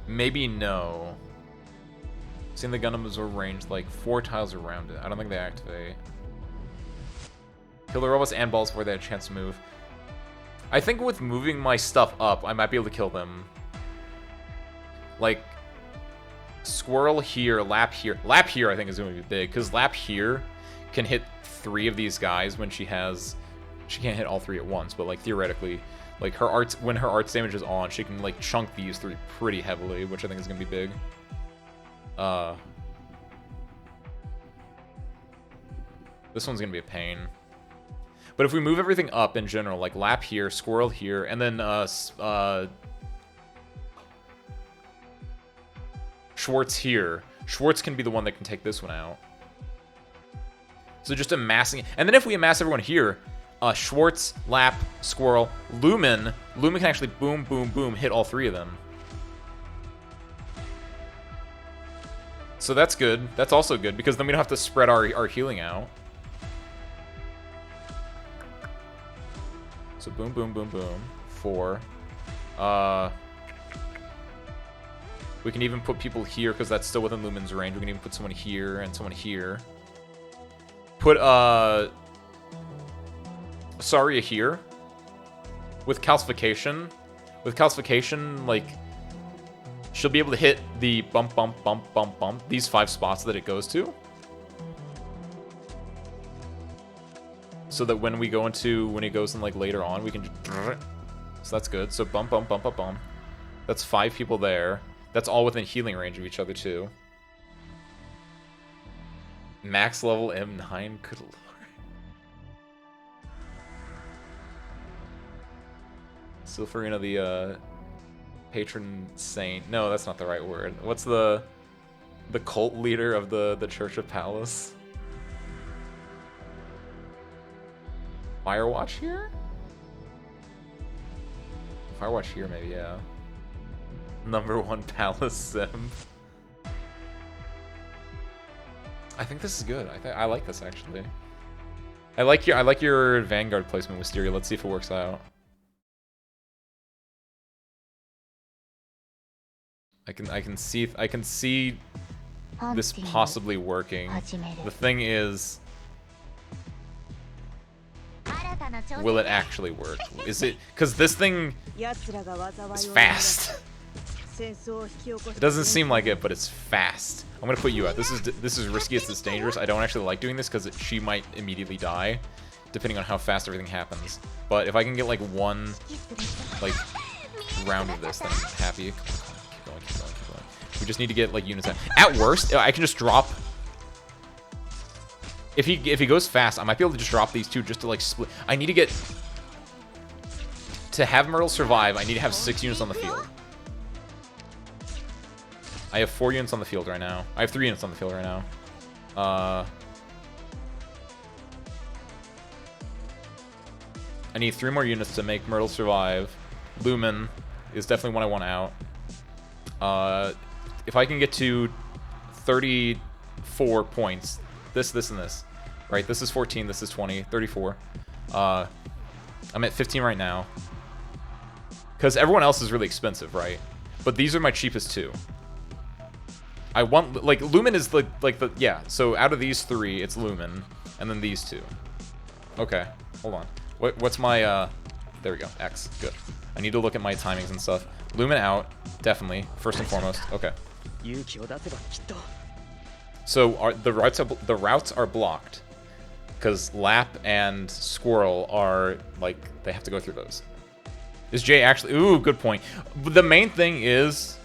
[SPEAKER 1] Maybe no. Seeing the Gundams are ranged like 4 tiles around it. I don't think they activate. Kill the robots and balls before they had a chance to move. I think with moving my stuff up, I might be able to kill them. Like, Squirrel here, Lap here. Lap here I think is going to be big, because Lap here can hit 3 of these guys when she has... She can't hit all 3 at once, but like theoretically, like her arts, when her arts damage is on, she can like chunk these 3 pretty heavily, which I think is going to be big. This one's going to be a pain. But if we move everything up in general, like Lap here, Squirrel here, and then Schwartz here. Schwartz can be the one that can take this one out. So just amassing... And then if we amass everyone here, Schwartz, Lap, Squirrel, Lumen can actually boom, boom, boom, hit all 3 of them. So that's good. That's also good, because then we don't have to spread our healing out. So boom, boom, boom, boom. 4. We can even put people here, because that's still within Lumen's range. We can even put someone here and someone here. Put, Saria here. With calcification. With calcification, like, she'll be able to hit the bump, bump, bump, bump, bump. These 5 spots that it goes to. So that when we go into, when it goes in, like, later on, we can just... So that's good. So bump, bump, bump, bump, bump. That's 5 people there. That's all within healing range of each other, too. Max level M9, good lord. Silverina, the patron saint. No, that's not the right word. What's the cult leader of the Church of Palace? Firewatch here? Firewatch here, maybe, yeah. #1 Palace sim. I think this is good. I like this actually. I like your Vanguard placement, Wisteria. Let's see if it works out. I can see this possibly working. The thing is, will it actually work? Is it... Because this thing is fast. It doesn't seem like it, but it's fast. I'm gonna put you out. This is risky, it's dangerous. I don't actually like doing this because she might immediately die, depending on how fast everything happens. But if I can get like one like round of this, then I'm happy. Keep going, keep going, keep going. We just need to get like units out. At worst, I can just drop. If he goes fast, I might be able to just drop these two just to like split. I need to get to have Myrtle survive. I need to have 6 units on the field. I have 4 units on the field right now. I have 3 units on the field right now. I need 3 more units to make Myrtle survive. Lumen is definitely one I want out. If I can get to 34 points, this, and this, right? This is 14, this is 20, 34. I'm at 15 right now. Because everyone else is really expensive, right? But these are my cheapest 2. I want, like, Lumen is like the, yeah. So out of these 3, it's Lumen, and then these 2. Okay, hold on. What's my, there we go, X, good. I need to look at my timings and stuff. Lumen out, definitely, first and foremost, okay. So the routes are blocked, because Lap and Squirrel are, like, they have to go through those. Is Jay actually, ooh, good point. The main thing is,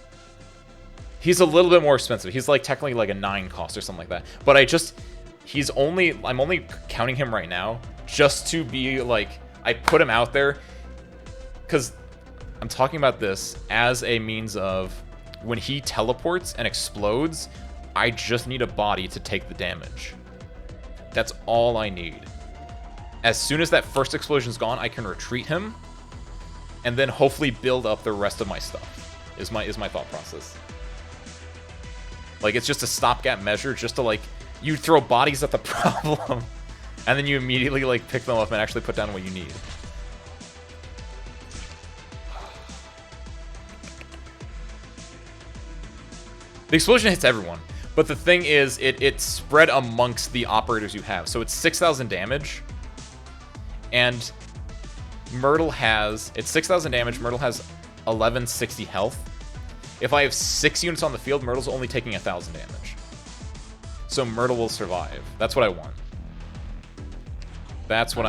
[SPEAKER 1] he's a little bit more expensive. He's like technically like a 9 cost or something like that. But I'm only counting him right now just to be like, I put him out there because I'm talking about this as a means of when he teleports and explodes, I just need a body to take the damage. That's all I need. As soon as that first explosion's gone, I can retreat him and then hopefully build up the rest of my stuff. Is my thought process. Like, it's just a stopgap measure, just to, like, you throw bodies at the problem, and then you immediately, like, pick them up and actually put down what you need. The explosion hits everyone, but the thing is, it's spread amongst the operators you have. So it's 6,000 damage, and Myrtle has, it's 6,000 damage, Myrtle has 1160 health. If I have 6 units on the field, Myrtle's only taking 1,000 damage. So Myrtle will survive. That's what I want. That's what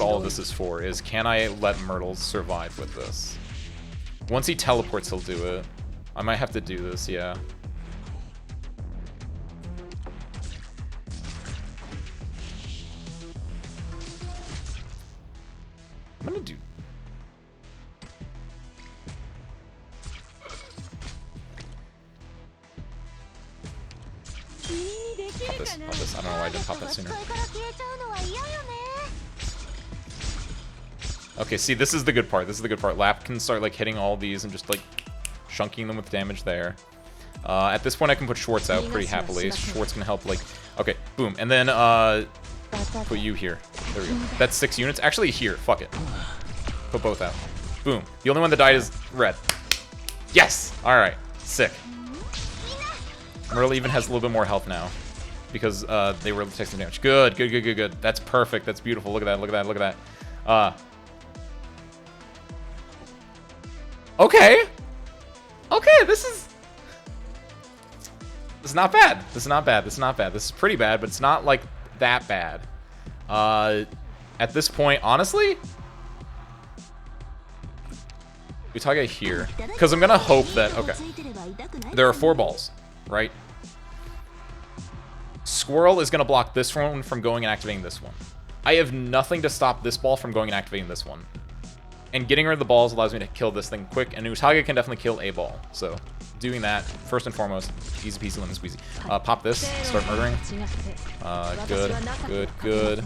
[SPEAKER 1] all of this is for, is can I let Myrtle survive with this? Once he teleports, he'll do it. I might have to do this, yeah. I'm gonna do... Pop this, pop this. I don't know why I didn't pop that sooner. Okay, see, this is the good part. This is the good part. Lap can start, like, hitting all these and just, like, chunking them with damage there. At this point, I can put Schwartz out pretty happily. Schwartz can help, like... Okay, boom. And then, put you here. There we go. That's 6 units. Actually, here. Fuck it. Put both out. Boom. The only one that died is red. Yes! Alright. Sick. Myrtle even has a little bit more health now. Because they were able to take some damage. Good, good, good, good, good. That's perfect. That's beautiful. Look at that, look at that, look at that. Okay. Okay, this is not bad. This is not bad. This is not bad. This is pretty bad, but it's not, like, that bad. At this point, honestly... We talk about here. Because I'm going to hope that... Okay. There are 4 balls, right? Squirrel is going to block this one from going and activating this one. I have nothing to stop this ball from going and activating this one. And getting rid of the balls allows me to kill this thing quick, and Utage can definitely kill a ball. So, doing that, first and foremost, easy peasy lemon squeezy. Pop this, start murdering. Good, good, good.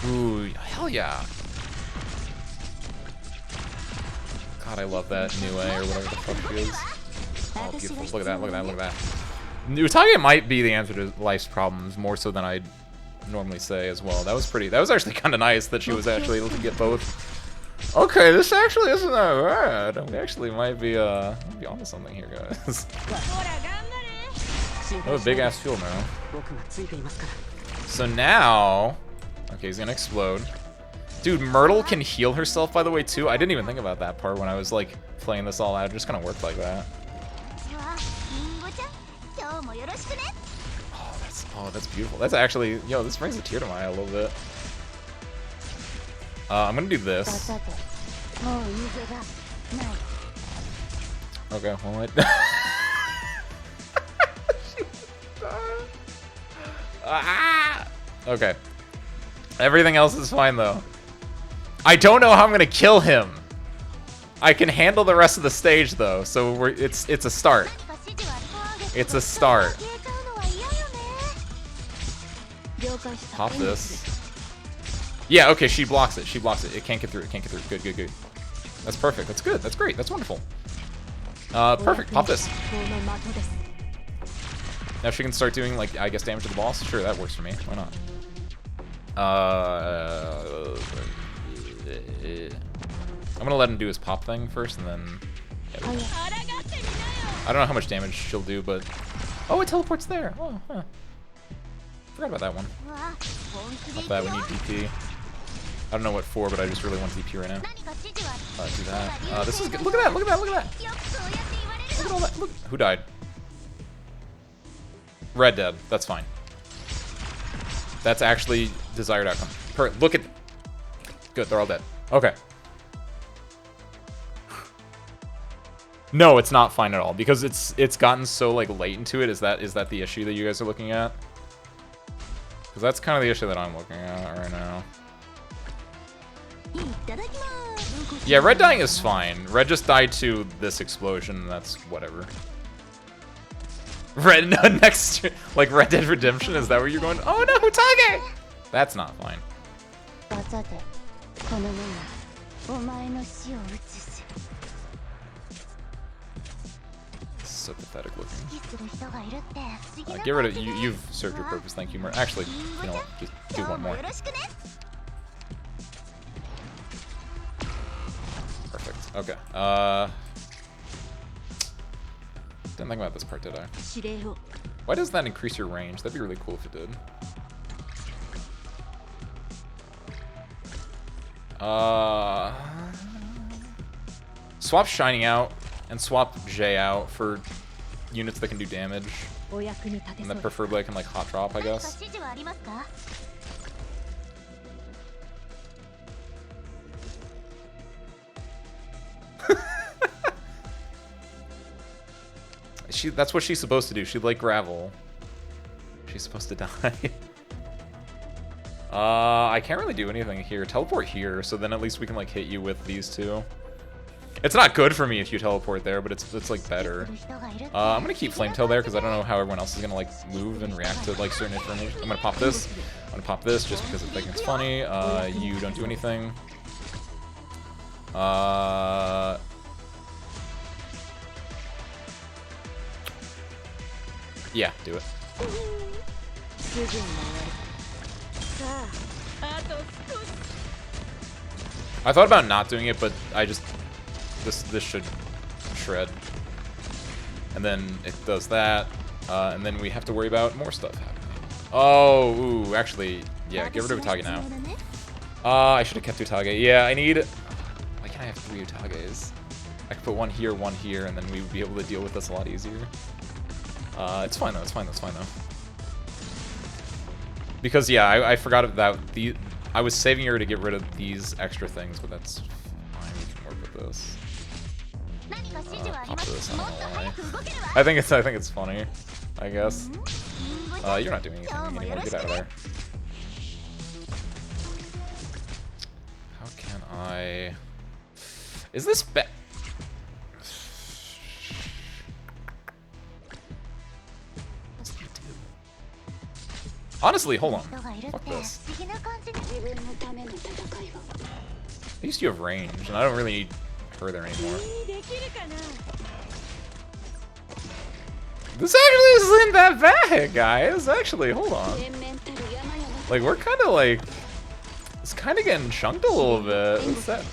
[SPEAKER 1] Ooh, hell yeah. God, I love that Nue, or whatever the fuck she is. Oh, beautiful. Look at that, look at that, look at that. Utage might be the answer to life's problems, more so than I'd normally say as well. That was actually kind of nice that she was actually able to get both. Okay, this actually isn't that bad. We actually might be onto something here, guys. Oh, a big ass fuel now. So now, okay, he's gonna explode. Dude, Myrtle can heal herself, by the way, too. I didn't even think about that part when I was, like, playing this all out. It just kind of worked like that. Oh, that's beautiful. That's actually... Yo, this brings a tear to my eye a little bit. I'm gonna do this. Okay, well, okay. Everything else is fine, though. I don't know how I'm gonna kill him. I can handle the rest of the stage, though, so it's a start. It's a start. Pop this. Yeah, okay, she blocks it. She blocks it. It can't get through. It can't get through. Good, good, good. That's perfect. That's good. That's great. That's wonderful. Perfect. Pop this. Now she can start doing, like, I guess, damage to the boss. Sure, that works for me. Why not? I'm gonna let him do his pop thing first, and then... Yeah, I don't know how much damage she'll do, but... Oh, it teleports there! Oh, huh. Forgot about that one. Not bad, we need DP. I don't know what for, but I just really want DP right now. Do that. This is good. Look at that, look at that, look at that! Look at all that, look. Who died? Red dead, that's fine. That's actually desired outcome. Look at... Good, they're all dead. Okay. No, it's not fine at all, because it's gotten so, like, late into it. Is that the issue that you guys are looking at? Because that's kind of the issue that I'm looking at right now. Yeah, Red dying is fine. Red just died to this explosion, and that's whatever. Red next, like Red Dead Redemption, is that where you're going? Oh no, Tage! That's not fine. So pathetic looking. Get rid of you. You've served your purpose. Thank you, Actually, you know what? Just do one more. Perfect. Okay. Didn't think about this part, did I? Why does that increase your range? That'd be really cool if it did. Swap Shining out and swap J out for units that can do damage. And then preferably I can, like, hot drop, I guess. That's what she's supposed to do. She'd like gravel. She's supposed to die. I can't really do anything here. Teleport here, so then at least we can, like, hit you with these two. It's not good for me if you teleport there, but it's like better. I'm gonna keep Flame Tail there because I don't know how everyone else is gonna, like, move and react to, like, certain information. I'm gonna pop this. I'm gonna pop this just because I think it's funny. You don't do anything. Yeah, do it. I thought about not doing it, but I just... This should shred. And then it does that. And then we have to worry about more stuff happening. Oh, ooh, actually, yeah, get rid of Utage now. I should have kept Utage. Yeah, I need... Why can't I have 3 Utages? I could put one here, and then we would be able to deal with this a lot easier. It's fine though, it's fine, that's fine though. Because, yeah, I forgot about I was saving her to get rid of these extra things, but that's fine, we can work with this. Pop this, I don't know why. I think it's funny, I guess. You're not doing anything anymore, get out of there. How can I... Is this Honestly, hold on. Fuck this. At least you have range, and I don't really need her there anymore. This actually isn't that bad, guys. Actually, hold on. Like, we're kind of like... It's kind of getting chunked a little bit. What's that?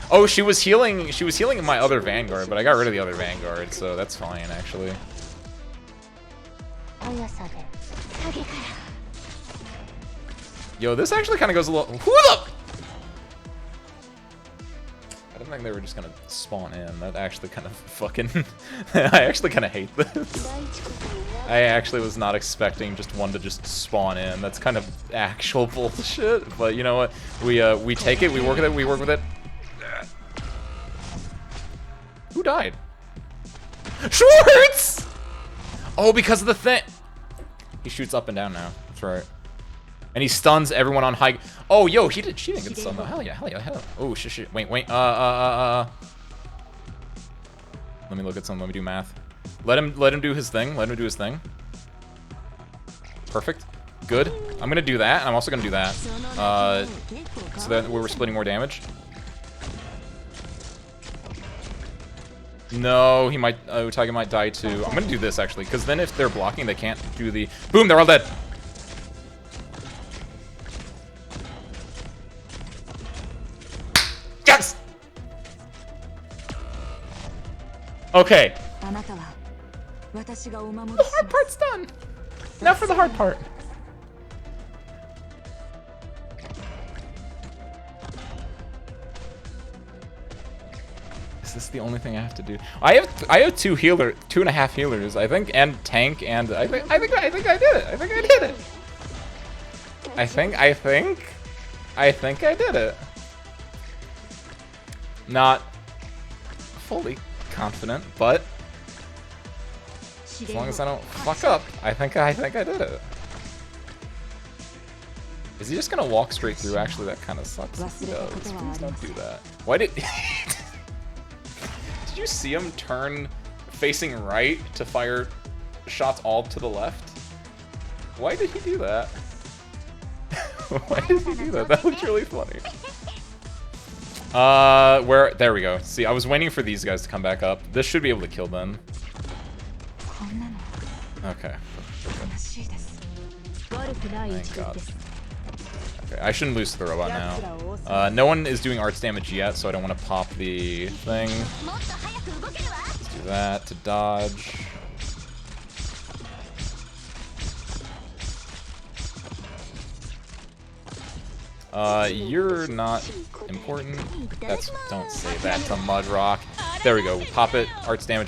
[SPEAKER 1] Oh, she was healing in my other Vanguard, but I got rid of the other Vanguard, so that's fine, actually. Yo, this actually kind of goes a little... Who the... I didn't think they were just gonna spawn in. That actually kind of fucking... I actually kind of hate this. I actually was not expecting just one to just spawn in. That's kind of actual bullshit. But you know what? We take it, we work with it, we work with it. Who died? Schwartz! Oh, because of the thing. He shoots up and down now. That's right. And he stuns everyone on high. Oh, yo, she didn't get stunned though. Hell yeah, hell yeah, hell yeah. Oh, shit. Wait. Let me look at something. Let me do math. Let him do his thing. Let him do his thing. Perfect. Good. I'm gonna do that. I'm also gonna do that. So that we're splitting more damage. No, he might. Utage might die too. I'm gonna do this actually, because then if they're blocking, they can't do the. Boom! They're all dead. Yes. Okay. The hard part's done. Now for the hard part. Is this the only thing I have to do? I have 2.5 healers, I think, and tank, and I think I did it. I think I did it. I think I did it. Not fully confident, but as long as I don't fuck up, I think I did it. Is he just gonna walk straight through? Actually, that kind of sucks if he does. Please don't do that. Why did... Did you see him turn facing right to fire shots all to the left? Why did he do that? Why did he do that? That looked really funny. There we go. See, I was waiting for these guys to come back up. This should be able to kill them. Okay. Thank God. Okay, I shouldn't lose to the robot now. No one is doing arts damage yet, so I don't want to pop the thing. Let's do that to dodge. You're not important. Don't say that to Mudrock. There we go. Pop it. Arts damage,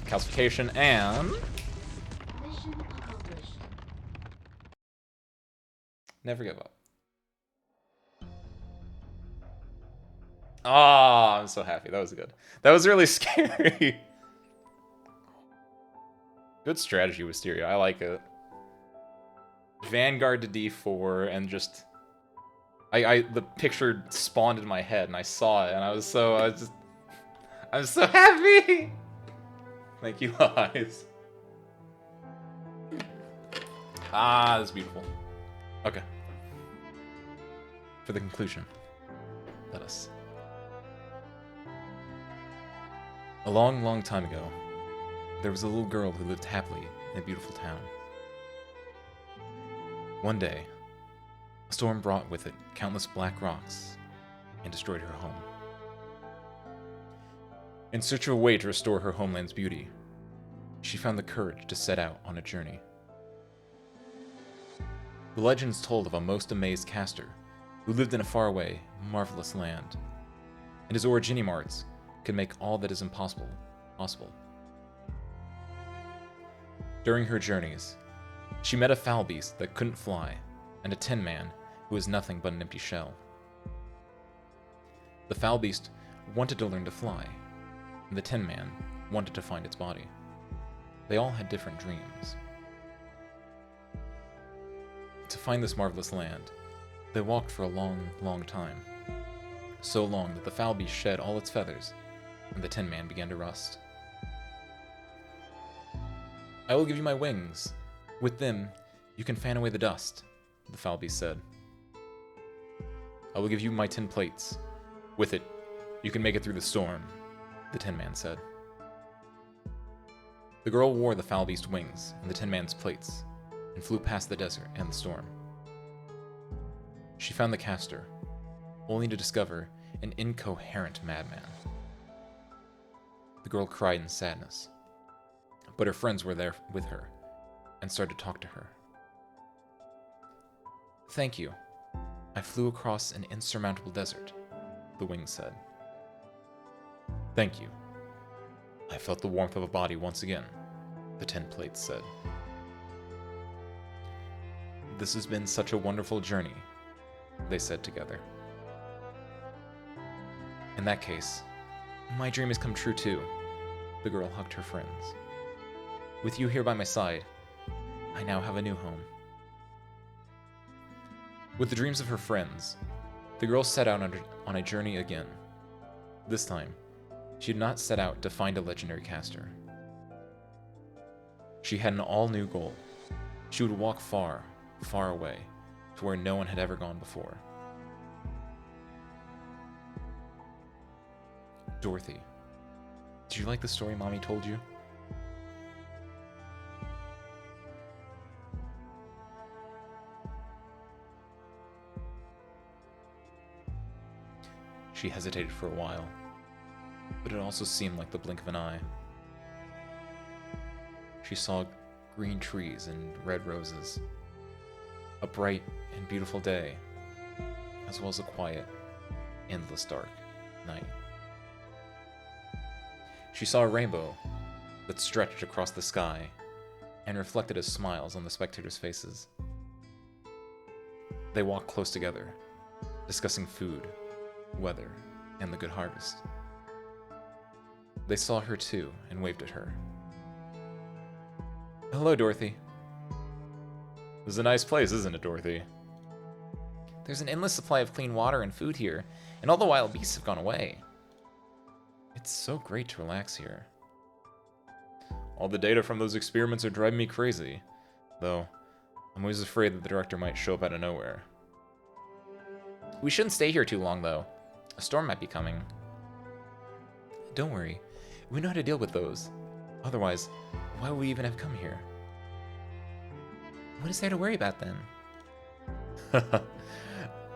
[SPEAKER 1] calcification, and never give up. Oh, I'm so happy. That was good. That was really scary. Good strategy, Wisteria. I like it. Vanguard to D4 and just... the picture spawned in my head and I saw it and I'm so happy! Thank you, Eyes. Ah, that's beautiful. Okay. For the conclusion, let us. A long, long time ago, there was a little girl who lived happily in a beautiful town. One day, a storm brought with it countless black rocks and destroyed her home. In search of a way to restore her homeland's beauty, she found the courage to set out on a journey. The legends told of a most amazed caster who lived in a faraway, marvelous land, and his originium arts could make all that is impossible possible. During her journeys, she met a foul beast that couldn't fly, and a tin man who was nothing but an empty shell. The foul beast wanted to learn to fly, and the tin man wanted to find its body. They all had different dreams. To find this marvelous land, they walked for a long, long time. So long that the foul beast shed all its feathers, and the tin man began to rust. I will give you my wings. With them, you can fan away the dust, the foul beast said. I will give you my tin plates. With it, you can make it through the storm, the tin man said. The girl wore the foul beast's wings and the tin man's plates, and flew past the desert and the storm. She found the caster, only to discover an incoherent madman. The girl cried in sadness, but her friends were there with her and started to talk to her. Thank you, I flew across an insurmountable desert, the wings said. Thank you. I felt the warmth of a body once again, the tin plates said. This has been such a wonderful journey, they said together. In that case, my dream has come true too, the girl hugged her friends. With you here by my side, I now have a new home. With the dreams of her friends, the girl set out on a journey again. This time, she did not set out to find a legendary caster. She had an all-new goal. She would walk far, far away, to where no one had ever gone before. Dorothy, did you like the story Mommy told you? She hesitated for a while, but it also seemed like the blink of an eye. She saw green trees and red roses, a bright and beautiful day, as well as a quiet, endless dark night. She saw a rainbow that stretched across the sky and reflected as smiles on the spectators' faces. They walked close together, discussing food, weather, and the good harvest. They saw her too and waved at her. Hello, Dorothy. This is a nice place, isn't it, Dorothy? There's an endless supply of clean water and food here, and all the wild beasts have gone away. It's so great to relax here. All the data from those experiments are driving me crazy, though I'm always afraid that the director might show up out of nowhere. We shouldn't stay here too long, though. A storm might be coming. Don't worry. We know how to deal with those. Otherwise, why would we even have come here? What is there to worry about, then?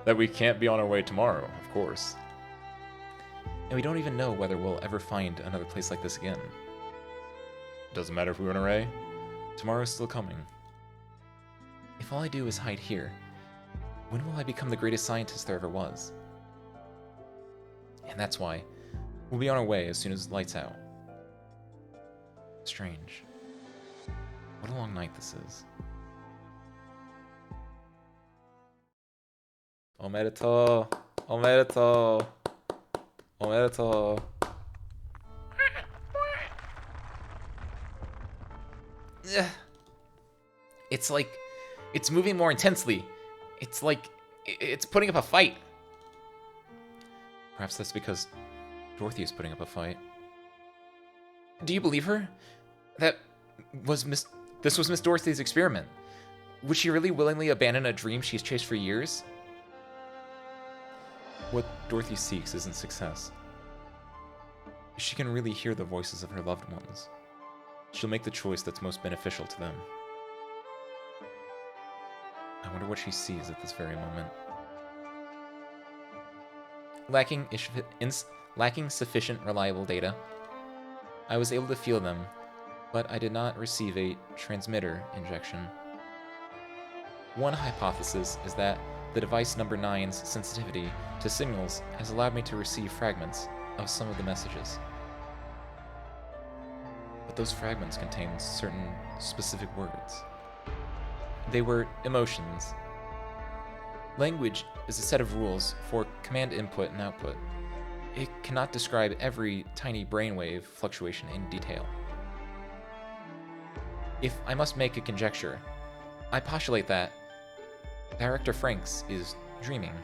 [SPEAKER 1] That we can't be on our way tomorrow, of course. And we don't even know whether we'll ever find another place like this again. Doesn't matter if we run away. Tomorrow's still coming. If all I do is hide here, when will I become the greatest scientist there ever was? And that's why we'll be on our way as soon as the light's out. Strange. What a long night this is. Omerito! Omerito! Omerito! It's like... it's moving more intensely. It's like... it's putting up a fight. Perhaps that's because Dorothy is putting up a fight. Do you believe her? This was Miss Dorothy's experiment. Would she really willingly abandon a dream she's chased for years? What Dorothy seeks isn't success. If she can really hear the voices of her loved ones, she'll make the choice that's most beneficial to them. I wonder what she sees at this very moment. Lacking sufficient reliable data, I was able to feel them, but I did not receive a transmitter injection. One hypothesis is that the device number 9's sensitivity to signals has allowed me to receive fragments of some of the messages. But those fragments contained certain specific words. They were emotions. Language is a set of rules for command input and output. It cannot describe every tiny brainwave fluctuation in detail. If I must make a conjecture, I postulate that Director Franks is dreaming.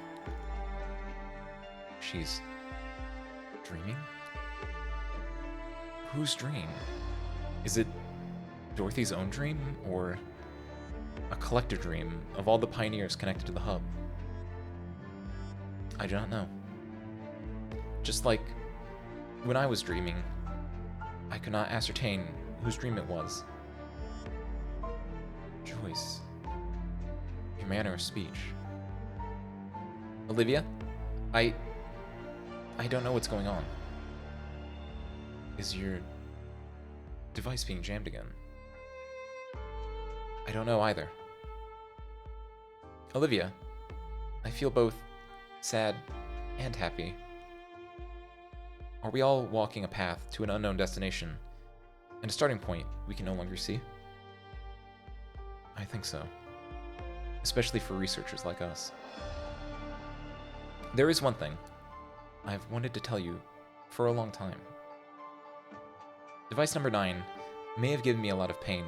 [SPEAKER 1] She's dreaming? Whose dream? Is it Dorothy's own dream, or a collective dream of all the pioneers connected to the hub? I do not know. Just like when I was dreaming, I could not ascertain whose dream it was. Joyce, your manner of speech. Olivia, I don't know what's going on. Is your device being jammed again? I don't know either. Olivia, I feel both sad and happy. Are we all walking a path to an unknown destination, and a starting point we can no longer see? I think so. Especially for researchers like us. There is one thing I've wanted to tell you for a long time. Device number 9 may have given me a lot of pain,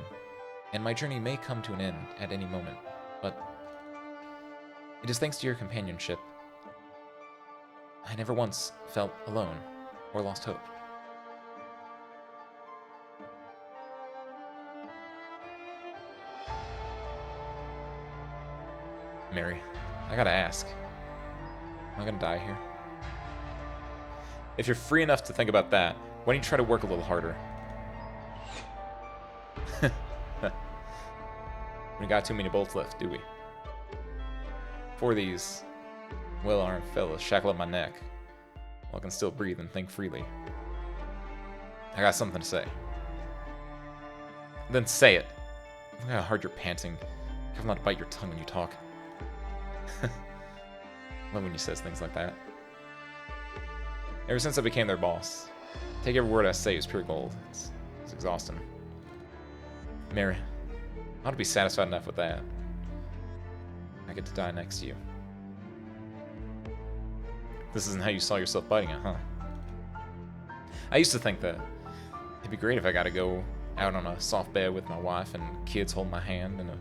[SPEAKER 1] and my journey may come to an end at any moment, but it is thanks to your companionship. I never once felt alone or lost hope. Mary, I gotta ask. Am I gonna die here? If you're free enough to think about that, why don't you try to work a little harder? We got too many bolts left, do we? For these well-armed fellas shackle up my neck, while I can still breathe and think freely. I got something to say. Then say it. Look how hard you're panting. Careful not to bite your tongue when you talk. Love when he says things like that. Ever since I became their boss, take every word I say as pure gold. It's exhausting. Mary, I ought to be satisfied enough with that. I get to die next to you. This isn't how you saw yourself fighting it, huh? I used to think that it'd be great if I got to go out on a soft bed with my wife and kids hold my hand and a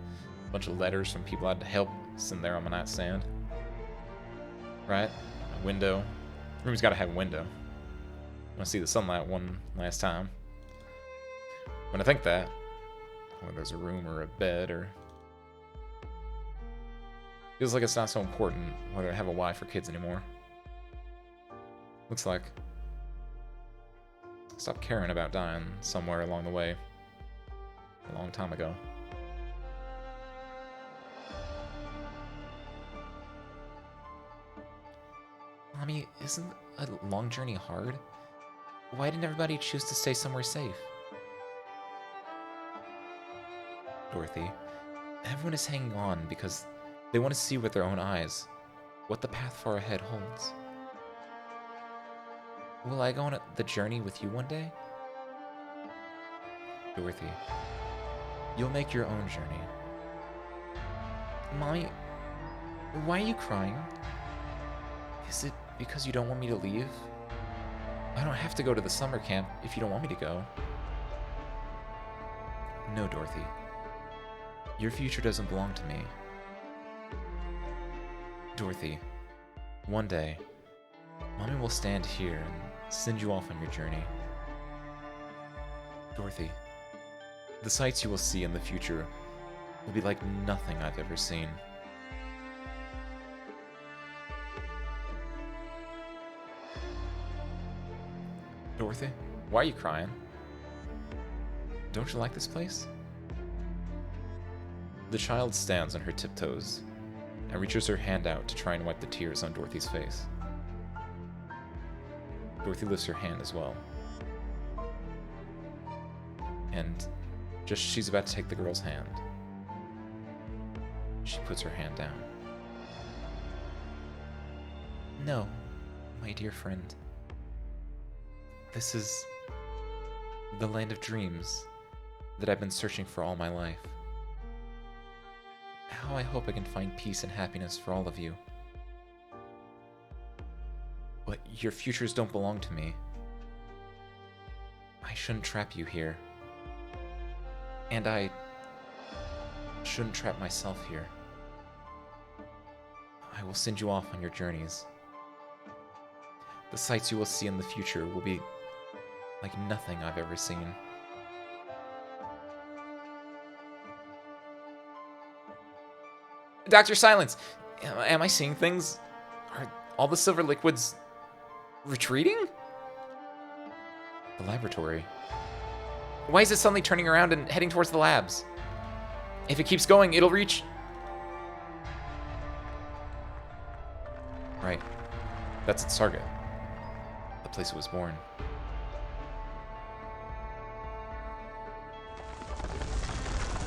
[SPEAKER 1] bunch of letters from people I'd help sitting there on my nightstand. Right? A window. Room's got to have a window. I want to see the sunlight one last time. When I think that, whether there's a room or a bed or... Feels like it's not so important whether I have a wife or kids anymore. Looks like I stopped caring about dying somewhere along the way. A long time ago. Mommy, isn't a long journey hard? Why didn't everybody choose to stay somewhere safe? Dorothy, everyone is hanging on because they want to see with their own eyes what the path far ahead holds. Will I go on the journey with you one day? Dorothy, you'll make your own journey. Mommy, why are you crying? Is it because you don't want me to leave? I don't have to go to the summer camp if you don't want me to go. No, Dorothy. Your future doesn't belong to me. Dorothy, one day, Mommy will stand here and send you off on your journey. Dorothy, the sights you will see in the future will be like nothing I've ever seen. Dorothy, why are you crying? Don't you like this place? The child stands on her tiptoes and reaches her hand out to try and wipe the tears on Dorothy's face. Dorothy lifts her hand as well. And just as she's about to take the girl's hand, she puts her hand down. No, my dear friend. This is the land of dreams that I've been searching for all my life. How I hope I can find peace and happiness for all of you. But your futures don't belong to me. I shouldn't trap you here. And I shouldn't trap myself here. I will send you off on your journeys. The sights you will see in the future will be like nothing I've ever seen. Dr. Silence, am I seeing things? Are all the silver liquids retreating? The laboratory. Why is it suddenly turning around and heading towards the labs? If it keeps going, it'll reach... Right. That's its target. The place it was born.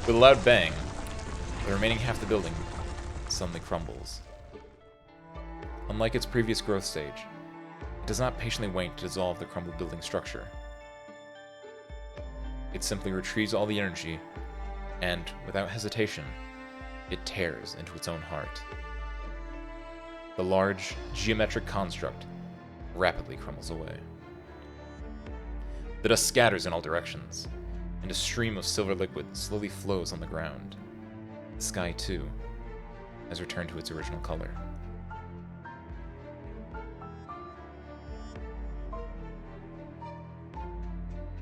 [SPEAKER 1] With a loud bang, the remaining half of the building suddenly crumbles. Unlike its previous growth stage, it does not patiently wait to dissolve the crumbled building structure. It simply retrieves all the energy, and, without hesitation, it tears into its own heart. The large, geometric construct rapidly crumbles away. The dust scatters in all directions, and a stream of silver liquid slowly flows on the ground. The sky, too, has returned to its original color.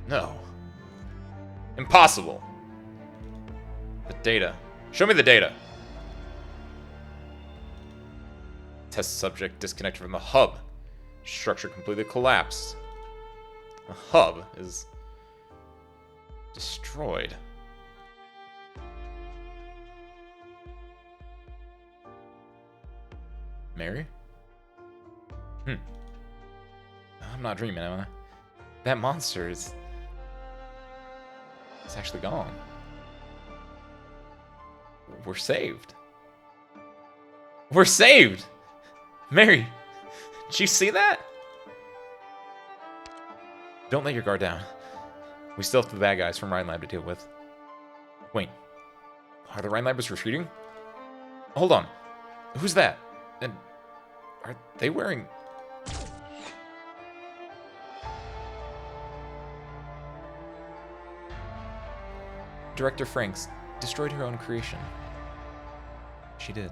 [SPEAKER 1] No. Impossible! The data. Show me the data! Test subject disconnected from the hub. Structure completely collapsed. The hub is destroyed. Mary? I'm not dreaming, am I? That monster is... it's actually gone. We're saved. We're saved! Mary, did you see that? Don't let your guard down. We still have the bad guys from Rhine Lab to deal with. Wait, are the Rhine Labbers retreating? Hold on, who's that? And are they wearing... Director Franks destroyed her own creation. She did.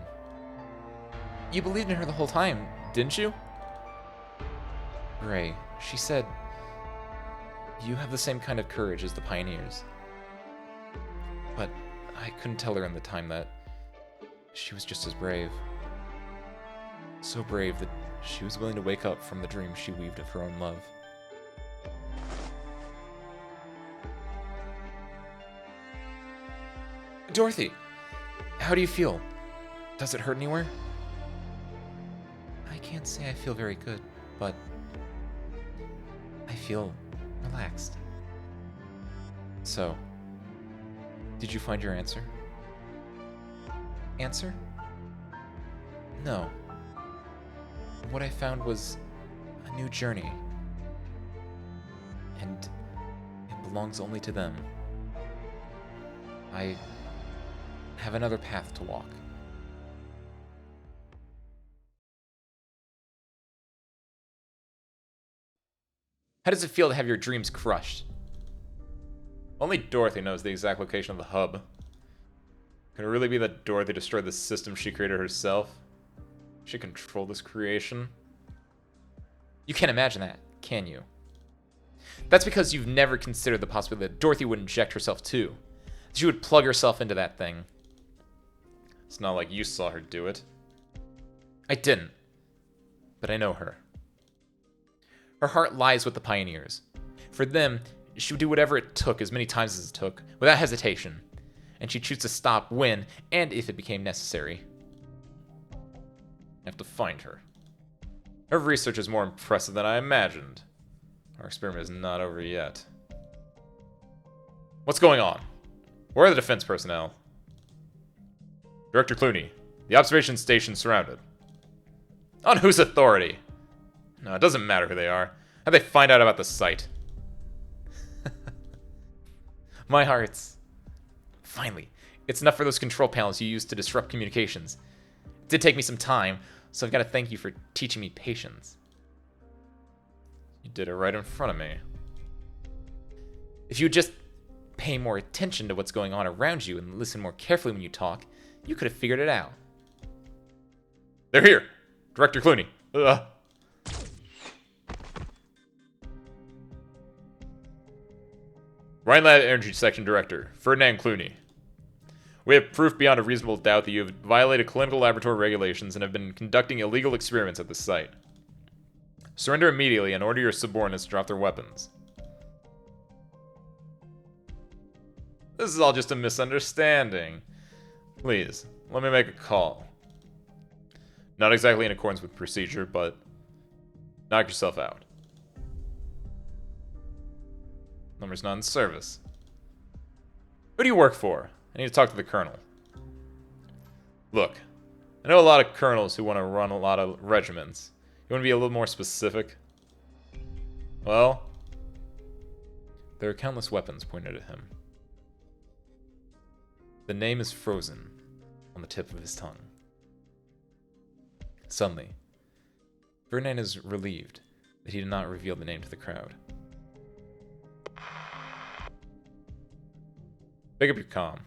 [SPEAKER 1] You believed in her the whole time, didn't you? Ray, she said, you have the same kind of courage as the pioneers. But I couldn't tell her in the time that she was just as brave. So brave that she was willing to wake up from the dream she weaved of her own love. Dorothy, how do you feel? Does it hurt anywhere? I can't say I feel very good, but I feel relaxed. So, did you find your answer? Answer? No. What I found was a new journey. And it belongs only to them. I have another path to walk. How does it feel to have your dreams crushed? Only Dorothy knows the exact location of the hub. Could it really be that Dorothy destroyed the system she created herself? She controlled this creation? You can't imagine that, can you? That's because you've never considered the possibility that Dorothy would inject herself too. That she would plug herself into that thing. It's not like you saw her do it. I didn't. But I know her. Her heart lies with the pioneers. For them, she would do whatever it took as many times as it took, without hesitation. And she'd choose to stop when, and if it became necessary. I have to find her. Her research is more impressive than I imagined. Our experiment is not over yet. What's going on? Where are the defense personnel? Director Clooney, the observation station surrounded. On whose authority? No, it doesn't matter who they are. How'd they find out about the site? My hearts. Finally, it's enough for those control panels you used to disrupt communications. It did take me some time, so I've got to thank you for teaching me patience. You did it right in front of me. If you would just pay more attention to what's going on around you and listen more carefully when you talk, you could have figured it out. They're here! Director Clooney. Rhineland Energy Section Director, Ferdinand Clooney. We have proof beyond a reasonable doubt that you have violated clinical laboratory regulations and have been conducting illegal experiments at this site. Surrender immediately and order your subordinates to drop their weapons. This is all just a misunderstanding. Please, let me make a call. Not exactly in accordance with procedure, but knock yourself out. Number's not in service. Who do you work for? I need to talk to the colonel. Look, I know a lot of colonels who want to run a lot of regiments. You want to be a little more specific? Well, there are countless weapons pointed at him. The name is frozen on the tip of his tongue. Suddenly, Ferdinand is relieved that he did not reveal the name to the crowd. Pick up your comm.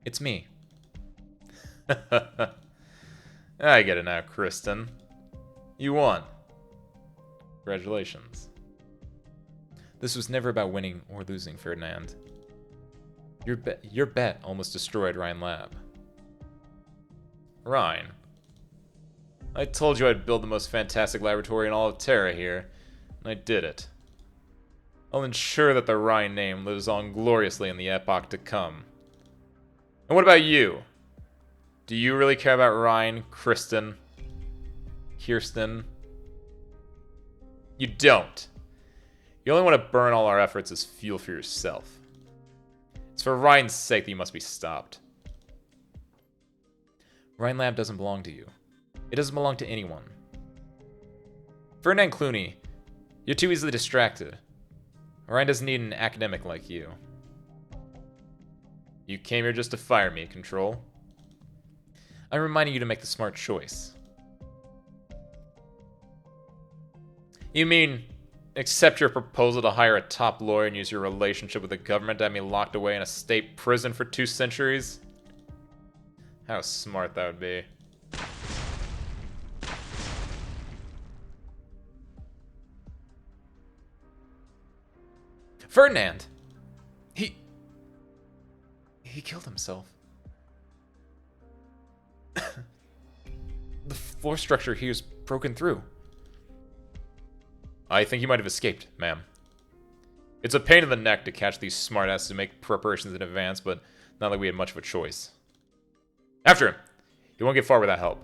[SPEAKER 1] It's me. I get it now, Kristen. You won. Congratulations. This was never about winning or losing, Ferdinand. Your bet almost destroyed Rhine Lab. Rhine? I told you I'd build the most fantastic laboratory in all of Terra here, and I did it. I'll ensure that the Rhine name lives on gloriously in the epoch to come. And what about you? Do you really care about Rhine, Kirsten? You don't. You only want to burn all our efforts as fuel for yourself. It's for Rhine's sake that you must be stopped. Rhine Lab doesn't belong to you. It doesn't belong to anyone. Ferdinand Clooney, you're too easily distracted. Rhine doesn't need an academic like you. You came here just to fire me, Control. I'm reminding you to make the smart choice. You mean, accept your proposal to hire a top lawyer and use your relationship with the government to have me locked away in a state prison for 2 centuries? How smart that would be. Ferdinand! He killed himself. The floor structure here is broken through. I think he might have escaped, ma'am. It's a pain in the neck to catch these smartasses who make preparations in advance, but not like we had much of a choice. After him! He won't get far without help.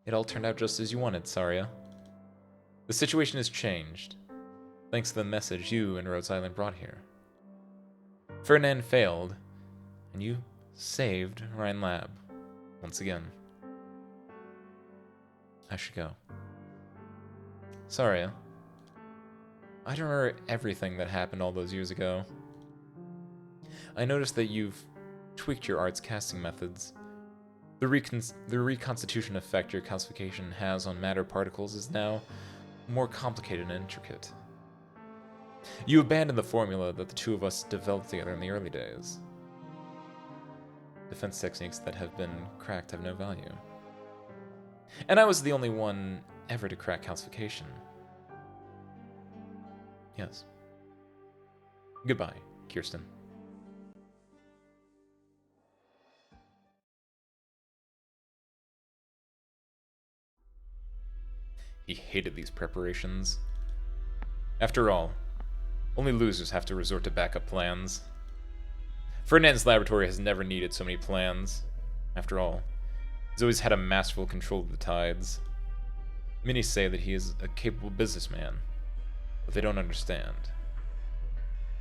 [SPEAKER 1] It all turned out just as you wanted, Saria. The situation has changed, thanks to the message you and Rhodes Island brought here. Ferdinand failed, and you saved Rhine Lab. Once again. I should go. Saria, I don't remember everything that happened all those years ago. I noticed that you've tweaked your art's casting methods. The reconstitution effect your calcification has on matter particles is now more complicated and intricate. You abandoned the formula that the two of us developed together in the early days. Defense techniques that have been cracked have no value. And I was the only one ever to crack calcification. Yes. Goodbye, Kirsten. He hated these preparations. After all, only losers have to resort to backup plans. Ferdinand's laboratory has never needed so many plans. After all, he's always had a masterful control of the tides. Many say that he is a capable businessman, but they don't understand.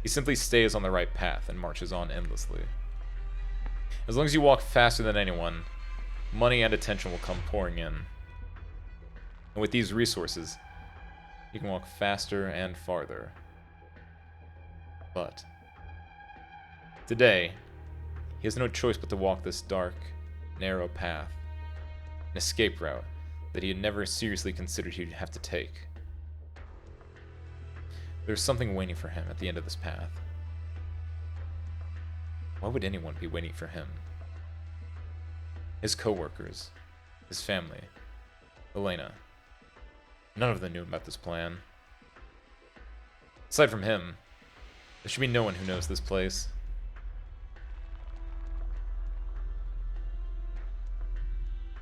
[SPEAKER 1] He simply stays on the right path and marches on endlessly. As long as you walk faster than anyone, money and attention will come pouring in. And with these resources, you can walk faster and farther. But today, he has no choice but to walk this dark, narrow path, an escape route that he had never seriously considered he'd have to take. There's something waiting for him at the end of this path. Why would anyone be waiting for him? His co-workers, his family, Elena. None of them knew about this plan. Aside from him, there should be no one who knows this place.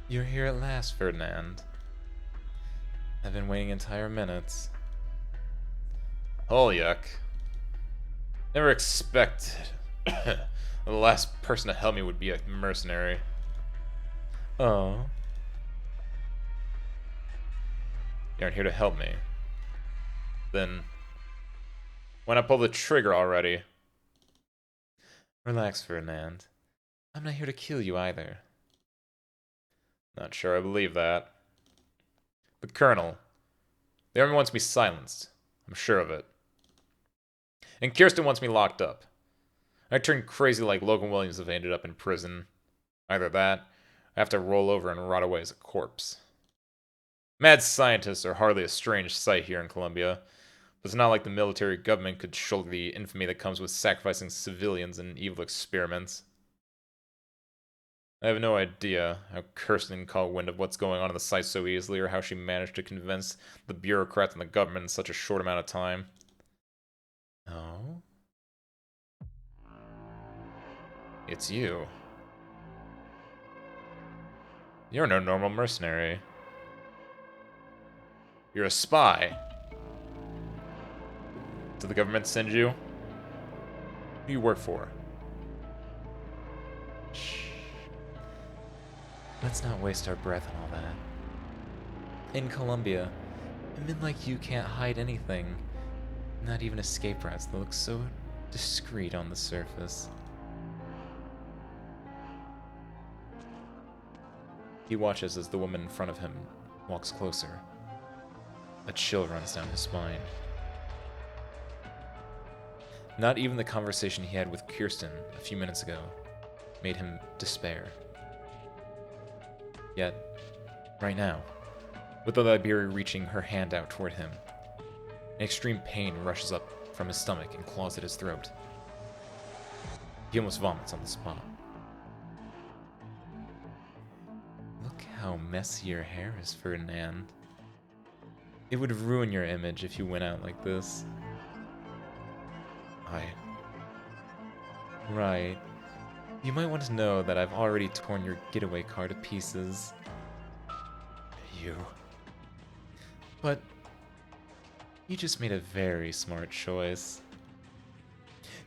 [SPEAKER 1] You're here at last, Ferdinand. I've been waiting entire minutes. Oh, yuck. Never expected the last person to help me would be a mercenary. Oh. You aren't here to help me. Then, When I pull the trigger already. Relax, Ferdinand. I'm not here to kill you either. Not sure I believe that. But Colonel, the army wants me silenced. I'm sure of it. And Kirsten wants me locked up. I turned crazy like Logan Williams if I ended up in prison. Either that, I have to roll over and rot away as a corpse. Mad scientists are hardly a strange sight here in Colombia. But it's not like the military government could shoulder the infamy that comes with sacrificing civilians in evil experiments. I have no idea how Kirsten caught wind of what's going on the site so easily, or how she managed to convince the bureaucrats and the government in such a short amount of time. Oh? It's you. You're no normal mercenary. You're a spy. Did the government send you? Who do you work for? Shh. Let's not waste our breath on all that. In Colombia, men like you can't hide anything. Not even escape routes that look so discreet on the surface. He watches as the woman in front of him walks closer. A chill runs down his spine. Not even the conversation he had with Kirsten a few minutes ago made him despair. Yet, right now, with the Liberia reaching her hand out toward him, an extreme pain rushes up from his stomach and claws at his throat. He almost vomits on the spot. Look how messy your hair is, Ferdinand. It would ruin your image if you went out like this. Right. You might want to know that I've already torn your getaway car to pieces. You. But you just made a very smart choice.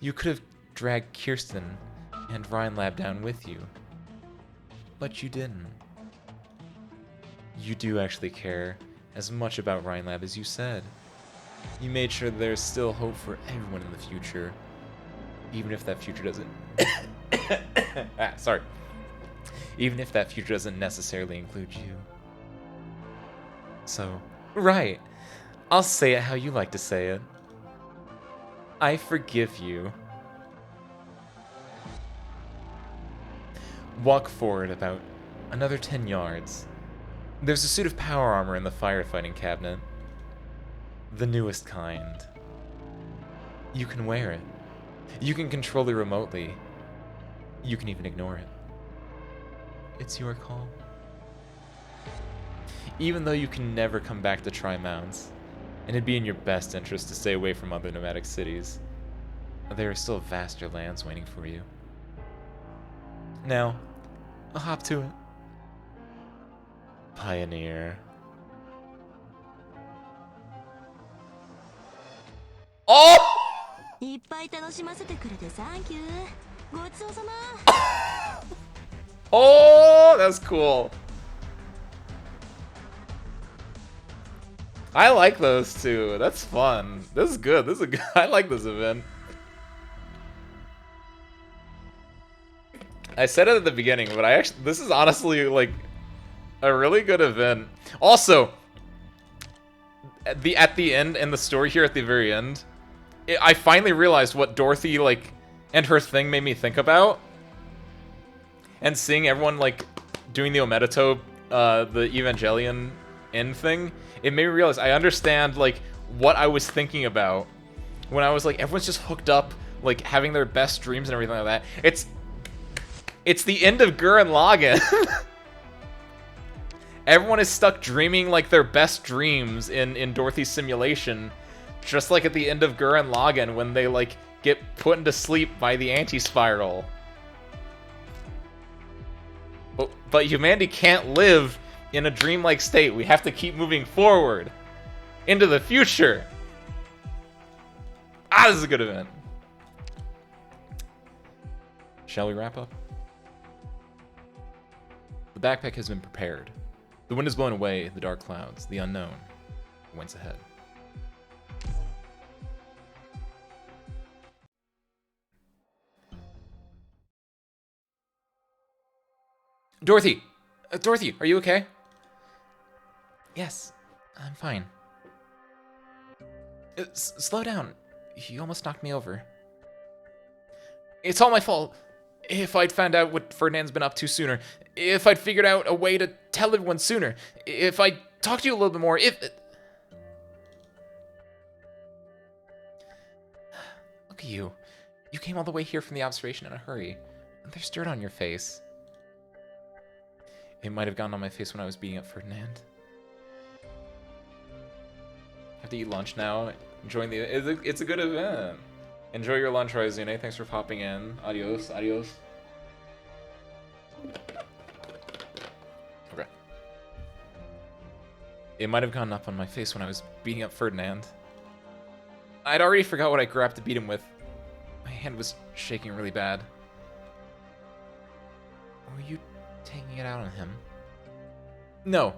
[SPEAKER 1] You could have dragged Kirsten and Ryan Lab down with you. But you didn't. You do actually care as much about Ryan Lab as you said. You made sure there's still hope for everyone in the future. Even if that future doesn't... sorry. Even if that future doesn't necessarily include you. So, right. I'll say it how you like to say it. I forgive you. Walk forward about another 10 yards. There's a suit of power armor in the firefighting cabinet. The newest kind. You can wear it. You can control it remotely. You can even ignore it. It's your call. Even though you can never come back to Tri-Mounts, and it'd be in your best interest to stay away from other nomadic cities, there are still vaster lands waiting for you. Now, I'll hop to it. Pioneer. Oh! Oh, that's cool. I like those two. That's fun. This is good. This is good. I like this event. I said it at the beginning, but this is honestly like a really good event. Also, at the end, in the story here at the very end, I finally realized what Dorothy, like, and her thing made me think about. And seeing everyone, like, doing the Omedeto, the Evangelion end thing, it made me realize I understand, like, what I was thinking about when I was like, everyone's just hooked up, like, having their best dreams and everything like that. It's the end of Gurren Lagann. Everyone is stuck dreaming, like, their best dreams in Dorothy's simulation. Just like at the end of Gurren Lagann when they, like, get put into sleep by the anti-spiral. But humanity can't live in a dreamlike state. We have to keep moving forward. Into the future. Ah, this is a good event. Shall we wrap up? The backpack has been prepared. The wind is blowing away the dark clouds, the unknown awaits ahead. Dorothy! Dorothy, are you okay? Yes, I'm fine. Slow down. You almost knocked me over. It's all my fault. If I'd found out what Ferdinand's been up to sooner, if I'd figured out a way to tell everyone sooner, if I'd talked to you a little bit more, if... Look at you. You came all the way here from the observation in a hurry. There's dirt on your face. It might have gotten on my face when I was beating up Ferdinand. Have to eat lunch now. Enjoying the... It's a good event. Enjoy your lunch, Roizune. Thanks for popping in. Adios. Adios. Okay. It might have gone up on my face when I was beating up Ferdinand. I'd already forgot what I grabbed to beat him with. My hand was shaking really bad. Were you taking it out on him? No,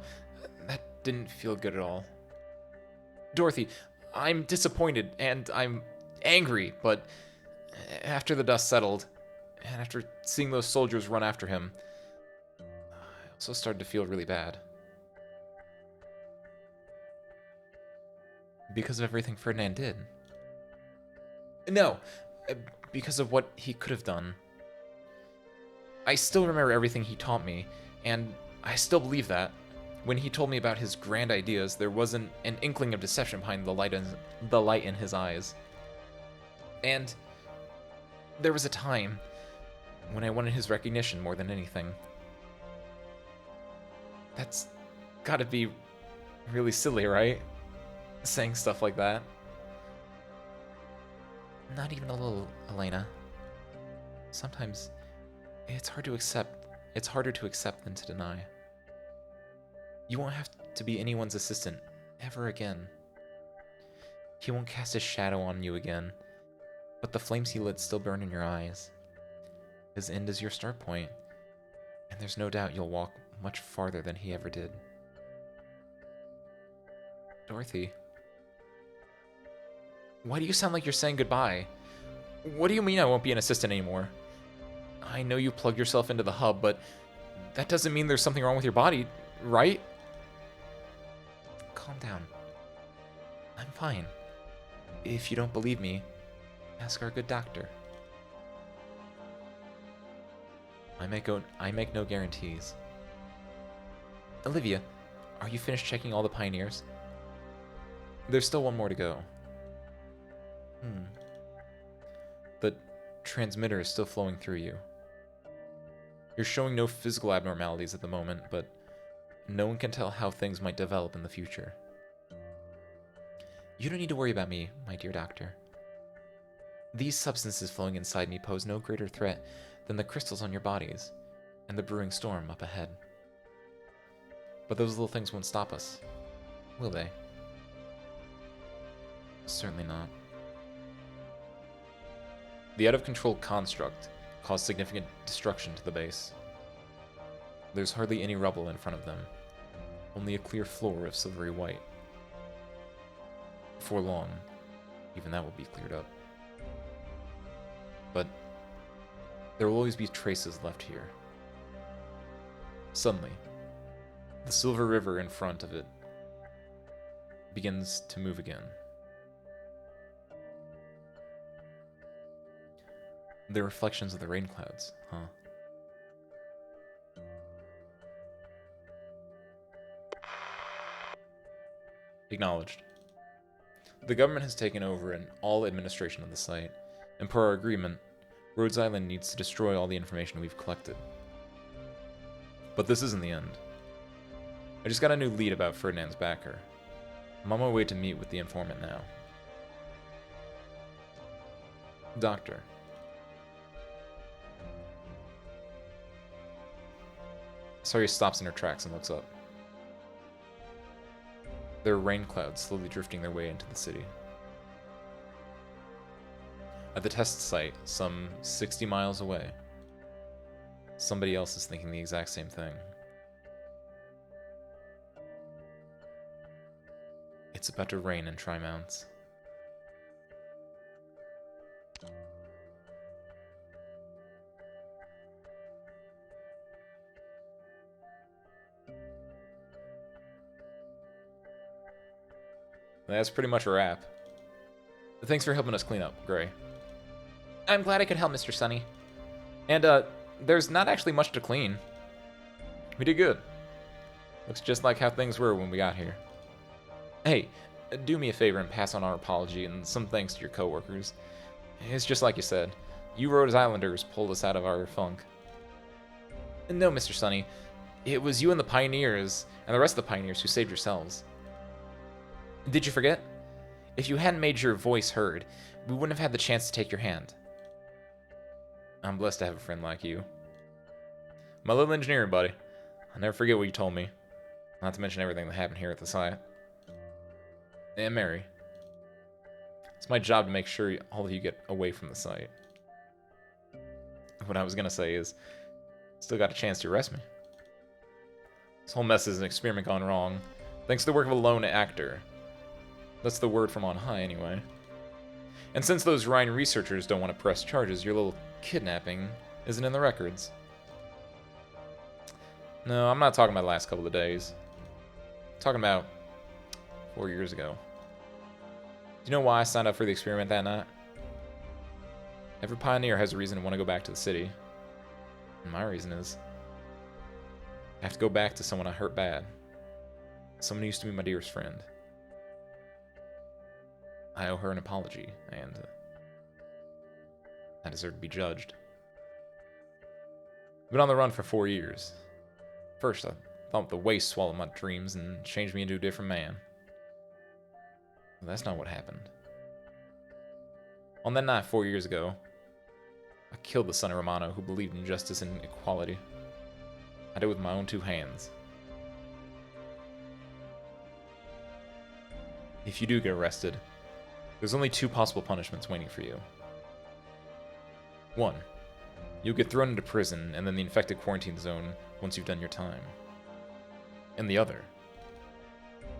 [SPEAKER 1] that didn't feel good at all. Dorothy, I'm disappointed and I'm angry, but after the dust settled, and after seeing those soldiers run after him, I also started to feel really bad. Because of everything Ferdinand did. No, because of what he could have done. I still remember everything he taught me, and I still believe that. When he told me about his grand ideas, there wasn't an inkling of deception behind the light in his eyes. And there was a time when I wanted his recognition more than anything. That's gotta be really silly, right? Saying stuff like that. Not even a little, Elena. Sometimes it's hard to accept. It's harder to accept than to deny. You won't have to be anyone's assistant ever again. He won't cast his shadow on you again, but the flames he lit still burn in your eyes. His end is your start point, and there's no doubt you'll walk much farther than he ever did. Dorothy, why do you sound like you're saying goodbye? What do you mean I won't be an assistant anymore? I know you plugged yourself into the hub, but that doesn't mean there's something wrong with your body, right? Calm down. I'm fine. If you don't believe me, ask our good doctor. I make no guarantees. Olivia, are you finished checking all the pioneers? There's still one more to go. The transmitter is still flowing through you. You're showing no physical abnormalities at the moment, but no one can tell how things might develop in the future. You don't need to worry about me, my dear doctor. These substances flowing inside me pose no greater threat than the crystals on your bodies and the brewing storm up ahead. But those little things won't stop us, will they? Certainly not. The out-of-control construct caused significant destruction to the base. There's hardly any rubble in front of them, only a clear floor of silvery white. Before long, even that will be cleared up. But there will always be traces left here. Suddenly, the silver river in front of it begins to move again. They're reflections of the rain clouds, huh? Acknowledged. The government has taken over in all administration of the site, and per our agreement, Rhodes Island needs to destroy all the information we've collected. But this isn't the end. I just got a new lead about Ferdinand's backer. I'm on my way to meet with the informant now. Doctor. Saria stops in her tracks and looks up. There are rain clouds slowly drifting their way into the city. At the test site, some 60 miles away, somebody else is thinking the exact same thing. It's about to rain in Tri-Mounts. That's pretty much a wrap. Thanks for helping us clean up, Gray.
[SPEAKER 2] I'm glad I could help, Mr. Sunny.
[SPEAKER 1] And, there's not actually much to clean. We did good. Looks just like how things were when we got here. Hey, do me a favor and pass on our apology and some thanks to your coworkers. It's just like you said. You Rhode Islanders pulled us out of our funk.
[SPEAKER 2] No, Mr. Sunny.
[SPEAKER 1] It was you and the Pioneers, and the rest of the Pioneers who saved yourselves.
[SPEAKER 2] Did you forget? If you hadn't made your voice heard, we wouldn't have had the chance to take your hand.
[SPEAKER 1] I'm blessed to have a friend like you. My little engineering buddy. I'll never forget what you told me. Not to mention everything that happened here at the site. And Mary. It's my job to make sure all of you get away from the site. What I was gonna say is, still got a chance to arrest me. This whole mess is an experiment gone wrong, thanks to the work of a lone actor. That's the word from on high, anyway. And since those Rhine researchers don't want to press charges, your little kidnapping isn't in the records. No, I'm not talking about the last couple of days. I'm talking about 4 years ago. Do you know why I signed up for the experiment that night? Every pioneer has a reason to want to go back to the city. And my reason is, I have to go back to someone I hurt bad. Someone who used to be my dearest friend. I owe her an apology, and I deserve to be judged. I've been on the run for 4 years. First, I thought the waste swallowed my dreams and changed me into a different man. But that's not what happened. On that night 4 years ago, I killed the son of Romano who believed in justice and equality. I did it with my own 2 hands. If you do get arrested, there's only 2 possible punishments waiting for you. 1, you'll get thrown into prison and then the infected quarantine zone once you've done your time. And the other,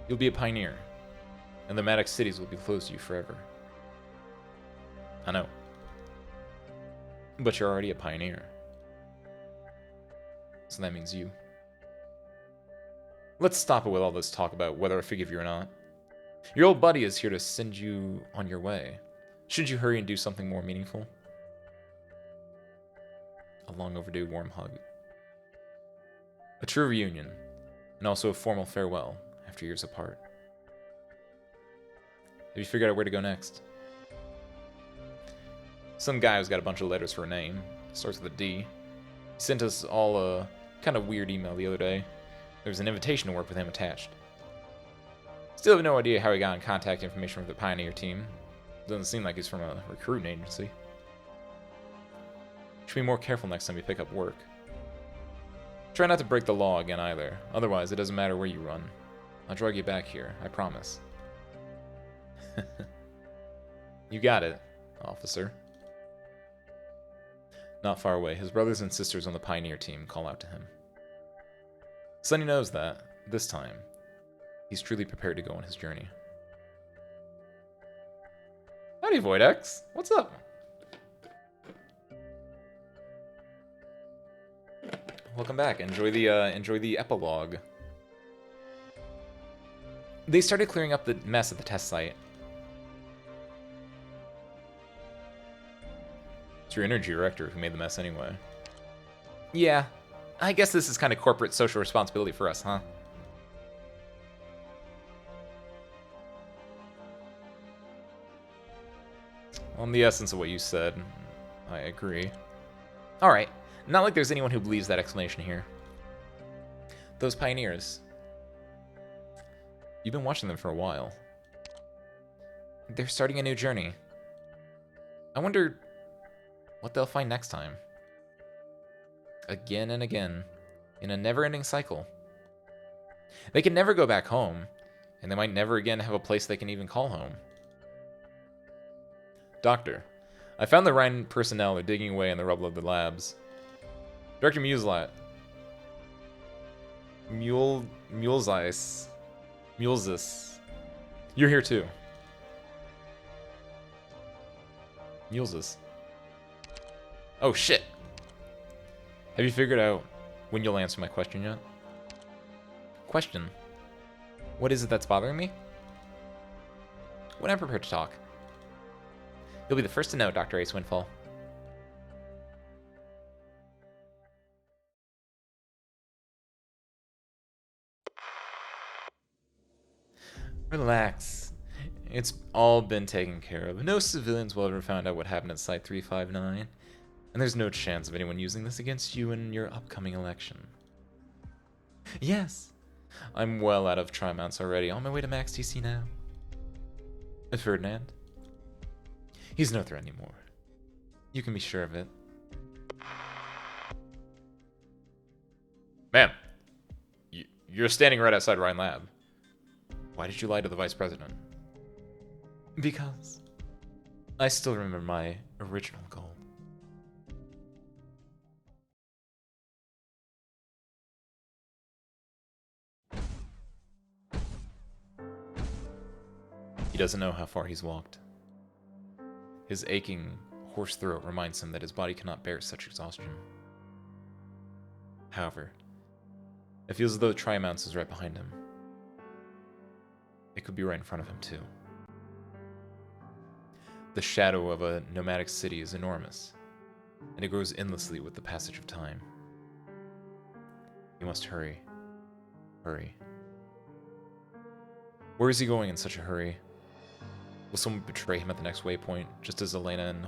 [SPEAKER 1] you'll be a pioneer, and the Maddox cities will be closed to you forever. I know. But you're already a pioneer. So that means you. Let's stop it with all this talk about whether I forgive you or not. Your old buddy is here to send you on your way. Shouldn't you hurry and do something more meaningful? A long overdue warm hug. A true reunion, and also a formal farewell after years apart. Have you figured out where to go next? Some guy who's got a bunch of letters for a name. Starts with a D. He sent us all a kind of weird email the other day. There's an invitation to work with him attached. Still have no idea how he got in contact information with the Pioneer team. Doesn't seem like he's from a recruiting agency. Should be more careful next time you pick up work. Try not to break the law again either. Otherwise, it doesn't matter where you run. I'll drag you back here, I promise. You got it, officer. Not far away, his brothers and sisters on the Pioneer team call out to him. Sonny knows that, this time, he's truly prepared to go on his journey. Howdy, Voidex. What's up? Welcome back. Enjoy the epilogue. They started clearing up the mess at the test site. It's your energy director who made the mess anyway. Yeah, I guess this is kind of corporate social responsibility for us, huh? On the essence of what you said, I agree. Alright, not like there's anyone who believes that explanation here. Those pioneers. You've been watching them for a while. They're starting a new journey. I wonder what they'll find next time. Again and again, in a never-ending cycle. They can never go back home, and they might never again have a place they can even call home. Doctor, I found the Rhine personnel are digging away in the rubble of the labs. Director Mulesius, you're here too. Mulesius. Oh shit. Have you figured out when you'll answer my question yet? Question. What is it that's bothering me?
[SPEAKER 2] when I'm prepared to talk. You'll be the first to know, Dr. Ace Windfall.
[SPEAKER 1] Relax. It's all been taken care of. No civilians will ever find out what happened at Site 359. And there's no chance of anyone using this against you in your upcoming election. Yes, I'm well out of Tri-Mounts already, on my way to Max TC now. Ferdinand? He's no threat anymore. You can be sure of it. Ma'am, you're standing right outside Rhine Lab. Why did you lie to the Vice President? Because I still remember my original goal. He doesn't know how far he's walked. His aching, hoarse throat reminds him that his body cannot bear such exhaustion. However, it feels as though Tri-Mounts is right behind him. It could be right in front of him, too. The shadow of a nomadic city is enormous, and it grows endlessly with the passage of time. He must hurry. Hurry. Where is he going in such a hurry? Will someone betray him at the next waypoint, just as Elena and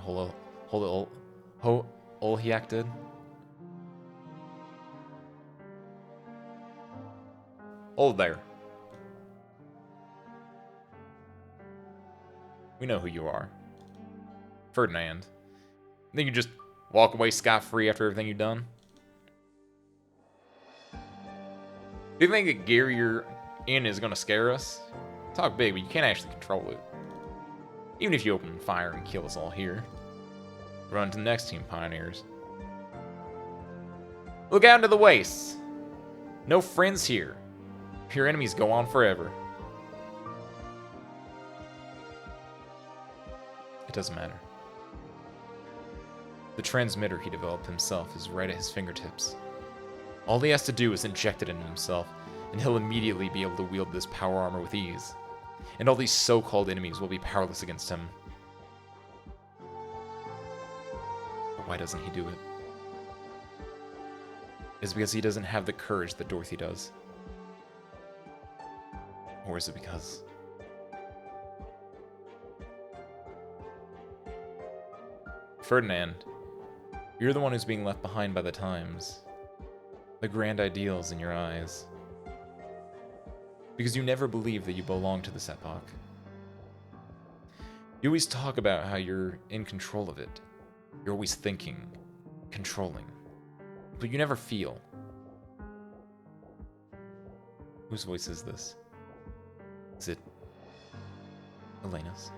[SPEAKER 1] Olhiak did? Hold there. We know who you are. Ferdinand. Think you just walk away scot-free after everything you've done? Do you think the gear you're in is gonna scare us? Talk big, but you can't actually control it. Even if you open fire and kill us all here. Run to the next team, Pioneers. Look out into the wastes. No friends here. Your enemies go on forever. It doesn't matter. The transmitter he developed himself is right at his fingertips. All he has to do is inject it into himself, and he'll immediately be able to wield this power armor with ease. And all these so-called enemies will be powerless against him. But why doesn't he do it? Is it because he doesn't have the courage that Dorothy does? Or is it because... Ferdinand, you're the one who's being left behind by the times. The grand ideals in your eyes. Because you never believed that you belonged to this epoch. You always talk about how you're in control of it. You're always thinking, controlling. But you never feel. Whose voice is this? Is it Elena's?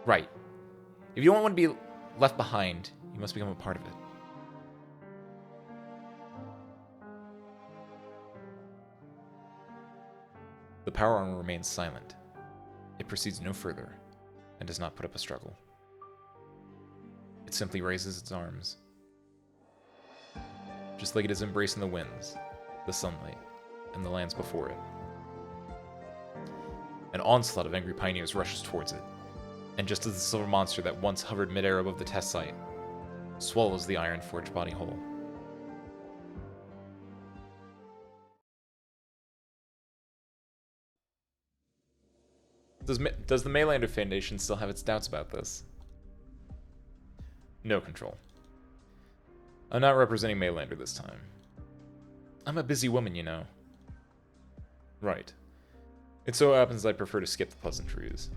[SPEAKER 1] Right. If you don't want to be left behind, you must become a part of it. The power armor remains silent. It proceeds no further, and does not put up a struggle. It simply raises its arms, just like it is embracing the winds, the sunlight, and the lands before it. An onslaught of angry pioneers rushes towards it, and just as the silver monster that once hovered midair above the test site, swallows the iron forged body whole. Does the Maylander Foundation still have its doubts about this? No control. I'm not representing Maylander this time. I'm a busy woman, you know. Right. It so happens I prefer to skip the pleasantries.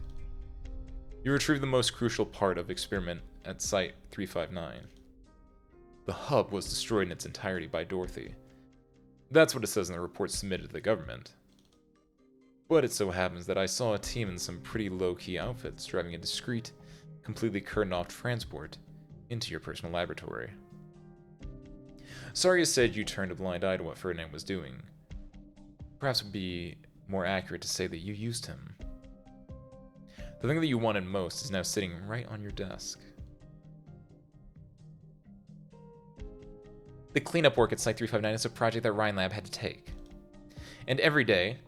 [SPEAKER 1] You retrieved the most crucial part of experiment at Site 359. The hub was destroyed in its entirety by Dorothy. That's what it says in the report submitted to the government. But it so happens that I saw a team in some pretty low-key outfits driving a discreet, completely curtained-off transport into your personal laboratory. Sorry you said you turned a blind eye to what Ferdinand was doing. Perhaps it would be more accurate to say that you used him. The thing that you wanted most is now sitting right on your desk. The cleanup work at Site 359 is a project that Rhine Lab had to take. And every day,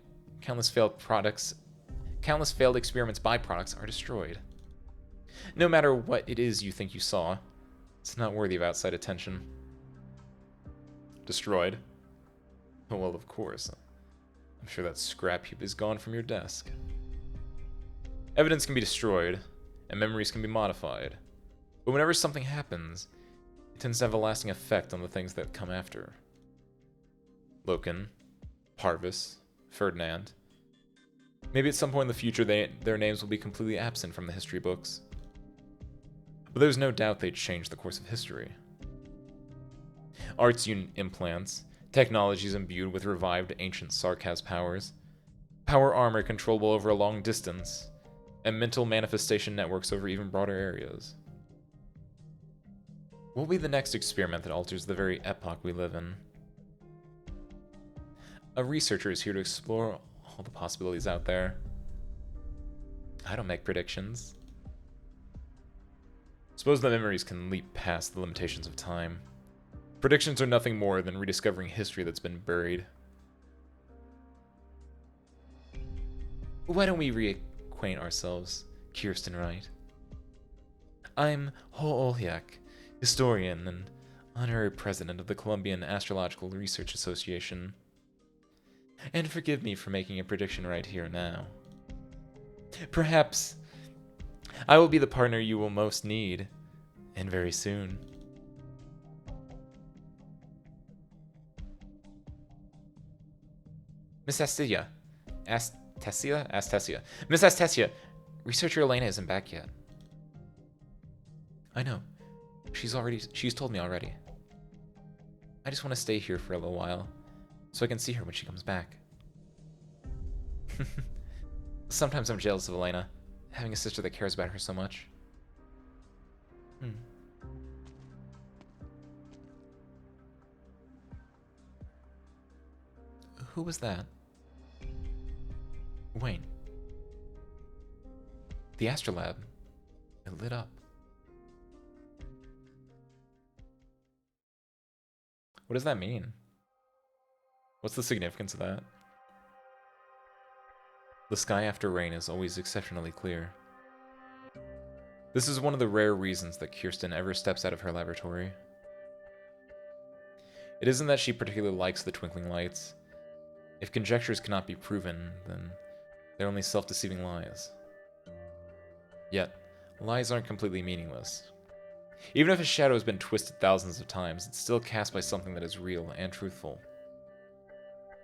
[SPEAKER 1] countless failed products
[SPEAKER 2] Countless failed experiments' byproducts are destroyed. No matter what it is you think you saw, it's not worthy of outside attention.
[SPEAKER 1] Destroyed? Oh, well, of course. I'm sure that scrap heap is gone from your desk. Evidence can be destroyed, and memories can be modified. But whenever something happens, it tends to have a lasting effect on the things that come after. Loken, Parvis, Ferdinand. Maybe at some point in the future their names will be completely absent from the history books. But there's no doubt they'd change the course of history. Arts implants, technologies imbued with revived ancient Sarkaz powers, power armor controllable over a long distance, and mental manifestation networks over even broader areas. What will be the next experiment that alters the very epoch we live in? A researcher is here to explore all the possibilities out there. I don't make predictions. Suppose the memories can leap past the limitations of time. Predictions are nothing more than rediscovering history that's been buried.
[SPEAKER 2] Why don't we reacquaint ourselves, Kirsten Wright? I'm Ho-Olyak, historian and honorary president of the Colombian Astrological Research Association. And forgive me for making a prediction right here now. Perhaps I will be the partner you will most need, and very soon. Miss Astesia. Astesia. Miss Astesia, researcher Elena isn't back yet. I know. She's told me already. I just want to stay here for a little while, so I can see her when she comes back. Sometimes I'm jealous of Elena, having a sister that cares about her so much. Who was that? Wayne. The Astrolab. It lit up.
[SPEAKER 1] What does that mean? What's the significance of that? The sky after rain is always exceptionally clear. This is one of the rare reasons that Kirsten ever steps out of her laboratory. It isn't that she particularly likes the twinkling lights. If conjectures cannot be proven, then they're only self-deceiving lies. Yet, lies aren't completely meaningless. Even if a shadow has been twisted thousands of times, it's still cast by something that is real and truthful.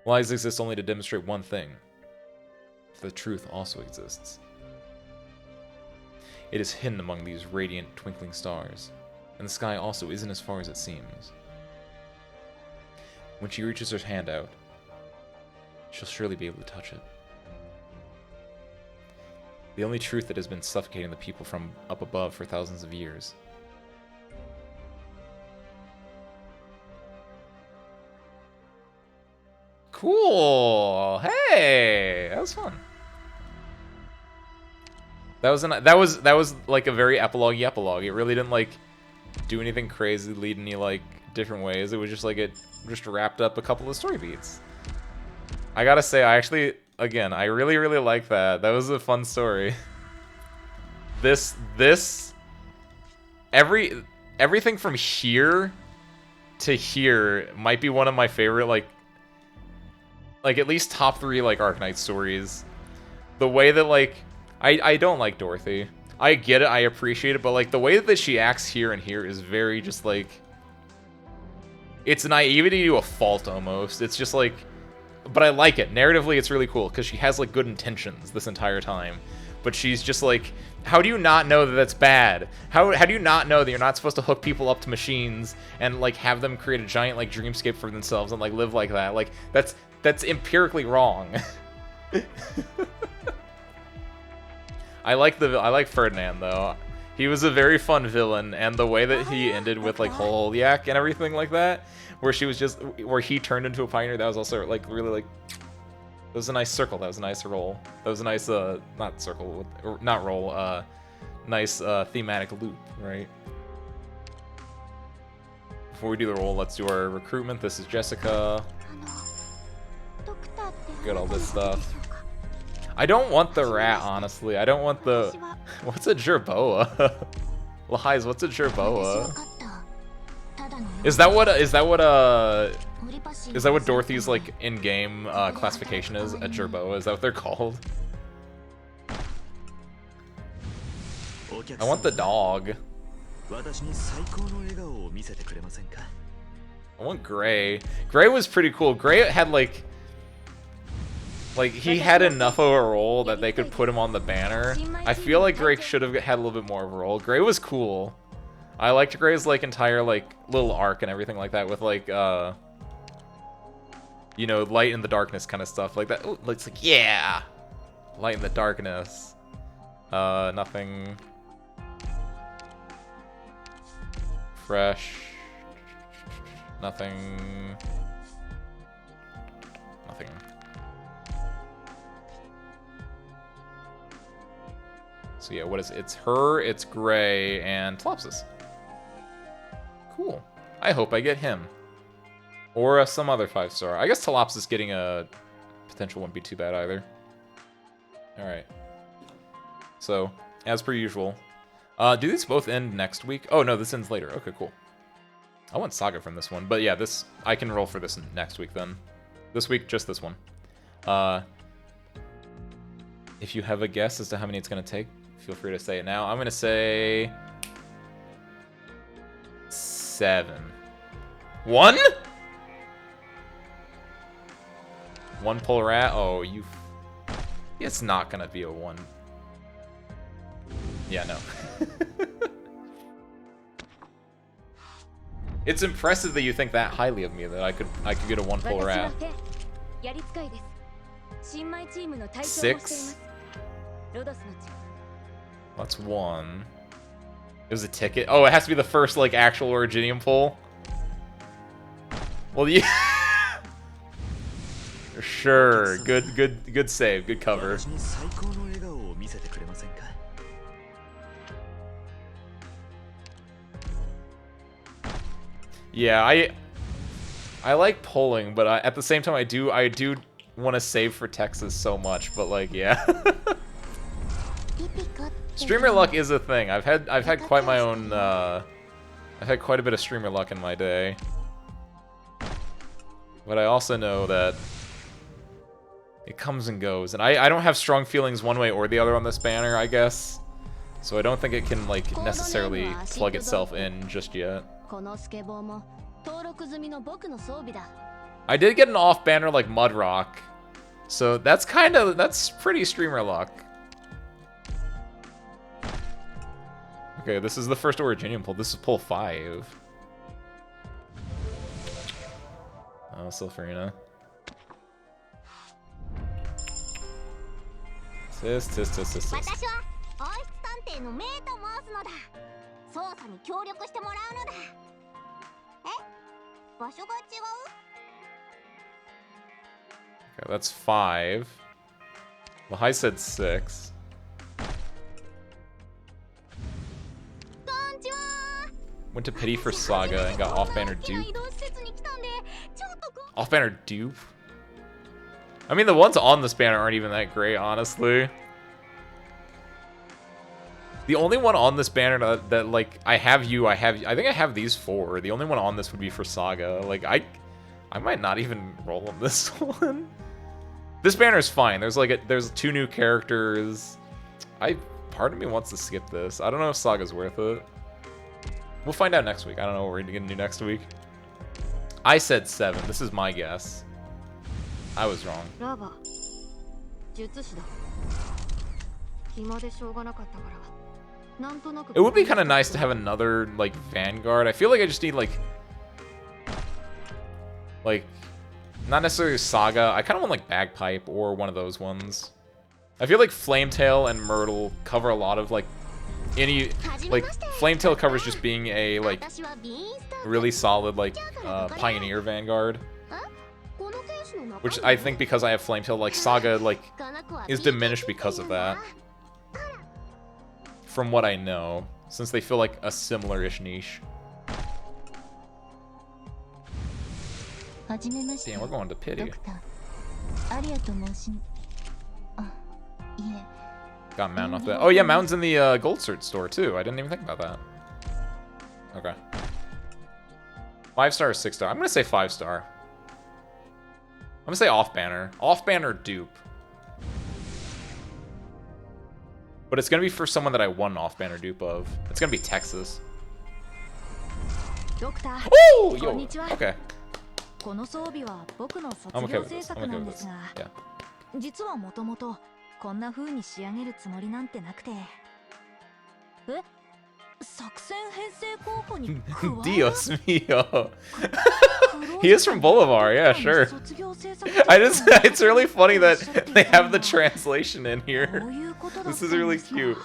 [SPEAKER 1] Lies exist only to demonstrate one thing: the truth also exists. It is hidden among these radiant, twinkling stars, and the sky also isn't as far as it seems. When she reaches her hand out, she'll surely be able to touch it. The only truth that has been suffocating the people from up above for thousands of years. Cool. Hey, that was fun. That was like a very epilogue-y epilogue. It really didn't like do anything crazy, lead any like different ways. It was just like it just wrapped up a couple of story beats. I gotta say, I actually, again, I really like that. That was a fun story. Everything from here to here might be one of my favorite like at least top 3 like Arknight stories. The way that like I don't like Dorthy. I get it, I appreciate it, but like the way that she acts here and here is very just like, it's naivety to a fault almost. It's just like, but I like it. Narratively, it's really cool because she has like good intentions this entire time. But she's just like, how do you not know that that's bad? How do you not know that you're not supposed to hook people up to machines and like have them create a giant like dreamscape for themselves and like live like that? Like that's empirically wrong. I like Ferdinand though. He was a very fun villain, and the way that he ended with like Holyak and everything like that, where he turned into a pioneer, that was also like really like, that was a nice circle. That was a nice roll. That was a nice not circle, or not roll, nice thematic loop, right? Before we do the roll, let's do our recruitment. This is Jessica. Get all this stuff. I don't want the rat, honestly. I don't want the... What's a jerboa? Lies, what's a jerboa? Is that what Dorothy's like in-game classification is? A jerboa? Is that what they're called? I want the dog. I want Gray. Gray was pretty cool. Gray had like he had enough of a role that they could put him on the banner. I feel like Gray should have had a little bit more of a role. Gray was cool. I liked Gray's like entire like little arc and everything like that with like you know, light in the darkness kind of stuff like that. Ooh, it's like, yeah, light in the darkness. Nothing fresh. Nothing. So yeah, what is it? It's her, it's Gray, and Tlopsis. Cool. I hope I get him. Or some other 5-star. I guess Tlopsis getting a potential wouldn't be too bad either. Alright. So, as per usual. Do these both end next week? Oh no, this ends later. Okay, cool. I want Saga from this one. But yeah, this I can roll for this next week then. This week, just this one. If you have a guess as to how many it's going to take, feel free to say it now. I'm going to say 7. 1? 1 pull rat? Oh, you... It's not going to be a 1. Yeah, no. It's impressive that you think that highly of me, that I could get a 1 pull rat. 6? That's 1. It was a ticket. Oh, it has to be the first like actual Originium pull. Well, yeah. Sure. Good save. Good cover. Yeah, I like pulling, but at the same time I do want to save for Texas so much, but like, yeah. Streamer luck is a thing. I've had quite my own I've had quite a bit of streamer luck in my day. But I also know that it comes and goes, and I don't have strong feelings one way or the other on this banner, I guess. So I don't think it can like necessarily plug itself in just yet. I did get an off banner like Mudrock, so that's pretty streamer luck. Okay, this is the first Originium pull. This is pull 5. Oh, Silpharina. Tis. Okay, that's 5. Well, I said 6. Went to pity for Saga and got off-banner dupe. Off-banner dupe? I mean, the ones on this banner aren't even that great, honestly. The only one on this banner that like, I think I have these 4. The only one on this would be for Saga. Like, I might not even roll on this one. This banner is fine. There's 2 new characters. Part of me wants to skip this. I don't know if Saga's worth it. We'll find out next week. I don't know what we're gonna do next week. I said 7. This is my guess. I was wrong. It would be kind of nice to have another like Vanguard. I feel like I just need like not necessarily Saga. I kind of want like Bagpipe or one of those ones. I feel like Flametail and Myrtle cover a lot of like Flametail covers just being a like really solid like Pioneer Vanguard, which I think because I have Flametail, like Saga like is diminished because of that. From what I know, since they feel like a similar-ish niche. Damn, we're going to pity. Got Mountain off that. Oh yeah, Mountain's in the Gold Cert store too. I didn't even think about that. Okay. 5-star or 6-star? I'm gonna say 5-star. I'm gonna say off banner. Off banner dupe. But it's gonna be for someone that I won an off banner dupe of. It's gonna be Texas. Oh, yo. Okay. I'm okay with this. I'm okay with this. Yeah.
[SPEAKER 3] 実はもともとこんな風に仕上げるつもりなんてなくて。え？作戦編成候補に加わる？
[SPEAKER 1] Dios mío. He is from Bolivar, yeah, sure. It's really funny that they have the translation in here. This is really cute.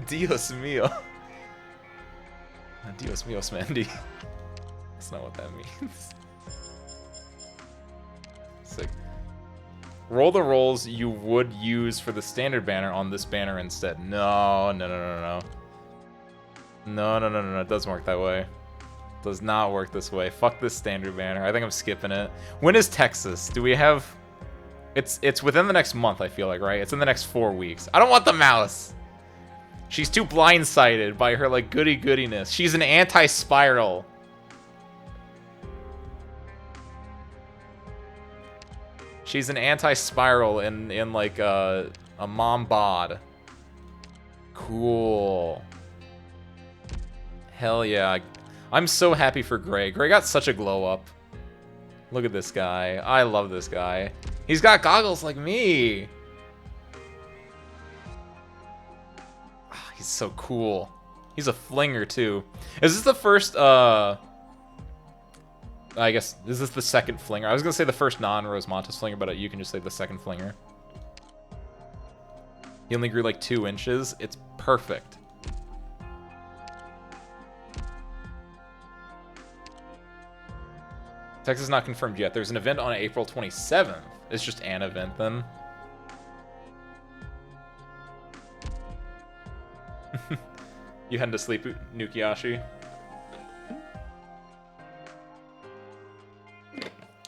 [SPEAKER 1] Dios mío. Dios mío, Smandy. That's not what that means. Sick. Roll the rolls you would use for the standard banner on this banner instead. No. It doesn't work that way. Does not work this way. Fuck this standard banner. I think I'm skipping it. When is Texas? Do we have... It's within the next month, I feel like, right? It's in the next 4 weeks. I don't want the mouse! She's too blindsided by her, like, goody-goodiness. She's an anti-spiral. She's an anti-spiral in like, a mom bod. Cool. Hell yeah. I'm so happy for Gray. Gray got such a glow up. Look at this guy. I love this guy. He's got goggles like me. He's so cool. He's a flinger too. Is this the first, I guess, is this the second flinger? I was gonna say the first non-Rosemontis flinger, but you can just say the second flinger. He only grew like 2 inches. It's perfect. Texas is not confirmed yet. There's an event on April 27th. It's just an event then. You heading to sleep, Nukiashi?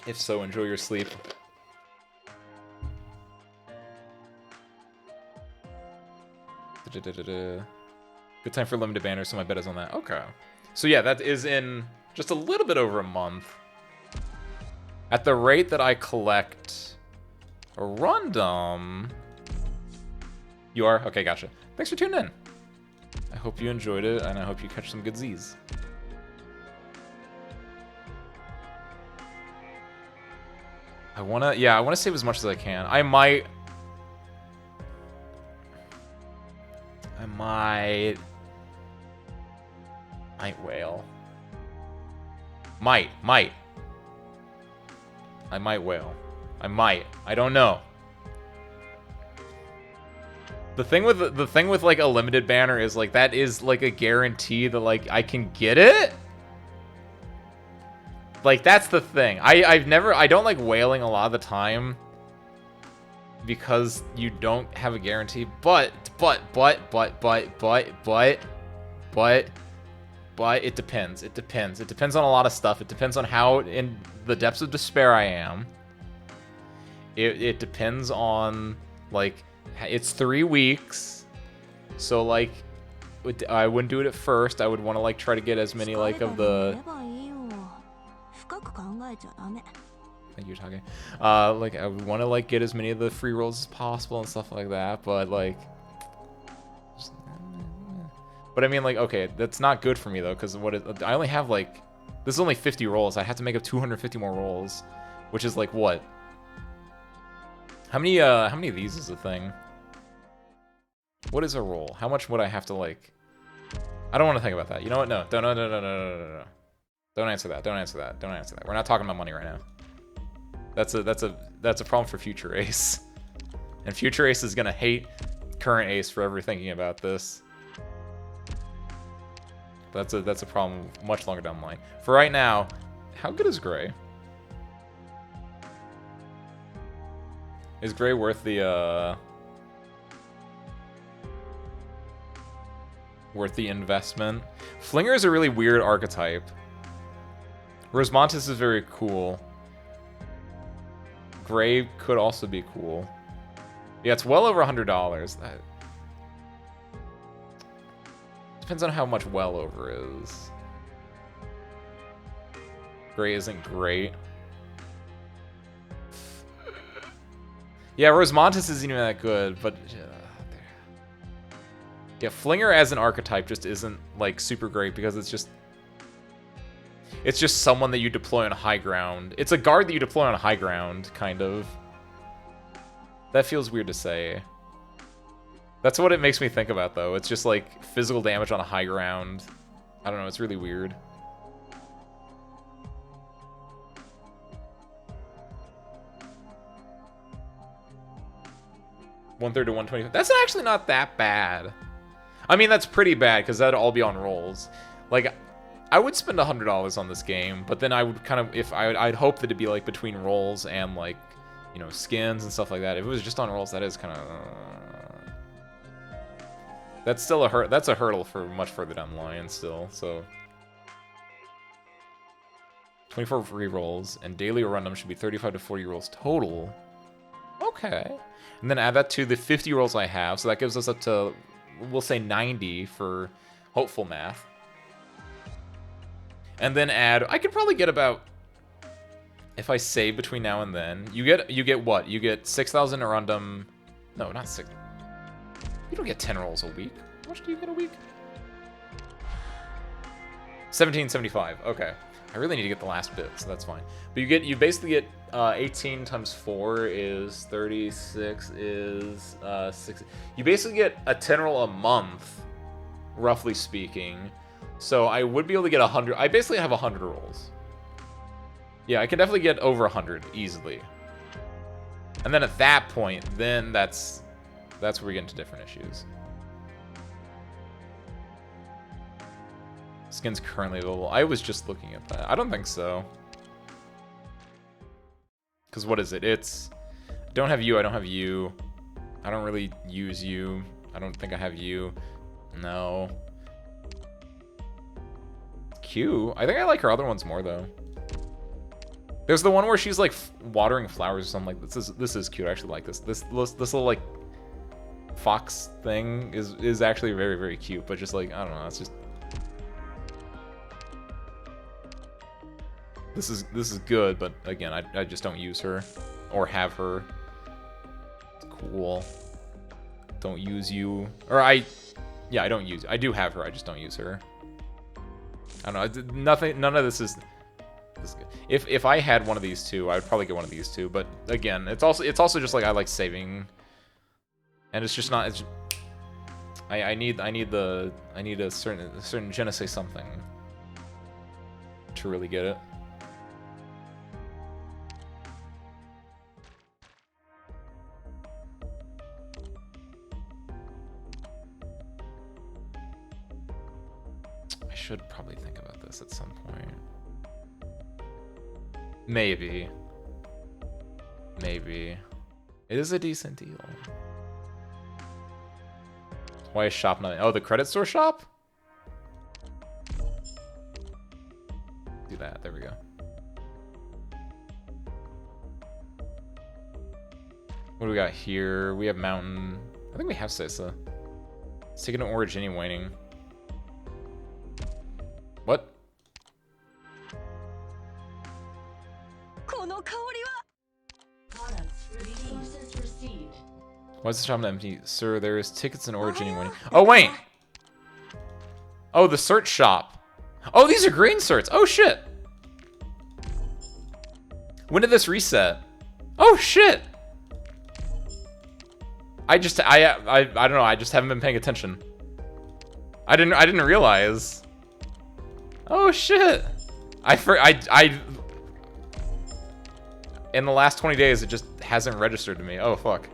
[SPEAKER 1] If so, enjoy your sleep. Good time for limited banners, so my bet is on that. Okay. So yeah, that is in just a little bit over a month. At the rate that I collect a random... You are? Okay, gotcha. Thanks for tuning in. I hope you enjoyed it, and I hope you catch some good Z's. I wanna save as much as I can. I might whale. I might whale. I don't know. The thing with like a limited banner is like that is like a guarantee that like I can get it. Like that's the thing. I don't like whaling a lot of the time because you don't have a guarantee. But it depends. It depends. It depends on a lot of stuff. It depends on how in the depths of despair I am. It depends on like it's 3 weeks, so like I wouldn't do it at first. I would want to like try to get as many like of the. Thank you, Take. Like I would want to like get as many of the free rolls as possible and stuff like that. But like, I mean like okay, that's not good for me though because I only have like this is only 50 rolls. I have to make up 250 more rolls, which is like what? How many of these is a thing? What is a roll? How much would I have to like? I don't want to think about that. You know what? No. Don't answer that. Don't answer that. Don't answer that. We're not talking about money right now. That's a problem for future Ace. And future Ace is gonna hate current Ace for ever thinking about this. That's a problem much longer down the line. For right now, how good is Gray? Is Gray worth the investment? Flinger is a really weird archetype. Rosemontis is very cool. Gray could also be cool. Yeah, it's well over $100. That depends on how much well over is. Gray isn't great. Yeah, Rosemontis isn't even that good, but yeah, Flinger as an archetype just isn't like super great because it's just someone that you deploy on high ground. It's a guard that you deploy on high ground, kind of. That feels weird to say. That's what it makes me think about, though. It's just like physical damage on a high ground. I don't know, it's really weird. $130 to $125. That's actually not that bad. I mean, that's pretty bad because that'd all be on rolls. Like, I would spend $100 on this game, but then I would kind of, if I'd hope that it'd be like between rolls and like, you know, skins and stuff like that. If it was just on rolls, that is kind of that's still a that's a hurdle for much further down the line still. So 24 free rolls and daily random should be 35 to 40 rolls total. Okay. And then add that to the 50 rolls I have, so that gives us up to, we'll say 90 for hopeful math. And then add, I could probably get about, if I save between now and then, you get what? You get 6,000 Arundum, no, not 6. You don't get 10 rolls a week. How much do you get a week? 1775, okay. I really need to get the last bit, so that's fine. But you basically get 18 times 4 is 36 is 6. You basically get a 10 roll a month, roughly speaking. So I would be able to get 100. I basically have 100 rolls. Yeah, I can definitely get over 100 easily. And then at that point, then that's where we get into different issues. Skins currently available. I was just looking at that. I don't think so. Because what is it? It's... Don't have you, I don't have you. I don't really use you. I don't think I have you. No. Q? I think I like her other ones more, though. There's the one where she's, like, watering flowers or something. Like, this is cute. I actually like this. This little, like, fox thing is actually very, very cute. But just, like, I don't know. It's just... This is good, but again, I just don't use her or have her. It's cool. Don't use you, or I don't use. I do have her. I just don't use her. I don't know. Nothing. None of this is. If I had one of these two, I would probably get one of these two. But again, it's also just like I like saving, and it's just not. It's, I need a certain je ne sais something to really get it. I should probably think about this at some point. Maybe. It is a decent deal. Why is shop not... Oh, the credit store shop? Do that. There we go. What do we got here? We have Mountain. I think we have Sesa. Let's take it to Origini Waning. What? Why is the shop not empty? Sir, there is tickets in Origin winning. Oh, wait! Oh, the search shop. Oh, these are green certs. Oh, shit! When did this reset? Oh, shit! I don't know, I just haven't been paying attention. I didn't realize. Oh, shit! In the last 20 days, it just hasn't registered to me. Oh, fuck.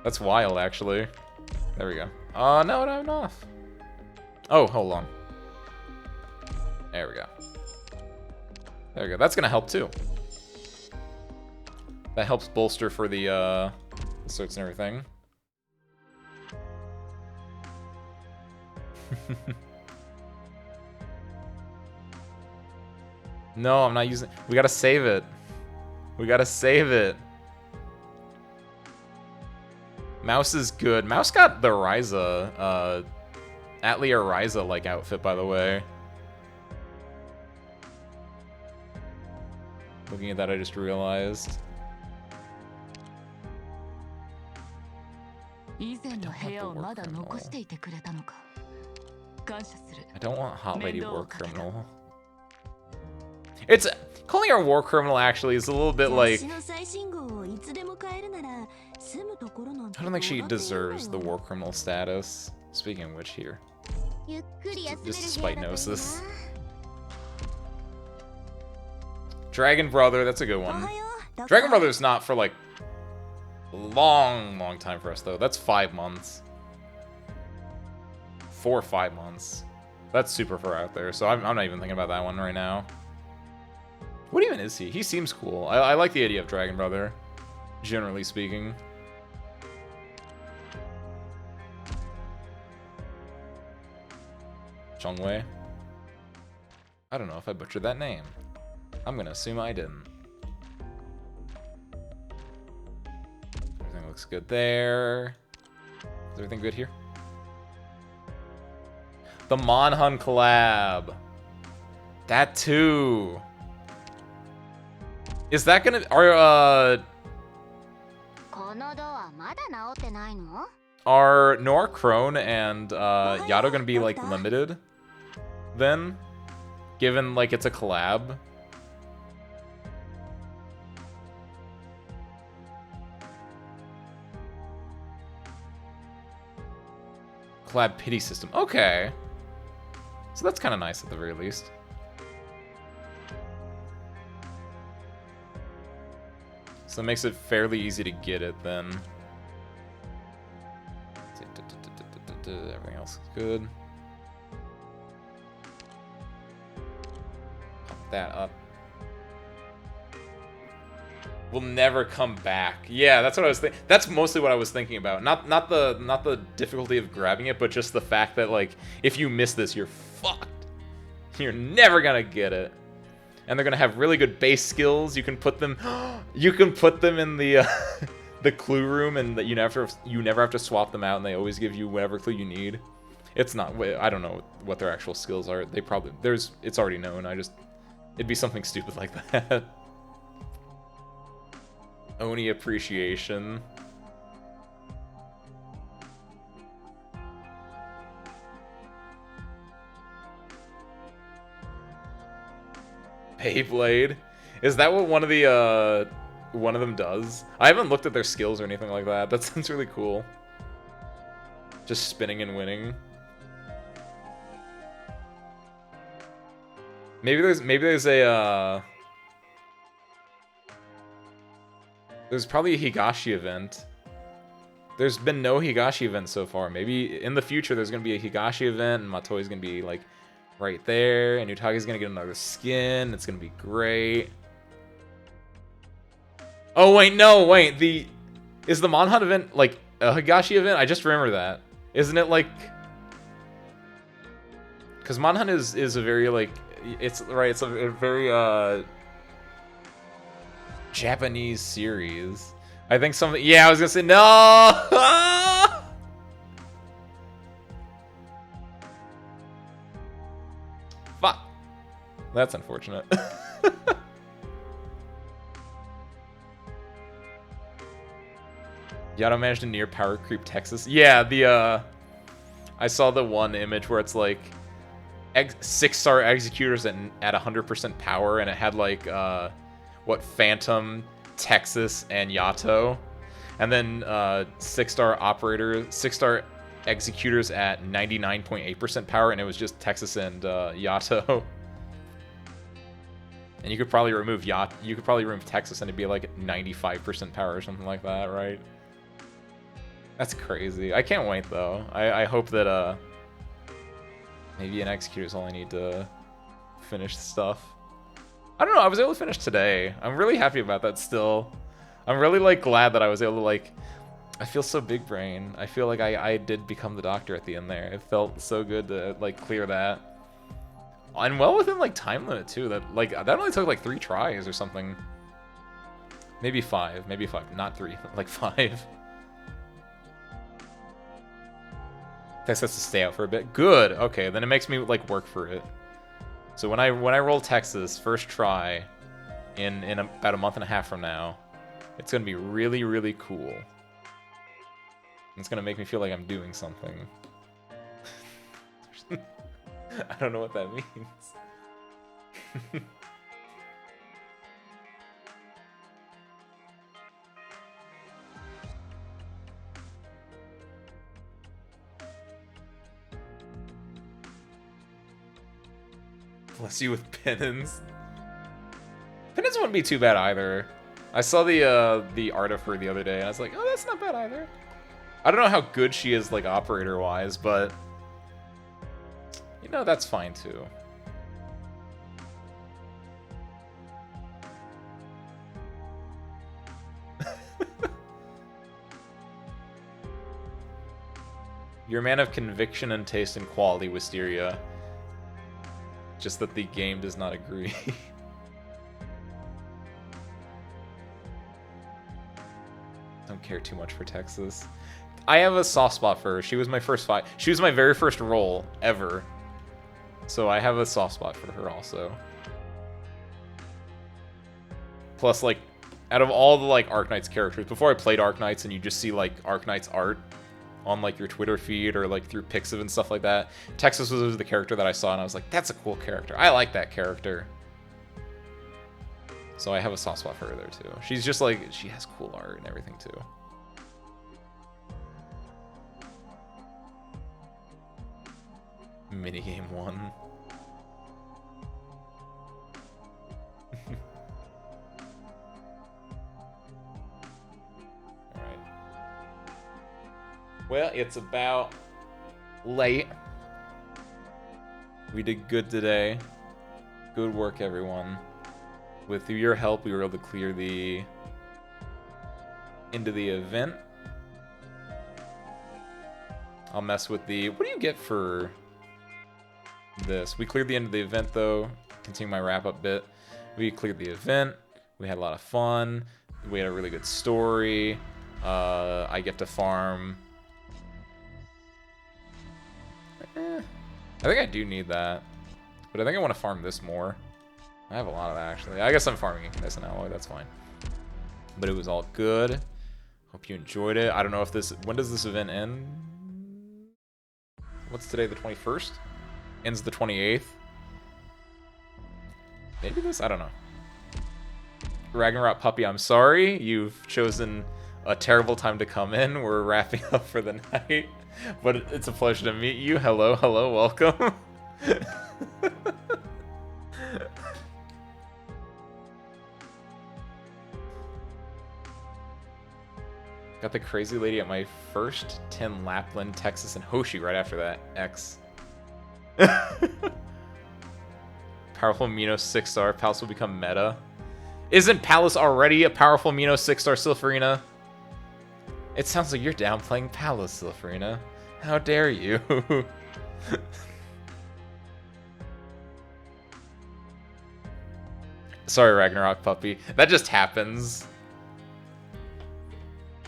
[SPEAKER 1] That's wild, actually. There we go. No, I'm off. Oh, hold on. There we go. There we go. That's gonna help, too. That helps bolster for the certs and everything. No, I'm not using... We gotta save it. We gotta save it. Mouse is good. Mouse got the Ryza, Atlia Ryza like outfit, by the way. Looking at that, I just realized. I don't want Hot Lady War Criminal. It's calling her War Criminal actually is a little bit like. I don't think she deserves the War Criminal status. Speaking of which, here. Just despite Gnosis. Dragon Brother, that's a good one. Dragon Brother's not for like a long time for us though. That's 5 months. 4 or 5 months. That's super far out there, so I'm not even thinking about that one right now. What even is he? He seems cool. I like the idea of Dragon Brother, generally speaking. Chongwei. I don't know if I butchered that name. I'm gonna assume I didn't. Everything looks good there. Is everything good here? The Monhun collab. That too. Is that gonna are Noir Crone and Yato gonna be like limited then? Given like it's a collab? Collab pity system. Okay. So that's kind of nice at the very least. So it makes it fairly easy to get it then. Everything else is good. Pop that up. Will never come back. Yeah, that's what I was thinking. That's mostly what I was thinking about. Not the difficulty of grabbing it, but just the fact that like if you miss this, you're fucked. You're never gonna get it. And they're gonna have really good base skills. You can put them in the the clue room, and that you never have to swap them out, and they always give you whatever clue you need. It's not. I don't know what their actual skills are. They probably it's already known. It'd be something stupid like that. Oni appreciation. Beyblade? Is that what one of them does? I haven't looked at their skills or anything like that. That sounds really cool. Just spinning and winning. Maybe there's a there's probably a Higashi event. There's been no Higashi event so far. Maybe in the future there's gonna be a Higashi event, and Matoi's gonna be like right there, and Utagi's gonna get another skin. It's gonna be great. Oh wait, no, wait. Is the Monhun event like a Higashi event? I just remember that. Isn't it like? Because Monhun is a very like it's right. It's a very Japanese series. I think something. Yeah, I was gonna say no. Fuck. That's unfortunate. Yato managed to near power creep Texas. Yeah, I saw the one image where it's like 6-star executors at 100% power, and it had like what Phantom, Texas, and Yato, and then 6-star executors at 99.8% power, and it was just Texas and Yato. And you could probably remove Texas, and it'd be like 95% power or something like that, right? That's crazy. I can't wait though. I hope that maybe an executor is all I need to finish stuff. I don't know. I was able to finish today. I'm really happy about that still. I'm really like glad that I was able to like. I feel so big brain. I feel like I did become the doctor at the end there. It felt so good to like clear that. And well within like time limit too. That only took like 3 tries or something. Maybe 5. Maybe 5. Not 3. Like 5. Tex has to stay out for a bit. Good. Okay, then it makes me like work for it. So when I roll Texas first try in about a month and a half from now, it's gonna be really, really cool. It's gonna make me feel like I'm doing something. I don't know what that means. Bless you with penance. Penance wouldn't be too bad either. I saw the art of her the other day, and I was like, oh, that's not bad either. I don't know how good she is, like, operator-wise, but... You know, that's fine, too. You're a man of conviction and taste and quality, Wisteria. Just that the game does not agree. Don't care too much for Texas. I have a soft spot for her. She was my first fight. She was my very first role ever. So I have a soft spot for her also. Plus, like, out of all the, like, Arknights characters, before I played Arknights and you just see, like, Arknights art on, like, your Twitter feed or, like, through Pixiv and stuff like that, Texas was the character that I saw, and I was like, that's a cool character. I like that character. So I have a soft spot for her there, too. She's just, like, she has cool art and everything, too. Minigame 1. Alright. Well, it's about late. We did good today. Good work, everyone. With your help, we were able to clear the end of the event. I'll mess with the... What do you get for this? We cleared the end of the event, though. Continue my wrap-up bit. We cleared the event. We had a lot of fun. We had a really good story. I get to farm... I think I do need that. But I think I want to farm this more. I have a lot of that, actually. I guess I'm farming incandescent alloy. That's fine. But it was all good. Hope you enjoyed it. I don't know if this... When does this event end? What's today, the 21st? Ends the 28th? Maybe this? I don't know. Ragnarok Puppy, I'm sorry. You've chosen a terrible time to come in. We're wrapping up for the night. But it's a pleasure to meet you. Hello, hello, welcome. Got the crazy lady at my first 10 Lapland, Texas, and Hoshi right after that. X. Powerful Mino 6-star. Palace will become meta. Isn't Palace already a powerful Mino 6-star, Silpharina? It sounds like you're downplaying Palace, Silpharina. How dare you? Sorry, Ragnarok Puppy. That just happens.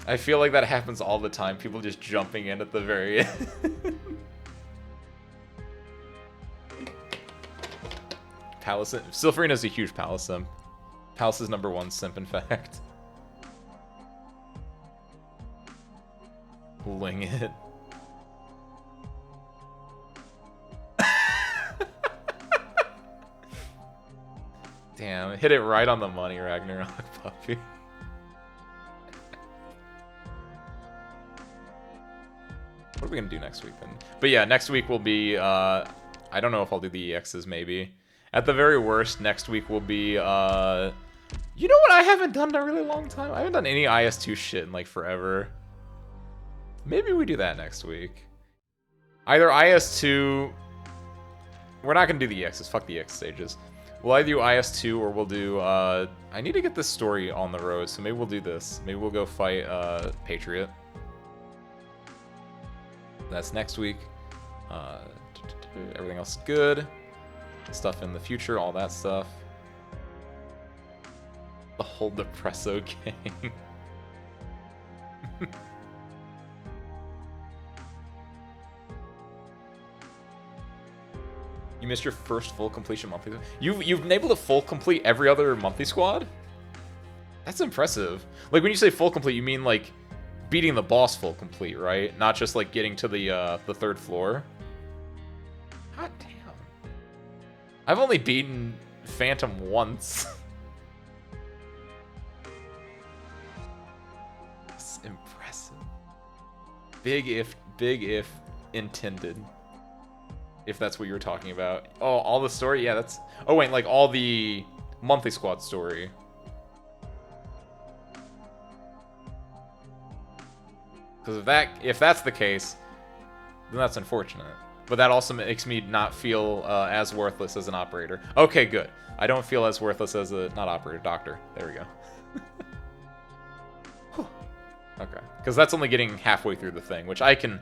[SPEAKER 1] I feel like that happens all the time. People just jumping in at the very end. Palace. Silpharina's a huge Palace simp. Palace is #1 simp, in fact. Wing it. Damn, hit it right on the money, Ragnarok Puppy. What are we gonna do next week then? But yeah, next week will be, I don't know if I'll do the EXs maybe. At the very worst, next week will be, you know what I haven't done in a really long time? I haven't done any IS2 shit in like forever. Maybe we do that next week. Either IS2, we're not gonna do the EXs, fuck the EX stages. We'll either do IS2 or we'll do, I need to get this story on the road, so maybe we'll do this. Maybe we'll go fight, Patriot. That's next week. Everything else is good. Stuff in the future, all that stuff. The whole Depresso gang. You missed your first full completion monthly. You've been able to full complete every other monthly squad? That's impressive. Like, when you say full complete, you mean, like, beating the boss full complete, right? Not just, like, getting to the 3rd floor? God damn. I've only beaten Phantom once. That's impressive. Big if intended. If that's what you were talking about. Oh, all the story? Yeah, that's... Oh, wait, like, all the monthly squad story. Because if that's the case, then that's unfortunate. But that also makes me not feel as worthless as an operator. Okay, good. I don't feel as worthless as a... Not operator, doctor. There we go. Okay. Because that's only getting halfway through the thing, which I can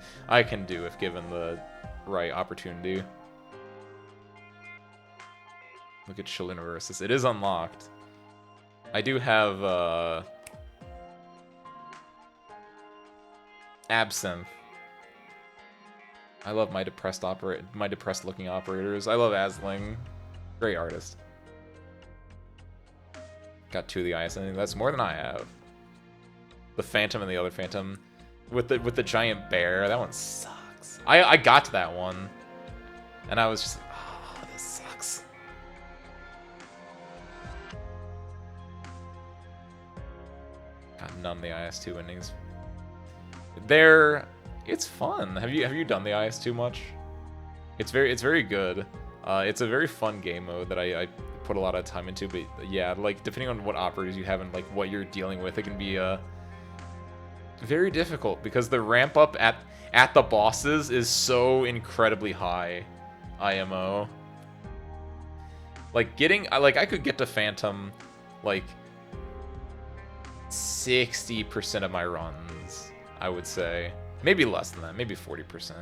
[SPEAKER 1] do if given the right opportunity. Look at Children Versus. It is unlocked. I do have Absinthe. I love my depressed looking operators. I love Asling. Great artist. Got 2 of the IS. I think that's more than I have. The Phantom and the other Phantom with the giant bear. That one sucks. I got to that one, and I was just like, oh, this sucks. Got none of the IS2 endings. It's fun. Have you done the IS2 much? It's very good. It's a very fun game mode that I put a lot of time into. But yeah, like depending on what operators you have and like what you're dealing with, it can be very difficult because the ramp up at the bosses is so incredibly high. IMO. Like I could get to Phantom like 60% of my runs, I would say. Maybe less than that, maybe 40%.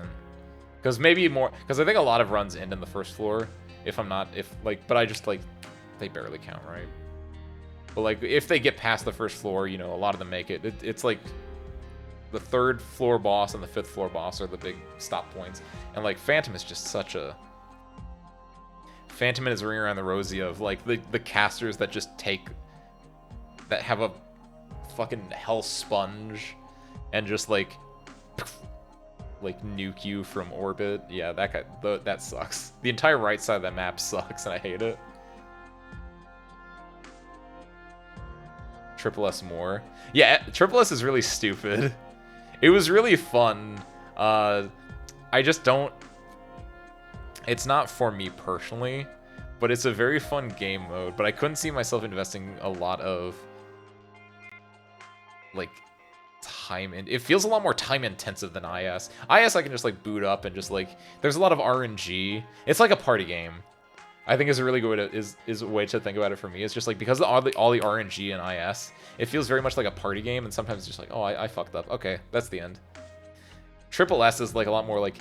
[SPEAKER 1] Because maybe more, because I think a lot of runs end in the 1st floor. But I just like, they barely count, right? But like, if they get past the 1st floor, you know, a lot of them make it. It's like, the 3rd floor boss and the 5th floor boss are the big stop points. And like, Phantom is just such a... Phantom and his ring around the rosy of like, the casters that just that have a fucking hell sponge and just like nuke you from orbit. Yeah, that sucks. The entire right side of that map sucks and I hate it. Triple S more. Yeah, Triple S is really stupid. It was really fun. I just don't... It's not for me personally, but it's a very fun game mode, but I couldn't see myself investing a lot of like time, and it feels a lot more time intensive than IS. IS I can just like boot up and just like, there's a lot of RNG. It's like a party game. I think is a really good way is a way to think about it for me. It's just like, because of all the RNG in IS, it feels very much like a party game, and sometimes it's just like, oh, I fucked up. Okay, that's the end. Triple S is like a lot more like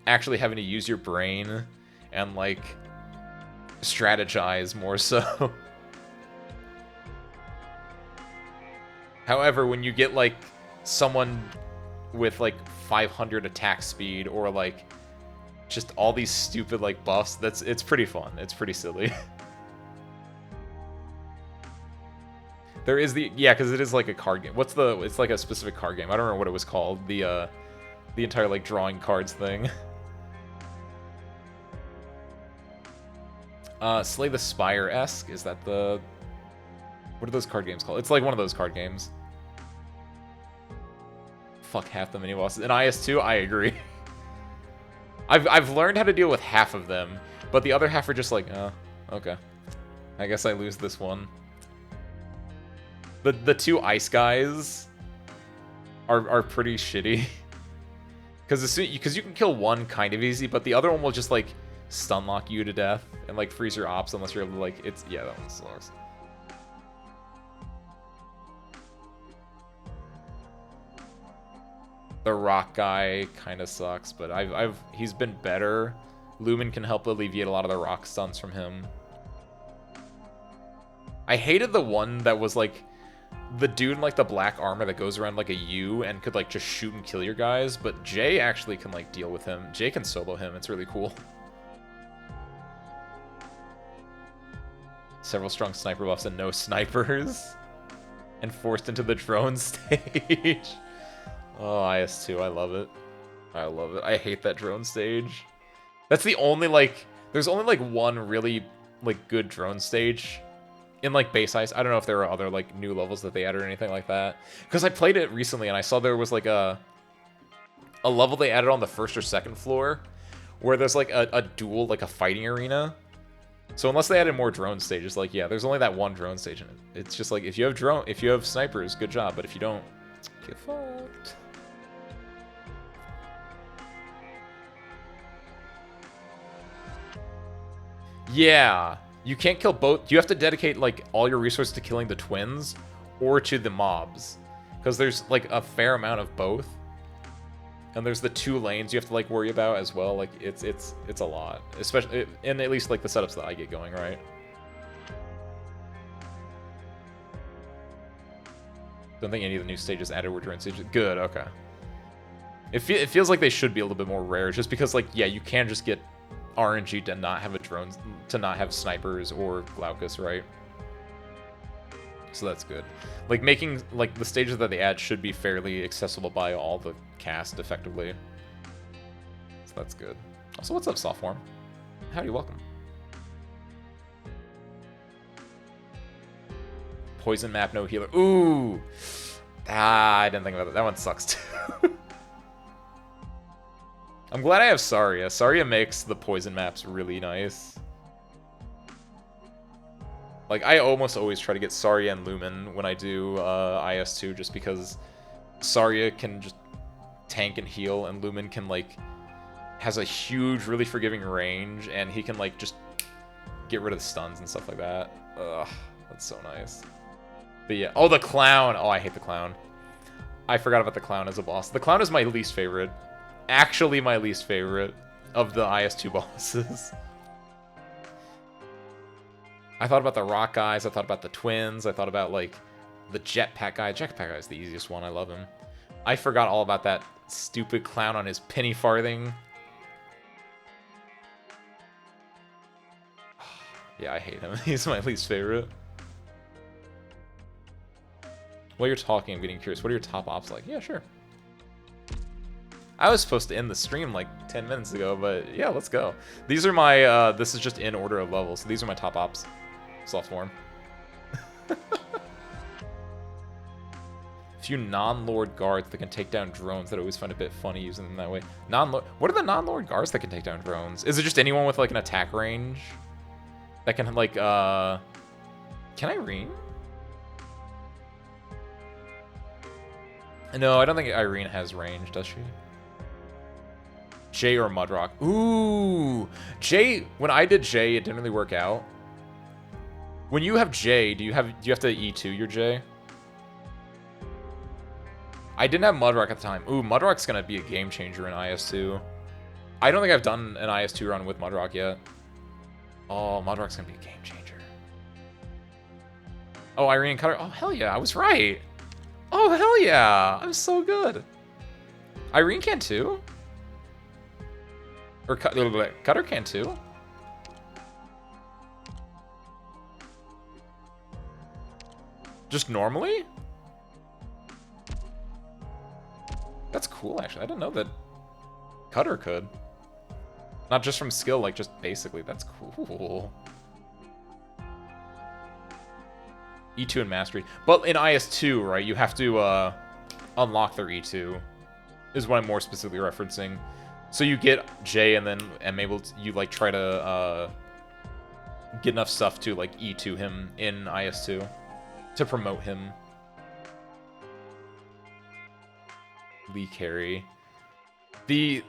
[SPEAKER 1] actually having to use your brain and like strategize more so. However, when you get like someone with like 500 attack speed or like just all these stupid like buffs, it's pretty fun. It's pretty silly. There is because it is like a card game. It's like a specific card game. I don't remember what it was called. The entire like drawing cards thing. Slay the Spire-esque, is that what are those card games called? It's like one of those card games. Fuck half the mini bosses. In IS2, I agree. I've learned how to deal with half of them, but the other half are just like, oh, okay. I guess I lose this one. The 2 ice guys are pretty shitty. Because you can kill one kind of easy, but the other one will just like stun lock you to death and like freeze your ops unless you're able to like, yeah, that one sucks. The rock guy kind of sucks, but he's been better. Lumen can help alleviate a lot of the rock stuns from him. I hated the one that was like the dude in like the black armor that goes around like a U and could like just shoot and kill your guys, but Jay actually can like deal with him. Jay can solo him. It's really cool. Several strong sniper buffs and no snipers. And forced into the drone stage. Oh, IS-2, I love it. I love it. I hate that drone stage. That's the only, like... There's only, like, one really, like, good drone stage in, like, base ice. I don't know if there are other, like, new levels that they added or anything like that. Because I played it recently, and I saw there was, like, a level they added on the first or second floor where there's, like, a duel, like, a fighting arena. So unless they added more drone stages, like, yeah, there's only that one drone stage in it. It's just, like, if you have snipers, good job. But if you don't, get fucked. Yeah, you can't kill both. You have to dedicate, like, all your resources to killing the twins or to the mobs. Because there's, like, a fair amount of both. And there's the 2 lanes you have to, like, worry about as well. Like, it's a lot. Especially, in at least, like, the setups that I get going, right? Don't think any of the new stages added were drone stages. Good, okay. It feels like they should be a little bit more rare, just because, like, yeah, you can just get RNG to not have a drone, to not have snipers or Glaucus, right? So that's good. Like, making, like, the stages that they add should be fairly accessible by all the cast, effectively. So that's good. Also, what's up, Softform? Howdy, welcome. Poison map, no healer. Ooh! Ah, I didn't think about that. That one sucks, too. I'm glad I have Saria. Saria makes the poison maps really nice. Like, I almost always try to get Saria and Lumen when I do IS-2, just because Saria can just tank and heal, and Lumen can, like, has a huge, really forgiving range, and he can, like, just get rid of the stuns and stuff like that. Ugh, that's so nice. But yeah, oh, the clown! Oh, I hate the clown. I forgot about the clown as a boss. The clown is my least favorite. Actually my least favorite of the IS-2 bosses. I thought about the rock guys, I thought about the twins, I thought about, like, the jetpack guy. Jetpack guy is the easiest one, I love him. I forgot all about that stupid clown on his penny farthing. Yeah, I hate him. He's my least favorite. While you're talking, I'm getting curious. What are your top ops like? Yeah, sure. I was supposed to end the stream like 10 minutes ago, but yeah, let's go. These are my, this is just in order of level, so these are my top ops. Softform. Few non-lord guards that can take down drones that I always find a bit funny using them that way. Non-lord, what are the non-lord guards that can take down drones? Is it just anyone with like an attack range? That can like, can Irene? No, I don't think Irene has range, does she? Jay or Mudrock. Ooh, Jay. When I did Jay, it didn't really work out. When you have Jay, do you have to E2 your Jay? I didn't have Mudrock at the time. Ooh, Mudrock's gonna be a game changer in IS-2. I don't think I've done an IS-2 run with Mudrock yet. Oh, Mudrock's gonna be a game changer. Oh, Irene Cutter. Oh, hell yeah, I was right. Oh, hell yeah, I'm so good. Irene can too? Or Cutter can too? Just normally? That's cool, actually. I didn't know that Cutter could. Not just from skill, like, just basically. That's cool. E2 and Mastery. But in IS-2, right, you have to unlock their E2, is what I'm more specifically referencing. So you get J, and then you, like, try to get enough stuff to, like, E2 him in IS-2 to promote him. Lee carry. The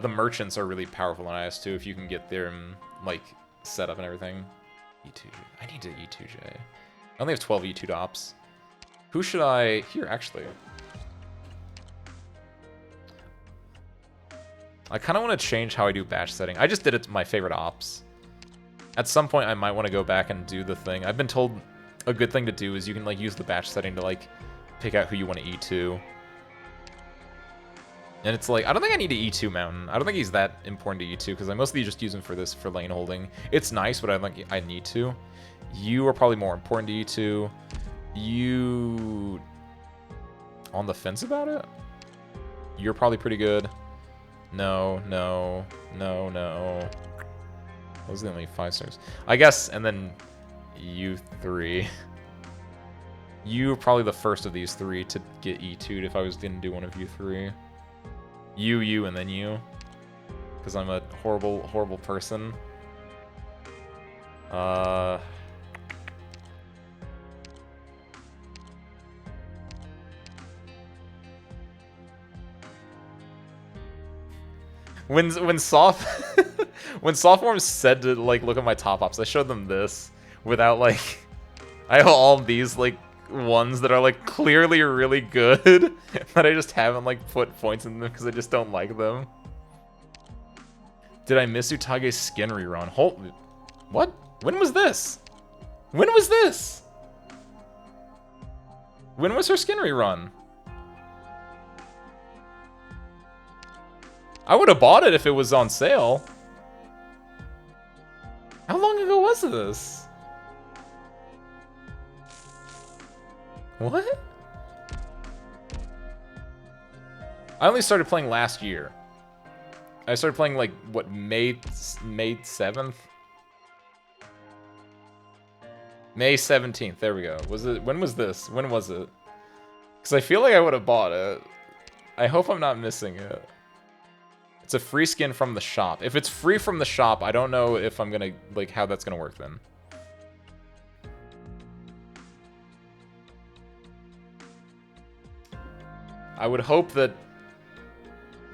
[SPEAKER 1] merchants are really powerful in IS-2 if you can get them, like, set up and everything. E2. I need to E2 J. I only have 12 E2 ops. Who should I... Here, actually. I kind of want to change how I do batch setting. I just did it to my favorite ops. At some point, I might want to go back and do the thing. I've been told a good thing to do is you can, like, use the batch setting to, like, pick out who you want to E2. And it's like, I don't think I need to E2 Mountain. I don't think he's that important to E2, because I mostly just use him for this, for lane holding. It's nice, but I don't think I need to. You are probably more important to E2. You... on the fence about it? You're probably pretty good. No, no, no, no. Those are the only 5 stars. I guess, and then you 3. You're probably the first of these 3 to get E2'd if I was going to do one of you 3. You, and then you. Because I'm a horrible, horrible person. When soft when sophomores said to like look at my top ups, I showed them this without like I have all these like ones that are like clearly really good that I just haven't like put points in them because I just don't like them. Did I miss Utage's skin rerun? Hold, what? When was this? When was this? When was her skin rerun? I would have bought it if it was on sale. How long ago was this? What? I only started playing last year. I started playing like what, May 7th? May 17th. There we go. Was it, when was this? When was it? Cuz I feel like I would have bought it. I hope I'm not missing it. It's a free skin from the shop. If it's free from the shop, I don't know if I'm gonna, like, how that's gonna work then. I would hope that,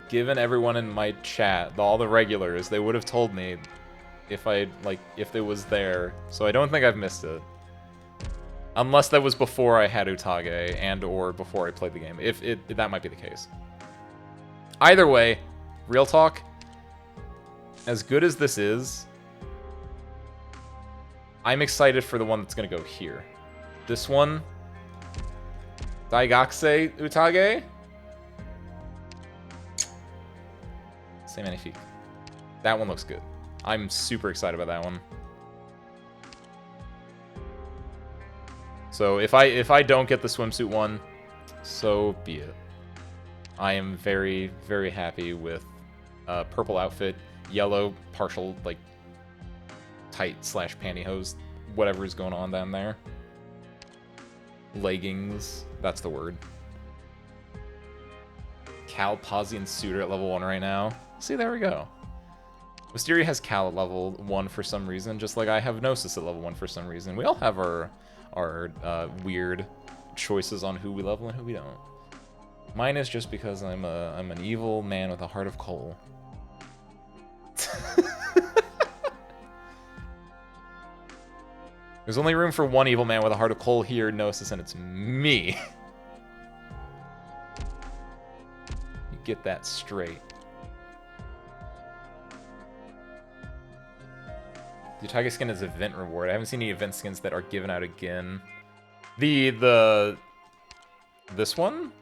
[SPEAKER 1] given everyone in my chat, all the regulars, they would have told me if I, like, if it was there. So I don't think I've missed it. Unless that was before I had Utage and or before I played the game. If that might be the case. Either way, real talk, as good as this is, I'm excited for the one that's going to go here. This one, Daigakse Utage. C'est magnifique. That one looks good. I'm super excited about that one. So if I don't get the swimsuit one, so be it. I am very, very happy with purple outfit, yellow partial, like, tight slash pantyhose, whatever is going on down there. Leggings, that's the word. Cal, Posy, and Suitor at level 1 right now. See, there we go. Wisteria has Cal at level 1 for some reason, just like I have Gnosis at level 1 for some reason. We all have our weird choices on who we level and who we don't. Mine is just because I'm an evil man with a heart of coal. There's only room for one evil man with a heart of coal here, Gnosis, and it's me. You get that straight. The Utage skin is event reward. I haven't seen any event skins that are given out again. This one?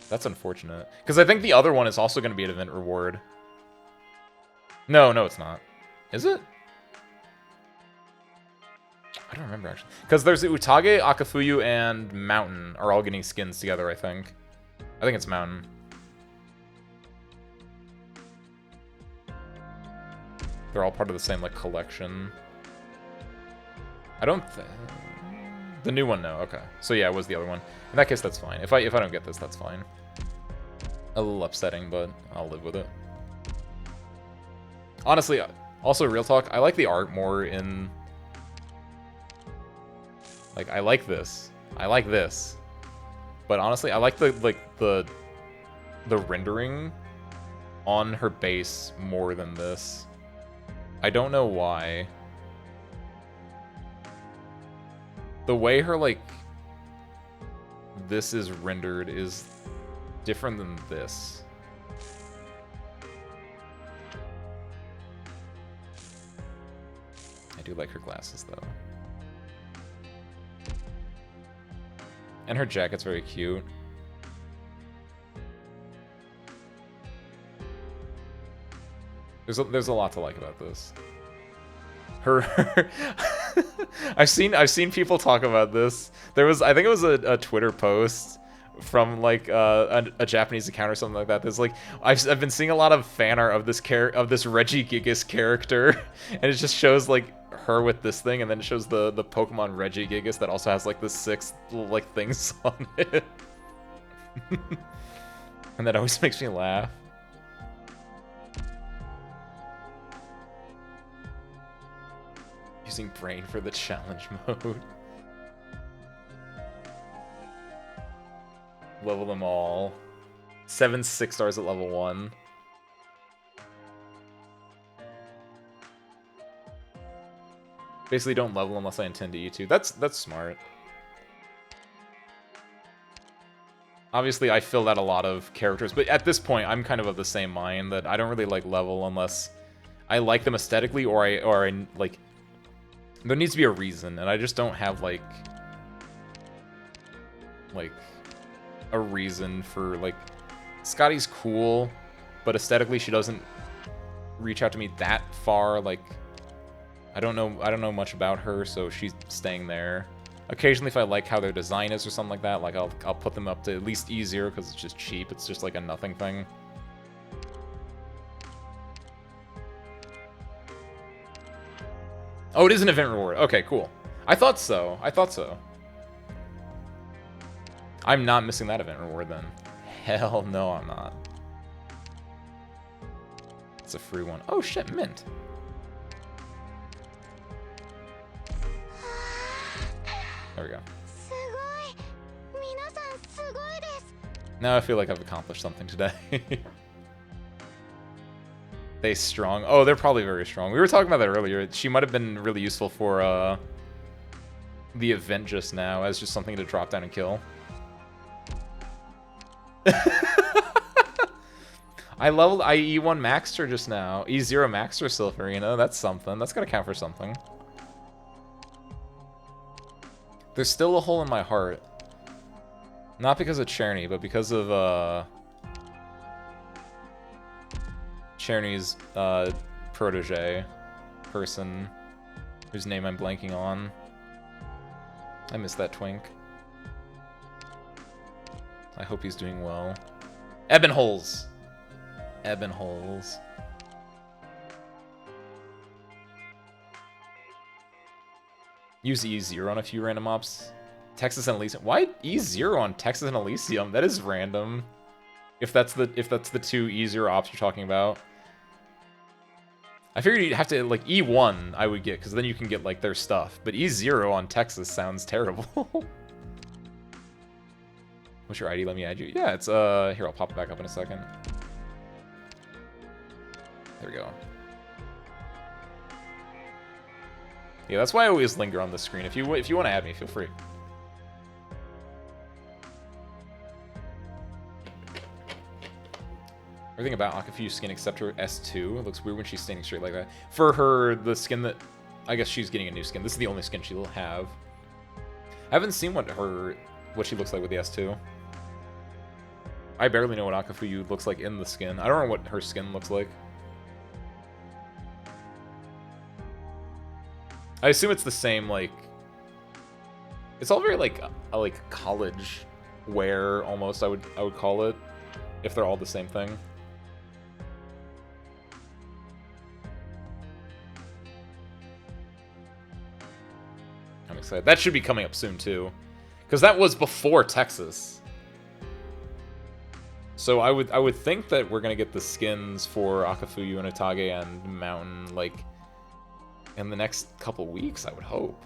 [SPEAKER 1] That's unfortunate. Because I think the other one is also going to be an event reward. No, it's not. Is it? I don't remember, actually. Because there's Utage, Akafuyu, and Mountain are all getting skins together, I think. I think it's Mountain. They're all part of the same, like, collection. I don't think... The new one, no. Okay. So yeah, it was the other one. In that case, that's fine. If I don't get this, that's fine. A little upsetting, but I'll live with it. Honestly, also real talk, I like the art more in... Like, I like this. I like this. But honestly, I like the rendering on her base more than this. I don't know why. The way her, like, this is rendered is different than this. I do like her glasses, though. And her jacket's very cute. There's a lot to like about this. Her I've seen people talk about this. I think it was a Twitter post from like a Japanese account or something like that. There's like I've been seeing a lot of fan art of this Reggie Gigas character, and it just shows like her with this thing, and then it shows the Pokemon Reggie Gigas that also has like the 6 like things on it. And that always makes me laugh. Using brain for the challenge mode. Level them all. 7 6 stars at level 1. Basically don't level unless I intend to eat to. That's smart. Obviously I filled out a lot of characters, but at this point I'm kind of the same mind that I don't really like level unless I like them aesthetically or I like there needs to be a reason, and I just don't have like a reason for like Scotty's cool, but aesthetically she doesn't reach out to me that far. Like I don't know much about her, so she's staying there. Occasionally if I like how their design is or something like that, like I'll put them up to at least E0 because it's just cheap. It's just like a nothing thing. Oh, it is an event reward. Okay, cool. I thought so. I'm not missing that event reward then. Hell no, I'm not. It's a free one. Oh shit, mint. There we go. Now I feel like I've accomplished something today. They strong. Oh, they're probably very strong. We were talking about that earlier. She might have been really useful for the event just now as just something to drop down and kill. I E1 maxed her just now. E0 maxed her Silpharina. That's something. That's gotta count for something. There's still a hole in my heart. Not because of Cherny, but because of Cherny's protege person whose name I'm blanking on. I miss that twink. I hope he's doing well. Ebonholes. Ebonholes. Use E0 on a few random ops. Texas and Elysium. Why E0 on Texas and Elysium? That is random. If that's the 2 E0 ops you're talking about. I figured you'd have to, like, E1 I would get, because then you can get, like, their stuff. But E0 on Texas sounds terrible. What's your ID? Let me add you. Yeah, it's, here, I'll pop it back up in a second. There we go. Yeah, that's why I always linger on the screen. If you want to add me, feel free. Everything about Akafuyu's skin except her S2. It looks weird when she's standing straight like that. For her, the skin that... I guess she's getting a new skin. This is the only skin she'll have. I haven't seen what she looks like with the S2. I barely know what Akafuyu looks like in the skin. I don't know what her skin looks like. I assume it's the same, like... It's all very, like college wear, almost, I would call it. If they're all the same thing. I'm excited. That should be coming up soon, too. Because that was before Texas. So I would think that we're going to get the skins for Akafuyu and Otage and Mountain, like... in the next couple weeks, I would hope.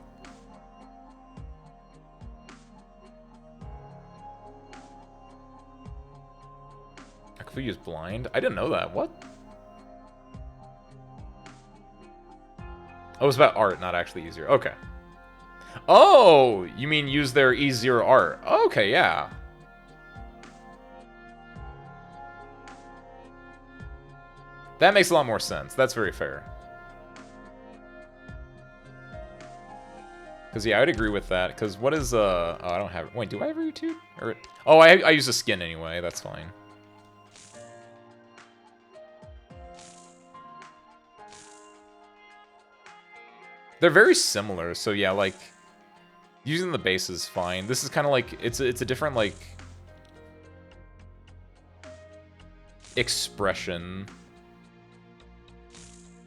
[SPEAKER 1] Akafuyu's blind? I didn't know that. What? Oh, it was about art, not actually E0. Okay. Oh! You mean use their E0 art. Okay, yeah. That makes a lot more sense. That's very fair. Because, yeah, I would agree with that. Because what is, oh, I don't have... Wait, do I have YouTube? Or... Oh, I use a skin anyway. That's fine. They're very similar, so yeah, like, using the base is fine. This is kind of like, it's a different, like, expression.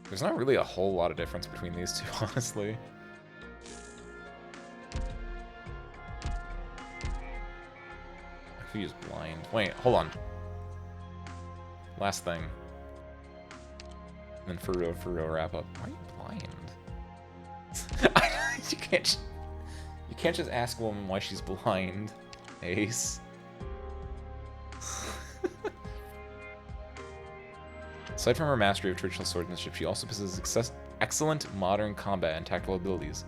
[SPEAKER 1] There's not really a whole lot of difference between these two, honestly. If you use blind. Wait, hold on. Last thing. And then for real wrap up. Why are you blind? You can't just ask a woman why she's blind, Ace. Aside from her mastery of traditional swordsmanship, she also possesses excellent modern combat and tactical abilities.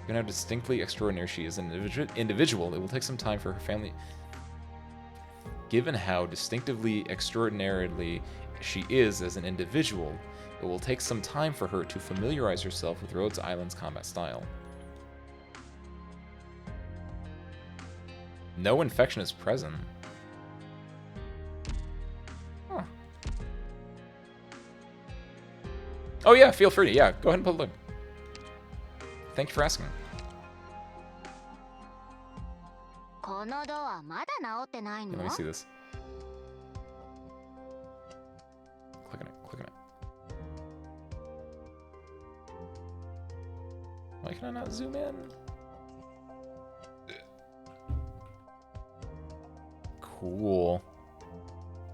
[SPEAKER 1] Given how distinctly extraordinary she is an individual, it will take some time for her family... Given how distinctively extraordinarily she is as an individual, it will take some time for her to familiarize herself with Rhodes Island's combat style. No infection is present. Huh. Oh yeah, feel free. Yeah, go ahead and put a look. Thank you for asking. Yeah, let me see this. Clicking it. Why can I not zoom in? Cool.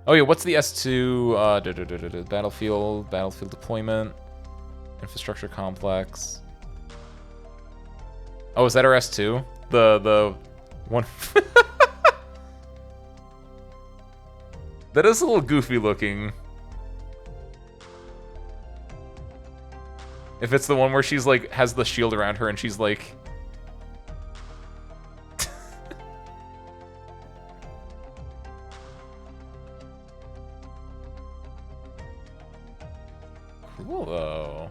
[SPEAKER 1] Oh yeah, what's the S2? Battlefield deployment, infrastructure complex. Oh, is that our S2? The one. That is a little goofy looking. If it's the one where she's like has the shield around her and she's like. Cool though.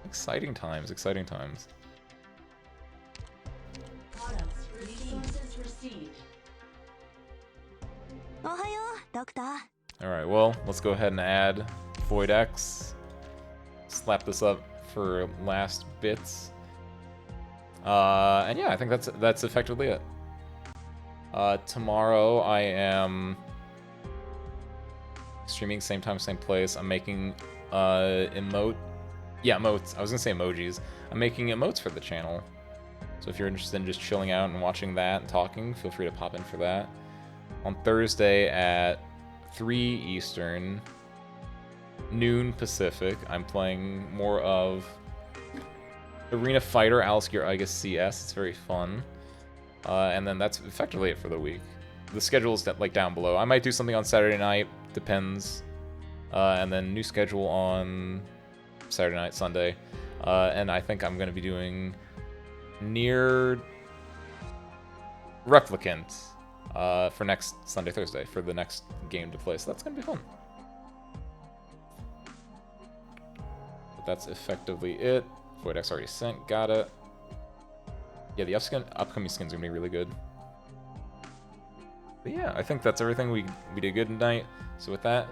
[SPEAKER 1] Exciting times, exciting times. Alright, well, let's go ahead and add Void X. Slap this up for last bits. And yeah, I think that's effectively it. Tomorrow I am streaming same time, same place. I'm making emotes. I was gonna say emojis. I'm making emotes for the channel. So if you're interested in just chilling out and watching that and talking, feel free to pop in for that. On Thursday at 3 Eastern, noon Pacific, I'm playing more of Arena Fighter Alice Gear Igus CS. It's very fun. And then that's effectively it for the week. The schedule is like down below. I might do something on Saturday night, depends. And then new schedule on Saturday night, Sunday. And I think I'm going to be doing Near Replicant for next Sunday, Thursday, for the next game to play. So that's going to be fun. But that's effectively it. Void X already sent, got it. Yeah, the upcoming skins are going to be really good. But yeah, I think that's everything. We did good tonight. So with that,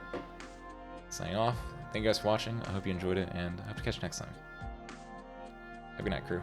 [SPEAKER 1] signing off. Thank you guys for watching. I hope you enjoyed it, and I hope to catch you next time. Have a good night, crew.